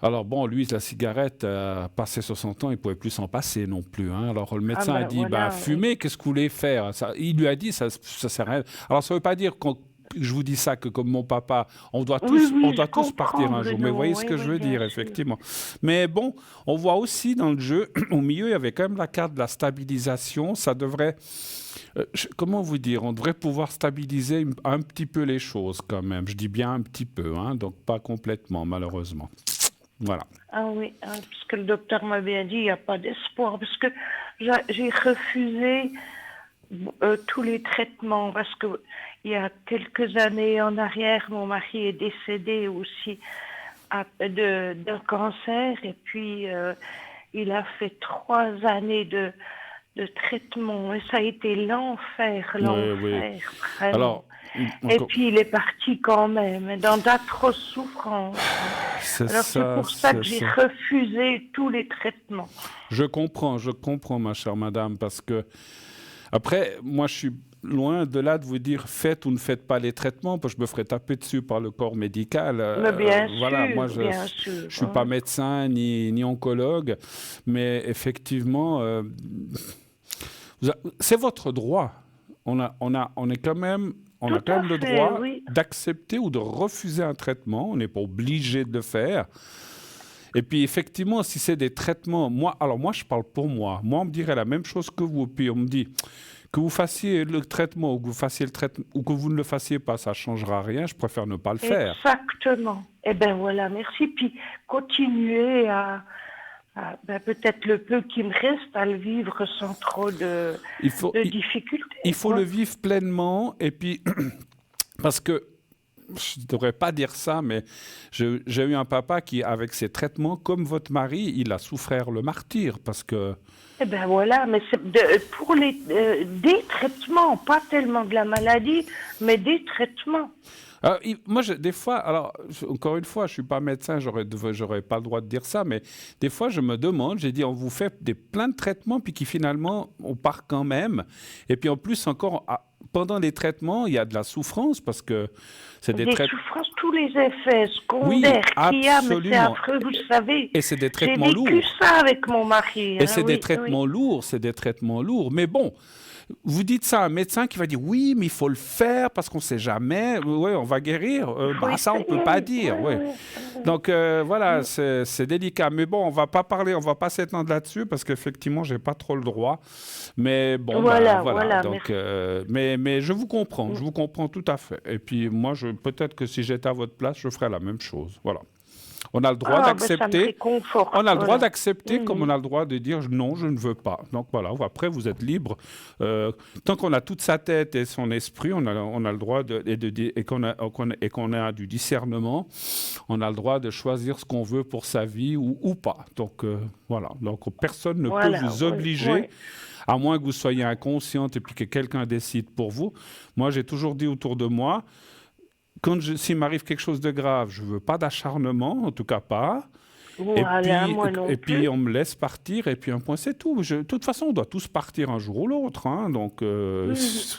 Alors bon, lui, la cigarette, passé 60 ans, il ne pouvait plus s'en passer non plus. Hein. Alors le médecin a dit, fumer, qu'est-ce que vous voulez faire? Il lui a dit, ça sert à rien. Alors ça ne veut pas dire je vous dis ça que comme mon papa, on doit tous partir un jour. Mais vous voyez ce que je veux dire, effectivement. Mais bon, on voit aussi dans le jeu, au milieu, il y avait quand même la carte de la stabilisation. Ça devrait... comment vous dire? On devrait pouvoir stabiliser un petit peu les choses quand même. Je dis bien un petit peu, hein, donc pas complètement, malheureusement. Voilà. Ah oui, parce que le docteur m'a bien dit, il n'y a pas d'espoir. Parce que j'ai refusé tous les traitements, parce que il y a quelques années en arrière, mon mari est décédé aussi d'un cancer, et puis il a fait 3 années de traitement, et ça a été l'enfer, oui. Vraiment. Alors, et puis il est parti quand même, dans d'atroces souffrances. C'est pour ça que j'ai refusé tous les traitements. Je comprends, ma chère madame, parce que après, moi je suis loin de là de vous dire faites ou ne faites pas les traitements, parce que je me ferais taper dessus par le corps médical. Mais bien sûr, voilà, moi je ne suis pas médecin ni oncologue, mais effectivement, c'est votre droit. On a quand même le droit d'accepter ou de refuser un traitement. On n'est pas obligé de le faire. Et puis, effectivement, si c'est des traitements... Moi, je parle pour moi. Moi, on me dirait la même chose que vous. Puis, on me dit que vous fassiez le traitement ou que vous fassiez le traitement ou que vous ne le fassiez pas, ça ne changera rien. Je préfère ne pas le faire. Exactement. Eh bien, voilà, merci. Puis, continuez à peut-être le peu qui me reste à le vivre sans trop de difficultés. Il faut le vivre pleinement. Et puis, parce que, je ne devrais pas dire ça, mais j'ai eu un papa qui, avec ses traitements, comme votre mari, il a souffert le martyre, parce que... Eh bien voilà, mais c'est pour des traitements, pas tellement de la maladie, mais des traitements. Alors, moi, des fois, alors, encore une fois, je ne suis pas médecin, j'aurais pas le droit de dire ça, mais des fois, je me demande, j'ai dit, on vous fait plein de traitements, puis qui finalement, on part quand même. Et puis en plus, encore, pendant les traitements, il y a de la souffrance, parce que c'est des traitements... souffrances, tous les effets secondaires qu'il y a, mais c'est affreux, vous le savez. Et c'est des traitements lourds. J'ai vécu ça avec mon mari. Et c'est des traitements lourds, c'est des traitements lourds. Mais bon... vous dites ça à un médecin qui va dire oui, mais il faut le faire parce qu'on ne sait jamais. Oui, on va guérir. Ça, on ne peut pas dire. Ouais. Donc voilà, c'est délicat. Mais bon, on ne va pas parler, on ne va pas s'étendre là-dessus parce qu'effectivement, je n'ai pas trop le droit. Mais bon, voilà. Donc, mais je vous comprends tout à fait. Et puis moi, peut-être que si j'étais à votre place, je ferais la même chose. Voilà. On a le droit d'accepter. On a le droit d'accepter comme on a le droit de dire non, je ne veux pas. Donc voilà, après vous êtes libre. Tant qu'on a toute sa tête et son esprit, on a le droit et qu'on a du discernement, on a le droit de choisir ce qu'on veut pour sa vie ou pas. Donc voilà. Donc personne ne peut vous obliger. À moins que vous soyez inconsciente et puis que quelqu'un décide pour vous. Moi, j'ai toujours dit autour de moi, s'il m'arrive quelque chose de grave, je ne veux pas d'acharnement, en tout cas pas. Voilà, et puis on me laisse partir, et puis un point, c'est tout. De toute façon, on doit tous partir un jour ou l'autre. Hein, donc,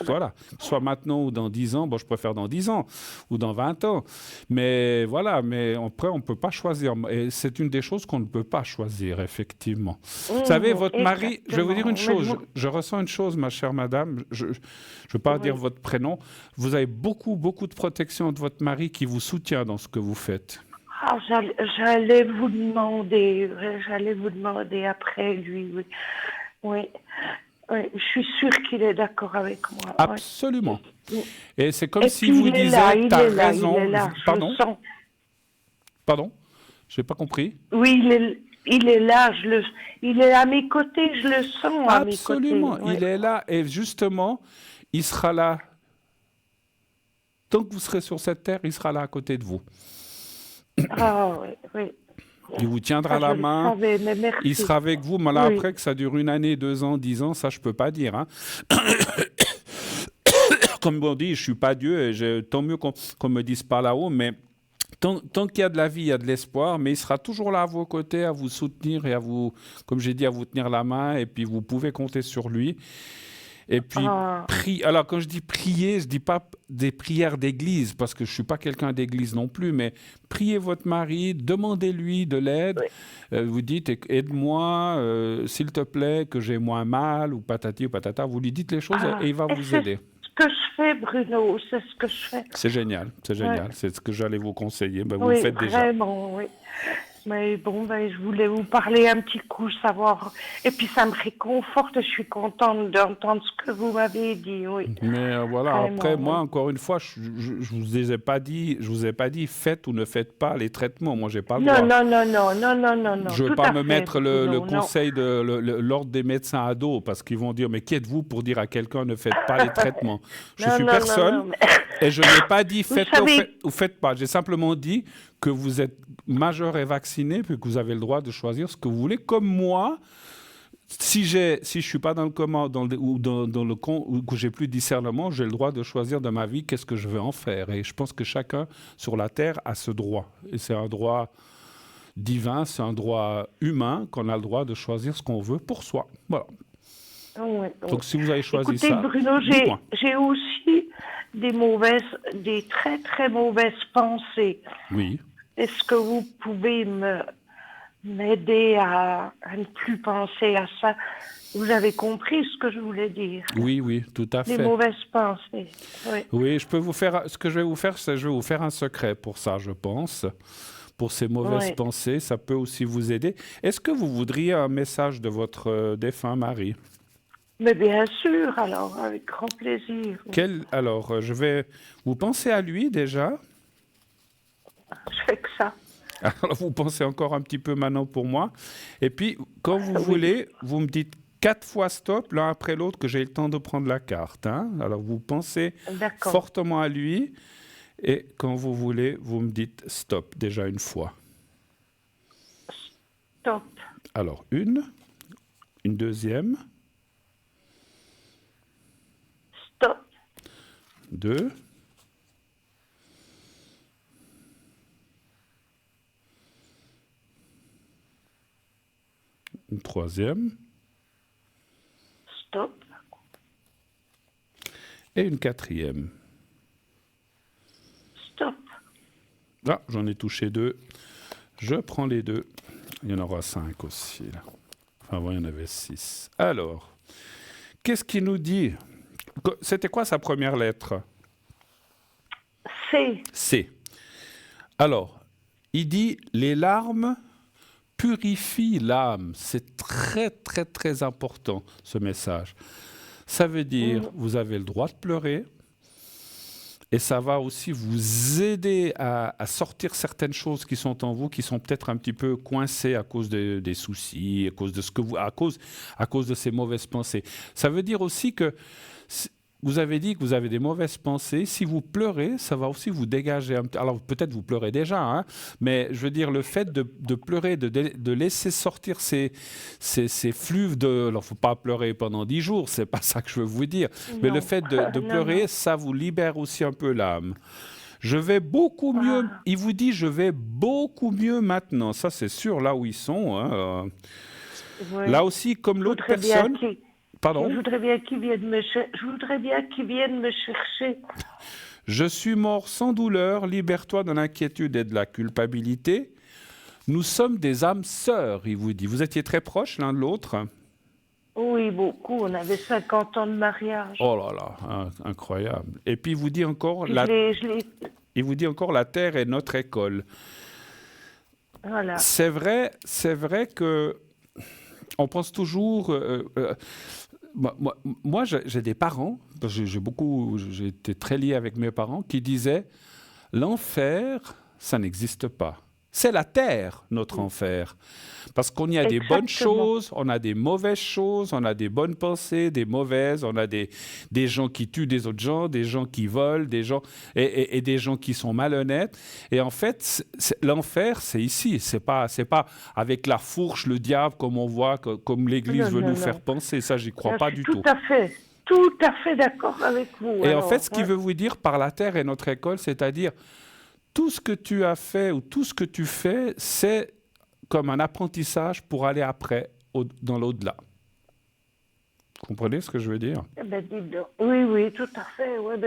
voilà. Soit maintenant ou dans 10 ans, je préfère dans 10 ans ou dans 20 ans. Mais voilà, mais après, on ne peut pas choisir. Et c'est une des choses qu'on ne peut pas choisir, effectivement. Vous savez, votre mari, je vais vous dire une chose, je ressens une chose, ma chère madame, je ne veux pas dire votre prénom, vous avez beaucoup, beaucoup de protection de votre mari qui vous soutient dans ce que vous faites. Ah, j'allais vous demander après lui, oui. Oui, je suis sûre qu'il est d'accord avec moi. Absolument. Oui. Et c'est comme si vous disiez, t'as raison. Pardon, je n'ai pas compris. Oui, il est là, il est à mes côtés, je le sens à mes côtés. Absolument, il est là et justement, il sera là. Tant que vous serez sur cette terre, il sera là à côté de vous. Ah oui. Il vous tiendra la main, il sera avec vous, mais là après que ça dure 1 année, 2 ans, 10 ans, ça je peux pas dire. Hein. Comme on dit, je suis pas Dieu, et tant mieux qu'on me dise pas là-haut, mais tant qu'il y a de la vie, il y a de l'espoir, mais il sera toujours là à vos côtés, à vous soutenir et à vous, comme j'ai dit, à vous tenir la main, et puis vous pouvez compter sur lui. Et puis, alors quand je dis prier, je ne dis pas des prières d'église, parce que je ne suis pas quelqu'un d'église non plus, mais priez votre mari, demandez-lui de l'aide. Vous dites, aide-moi, s'il te plaît, que j'ai moins mal, ou patati ou patata. Vous lui dites les choses et il va vous aider. C'est ce que je fais, Bruno, c'est ce que je fais. C'est génial. C'est ce que j'allais vous conseiller. Vous le faites déjà. Vraiment, oui. Mais bon, je voulais vous parler un petit coup, savoir. Et puis ça me réconforte, je suis contente d'entendre ce que vous m'avez dit, oui. Mais voilà, vraiment, après, moi, encore une fois, je vous ai pas dit, faites ou ne faites pas les traitements. Moi, j'ai pas le droit. Non. Je ne veux pas me mettre le conseil de l'ordre des médecins à dos, parce qu'ils vont dire, mais qui êtes-vous pour dire à quelqu'un ne faites pas les traitements? Je suis personne. Et je n'ai pas dit faites ou faites pas. J'ai simplement dit que vous êtes majeur et vacciné, puis que vous avez le droit de choisir ce que vous voulez. Comme moi, si je suis pas dans le coma ou que j'ai plus de discernement, j'ai le droit de choisir de ma vie qu'est-ce que je veux en faire. Et je pense que chacun sur la terre a ce droit. Et c'est un droit divin, c'est un droit humain qu'on a le droit de choisir ce qu'on veut pour soi. Voilà. Donc si vous avez choisi ça, Bruno, j'ai aussi des très très mauvaises pensées. Oui. Est-ce que vous pouvez m'aider à ne plus penser à ça? Vous avez compris ce que je voulais dire? Oui, tout à fait. Les mauvaises pensées. Oui, je peux vous faire. Ce que je vais vous faire, c'est je vais vous faire un secret pour ça, je pense. Pour ces mauvaises pensées, ça peut aussi vous aider. Est-ce que vous voudriez un message de votre défunt mari? Mais bien sûr, alors, avec grand plaisir. Alors, vous pensez à lui déjà? Je fais que ça. Alors, vous pensez encore un petit peu maintenant pour moi. Et puis, quand vous voulez, vous me dites 4 fois stop, l'un après l'autre, que j'ai le temps de prendre la carte. Hein? Alors, vous pensez fortement à lui. Et quand vous voulez, vous me dites stop, déjà une fois. Stop. Alors, une deuxième. Stop. 2. Une troisième. Stop. Et une quatrième. Stop. Ah, j'en ai touché 2. Je prends les 2. Il y en aura 5 aussi. Là. Enfin, il y en avait 6. Alors, qu'est-ce qu'il nous dit? C'était quoi sa première lettre? C. C. Alors, il dit les larmes purifient l'âme. C'est très, très, très important, ce message. Ça veut dire, vous avez le droit de pleurer, et ça va aussi vous aider à sortir certaines choses qui sont en vous, qui sont peut-être un petit peu coincées à cause des soucis, à cause de ce que vous, à cause de ces mauvaises pensées. Ça veut dire aussi que vous avez dit que vous avez des mauvaises pensées. Si vous pleurez, ça va aussi vous dégager. Alors peut-être vous pleurez déjà, hein, mais je veux dire le fait de pleurer, de laisser sortir ces flux de... Alors il ne faut pas pleurer pendant 10 jours, c'est pas ça que je veux vous dire. Non. Mais le fait de pleurer, ça vous libère aussi un peu l'âme. Je vais beaucoup mieux. Il vous dit je vais beaucoup mieux maintenant. Ça c'est sûr, là où ils sont. Hein. Ouais. Là aussi, comme l'autre personne... Pardon? Je voudrais bien qu'ils viennent me chercher. Je suis mort sans douleur, libère-toi de l'inquiétude et de la culpabilité. Nous sommes des âmes sœurs, il vous dit. Vous étiez très proches l'un de l'autre? Oui, beaucoup. On avait 50 ans de mariage. Oh là là, incroyable. Et puis il vous dit encore, il vous dit encore la terre est notre école. Voilà. C'est vrai que on pense toujours... Moi, j'ai des parents, parce que j'ai été très lié avec mes parents, qui disaient l'enfer, ça n'existe pas. C'est la terre, notre enfer. Parce qu'on y a des bonnes choses, on a des mauvaises choses, on a des bonnes pensées, des mauvaises, on a des gens qui tuent des autres gens, des gens qui volent, des gens et des gens qui sont malhonnêtes. Et en fait, l'enfer, c'est ici. C'est pas avec la fourche, le diable, comme on voit, comme l'Église veut nous faire penser. Ça, j'y crois pas du tout. Tout à fait d'accord avec vous. Et en fait, ce qu'il veut vous dire par la terre est notre école, c'est-à-dire tout ce que tu as fait ou tout ce que tu fais, c'est comme un apprentissage pour aller après dans l'au-delà. Vous comprenez ce que je veux dire? Dites donc. Oui, tout à fait. Ouais,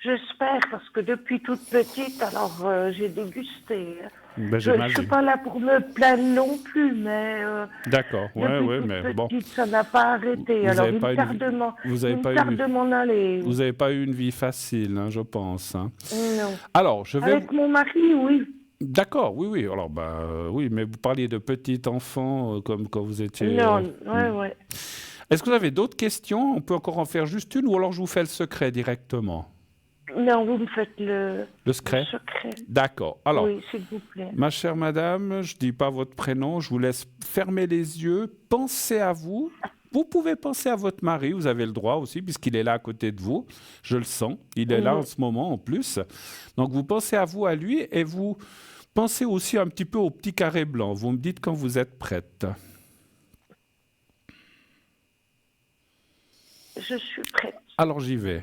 j'espère, parce que depuis toute petite, alors j'ai dégusté. Je ne suis pas là pour me plaindre non plus, mais d'accord, depuis toute petite, ça n'a pas arrêté. Alors, il me tarde de m'en aller. Vous n'avez pas eu une vie facile, hein, je pense. Hein. Non. Alors, avec mon mari, oui. D'accord, oui. Alors, oui, mais vous parliez de petit enfant comme quand vous étiez... Non, oui. Est-ce que vous avez d'autres questions? On peut encore en faire juste une, ou alors je vous fais le secret directement? Non, vous me faites le secret. D'accord. Alors, oui, s'il vous plaît. Ma chère madame, je ne dis pas votre prénom, je vous laisse fermer les yeux, pensez à vous. Vous pouvez penser à votre mari, vous avez le droit aussi, puisqu'il est là à côté de vous. Je le sens, il est là en ce moment en plus. Donc, vous pensez à vous, à lui, et vous pensez aussi un petit peu au petit carré blanc. Vous me dites quand vous êtes prête. Je suis prête. Alors, j'y vais.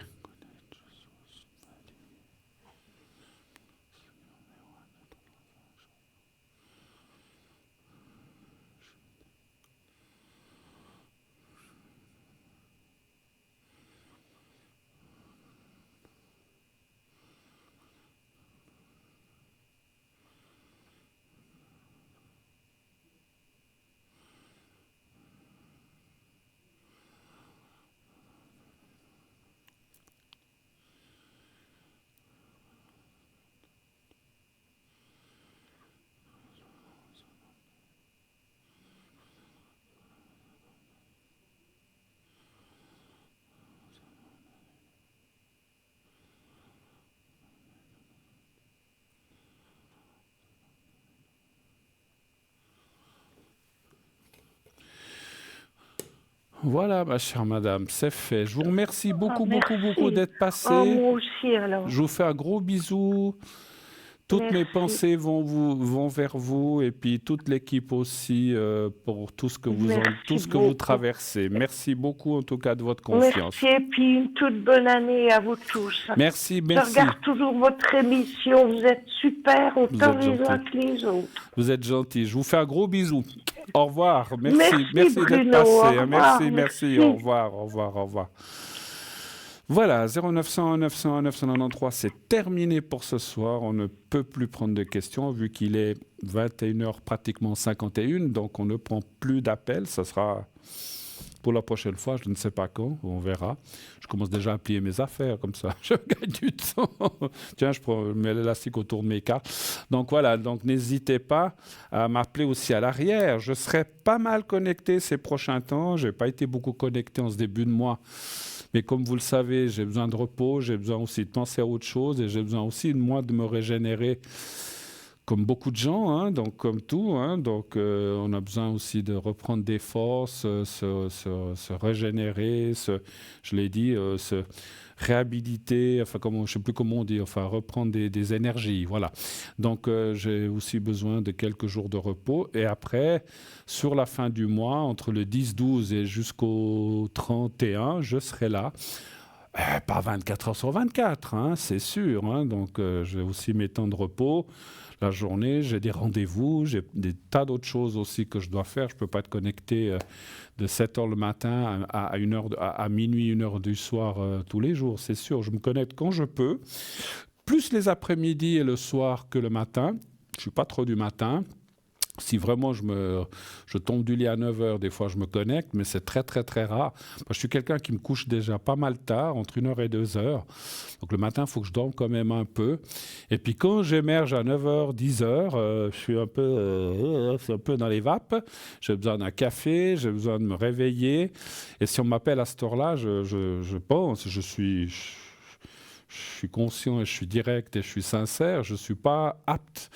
Voilà, ma chère madame, c'est fait. Je vous remercie beaucoup d'être passée. Moi aussi, alors. Je vous fais un gros bisou. Toutes mes pensées vont vers vous, et puis toute l'équipe aussi pour tout ce que vous traversez. Merci beaucoup en tout cas de votre confiance. Merci, et puis une toute bonne année à vous tous. Merci. Je regarde toujours votre émission, vous êtes super, autant les uns que les autres. Vous êtes gentil. Je vous fais un gros bisou. Au revoir. Merci d'être passé. Merci. Au revoir. Voilà, 0900 901 993, c'est terminé pour ce soir. On ne peut plus prendre de questions vu qu'il est 21h pratiquement 51, donc on ne prend plus d'appels. Ça sera pour la prochaine fois, je ne sais pas quand, on verra. Je commence déjà à plier mes affaires comme ça, je gagne du temps. Tiens, je mets l'élastique autour de mes cartes. Donc voilà, donc n'hésitez pas à m'appeler aussi à l'arrière. Je serai pas mal connecté ces prochains temps. Je n'ai pas été beaucoup connecté en ce début de mois. Mais comme vous le savez, j'ai besoin de repos, j'ai besoin aussi de penser à autre chose et j'ai besoin aussi, moi, de me régénérer comme beaucoup de gens, hein, donc comme tout. Hein, donc on a besoin aussi de reprendre des forces, se régénérer, je l'ai dit, se réhabiliter, enfin je ne sais plus comment on dit, enfin reprendre des énergies, voilà. Donc j'ai aussi besoin de quelques jours de repos et après, sur la fin du mois, entre le 10-12 et jusqu'au 31, je serai là. Pas 24 heures sur 24, hein, c'est sûr. Hein, donc j'ai aussi mes temps de repos. La journée, j'ai des rendez-vous, j'ai des tas d'autres choses aussi que je dois faire. Je ne peux pas être connecté de 7 heures le matin à minuit, 1 heure du soir tous les jours, c'est sûr. Je me connecte quand je peux, plus les après-midi et le soir que le matin. Je ne suis pas trop du matin. Si vraiment je tombe du lit à 9 heures, des fois je me connecte, mais c'est très très très rare. Moi, je suis quelqu'un qui me couche déjà pas mal tard, entre 1 heure et 2 heures. Donc le matin, il faut que je dorme quand même un peu. Et puis quand j'émerge à 9 heures, 10 heures, je suis un peu dans les vapes. J'ai besoin d'un café, j'ai besoin de me réveiller. Et si on m'appelle à cette heure-là, je pense, je suis conscient et je suis direct et je suis sincère. Je ne suis pas apte.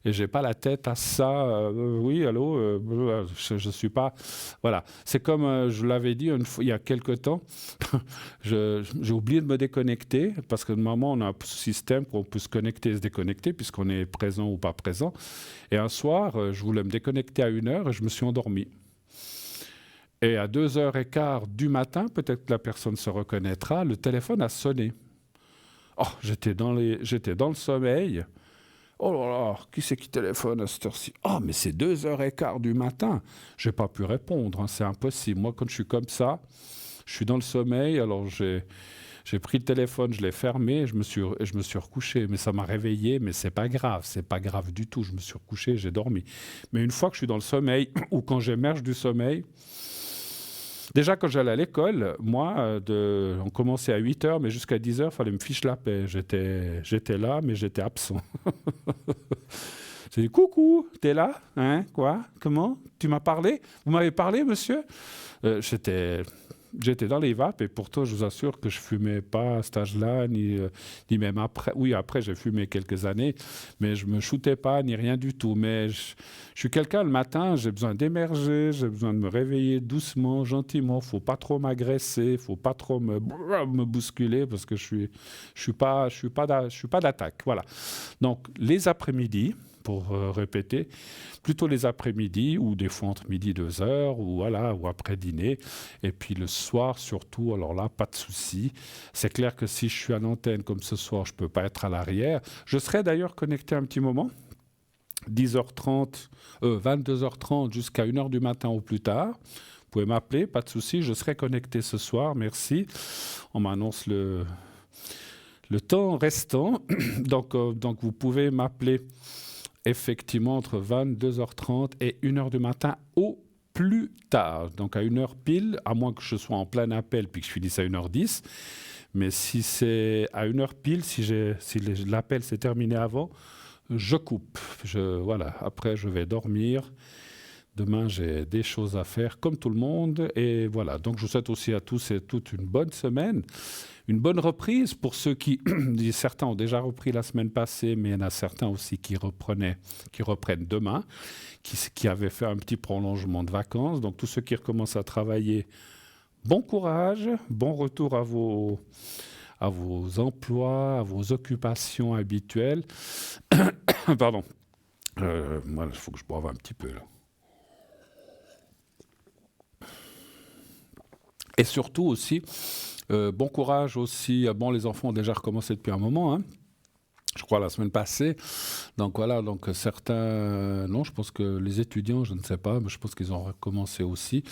Et j'ai pas la tête à ça. Oui, allô, je suis pas. Voilà. C'est comme je l'avais dit une fois, il y a quelque temps. J'ai oublié de me déconnecter parce que normalement on a un système où on peut se connecter et se déconnecter puisqu'on est présent ou pas présent. Et un soir, je voulais me déconnecter à 1 heure et je me suis endormi. Et à 2h15 du matin, peut-être que la personne se reconnaîtra, le téléphone a sonné. Oh, j'étais dans le sommeil. Oh là là, qui c'est qui téléphone à cette heure-ci? Oh, mais c'est 2h15 du matin. Je n'ai pas pu répondre, hein, c'est impossible. Moi, quand je suis comme ça, je suis dans le sommeil, alors j'ai pris le téléphone, je l'ai fermé, et je me suis recouché. Mais ça m'a réveillé, mais c'est pas grave du tout. Je me suis recouché, j'ai dormi. Mais une fois que je suis dans le sommeil, ou quand j'émerge du sommeil, déjà, quand j'allais à l'école, moi, on commençait à 8 heures, mais jusqu'à 10 heures, il fallait me ficher la paix. J'étais là, mais j'étais absent. J'ai dit, coucou, t'es là? Hein? Quoi? Comment? Tu m'as parlé? Vous m'avez parlé, monsieur? J'étais dans les vapes et pourtant, je vous assure que je fumais pas à cet âge-là, ni même après. Oui, après, j'ai fumé quelques années, mais je me shootais pas, ni rien du tout. Mais je suis quelqu'un, le matin, j'ai besoin d'émerger, j'ai besoin de me réveiller doucement, gentiment. Faut pas trop m'agresser, faut pas trop me bousculer parce que je suis pas d'attaque. Voilà. Donc, les après-midi, pour répéter, plutôt les après-midi ou des fois entre midi et 2 heures ou après dîner. Et puis le soir surtout, alors là, pas de souci. C'est clair que si je suis à l'antenne comme ce soir, je ne peux pas être à l'arrière. Je serai d'ailleurs connecté un petit moment, 22h30 jusqu'à 1h du matin au plus tard. Vous pouvez m'appeler, pas de souci, je serai connecté ce soir, merci. On m'annonce le temps restant. Donc vous pouvez m'appeler effectivement entre 22h30 et 1h du matin au plus tard. Donc à 1h pile, à moins que je sois en plein appel puis que je finisse à 1h10. Mais si c'est à 1h pile, si l'appel s'est terminé avant, je coupe. Voilà. Après, je vais dormir. Demain, j'ai des choses à faire comme tout le monde. Et voilà. Donc je vous souhaite aussi à tous et toutes une bonne semaine. Une bonne reprise pour ceux qui, certains ont déjà repris la semaine passée, mais il y en a certains aussi qui reprennent demain, qui avaient fait un petit prolongement de vacances. Donc tous ceux qui recommencent à travailler, bon courage, bon retour à vos emplois, à vos occupations habituelles. Pardon. Moi, il faut que je boive un petit peu là. Et surtout aussi, bon courage aussi. Bon, les enfants ont déjà recommencé depuis un moment, hein. je crois la semaine passée. Donc voilà, donc certains, non, je pense que les étudiants, je ne sais pas, mais je pense qu'ils ont recommencé aussi.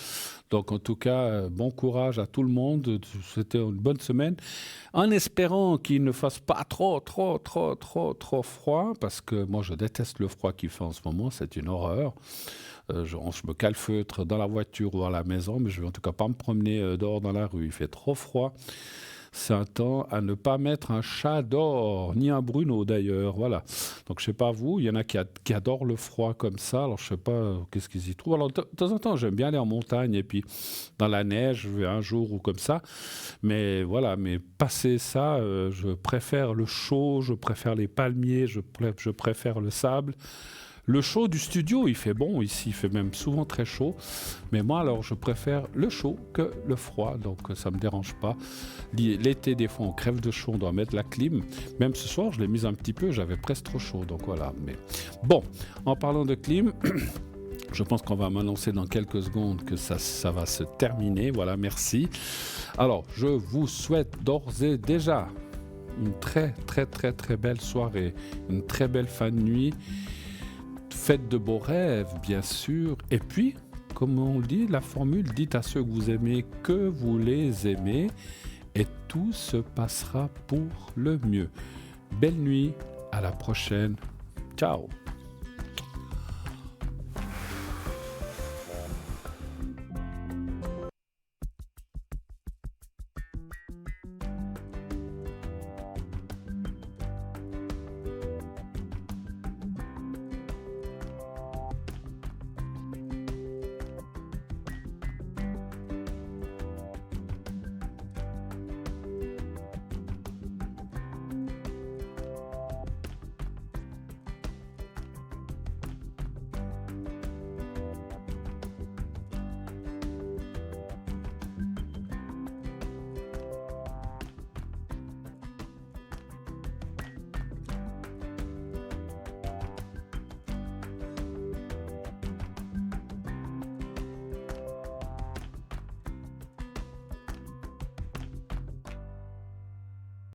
Donc en tout cas, bon courage à tout le monde. C'était une bonne semaine. En espérant qu'il ne fasse pas trop froid, parce que moi je déteste le froid qu'il fait en ce moment, c'est une horreur. Je me calfeutre dans la voiture ou à la maison, mais je vais en tout cas pas me promener dehors dans la rue. Il fait trop froid. C'est un temps à ne pas mettre un chat dehors, ni un Bruno d'ailleurs, voilà. Donc je sais pas vous, il y en a qui adorent le froid comme ça, alors je sais pas qu'est-ce qu'ils y trouvent. Alors de temps en temps, j'aime bien aller en montagne et puis dans la neige, je vais un jour ou comme ça. Mais voilà, mais passer ça, je préfère le chaud, je préfère les palmiers, je préfère le sable. Le chaud du studio, il fait bon ici, il fait même souvent très chaud. Mais moi, alors, je préfère le chaud que le froid, donc ça ne me dérange pas. L'été, des fois, on crève de chaud, on doit mettre la clim. Même ce soir, je l'ai mise un petit peu, j'avais presque trop chaud, donc voilà. Mais bon, en parlant de clim, je pense qu'on va m'annoncer dans quelques secondes que ça va se terminer. Voilà, merci. Alors, je vous souhaite d'ores et déjà une très belle soirée, une très belle fin de nuit. Faites de beaux rêves, bien sûr. Et puis, comme on le dit, la formule, dites à ceux que vous aimez que vous les aimez et tout se passera pour le mieux. Belle nuit, à la prochaine. Ciao.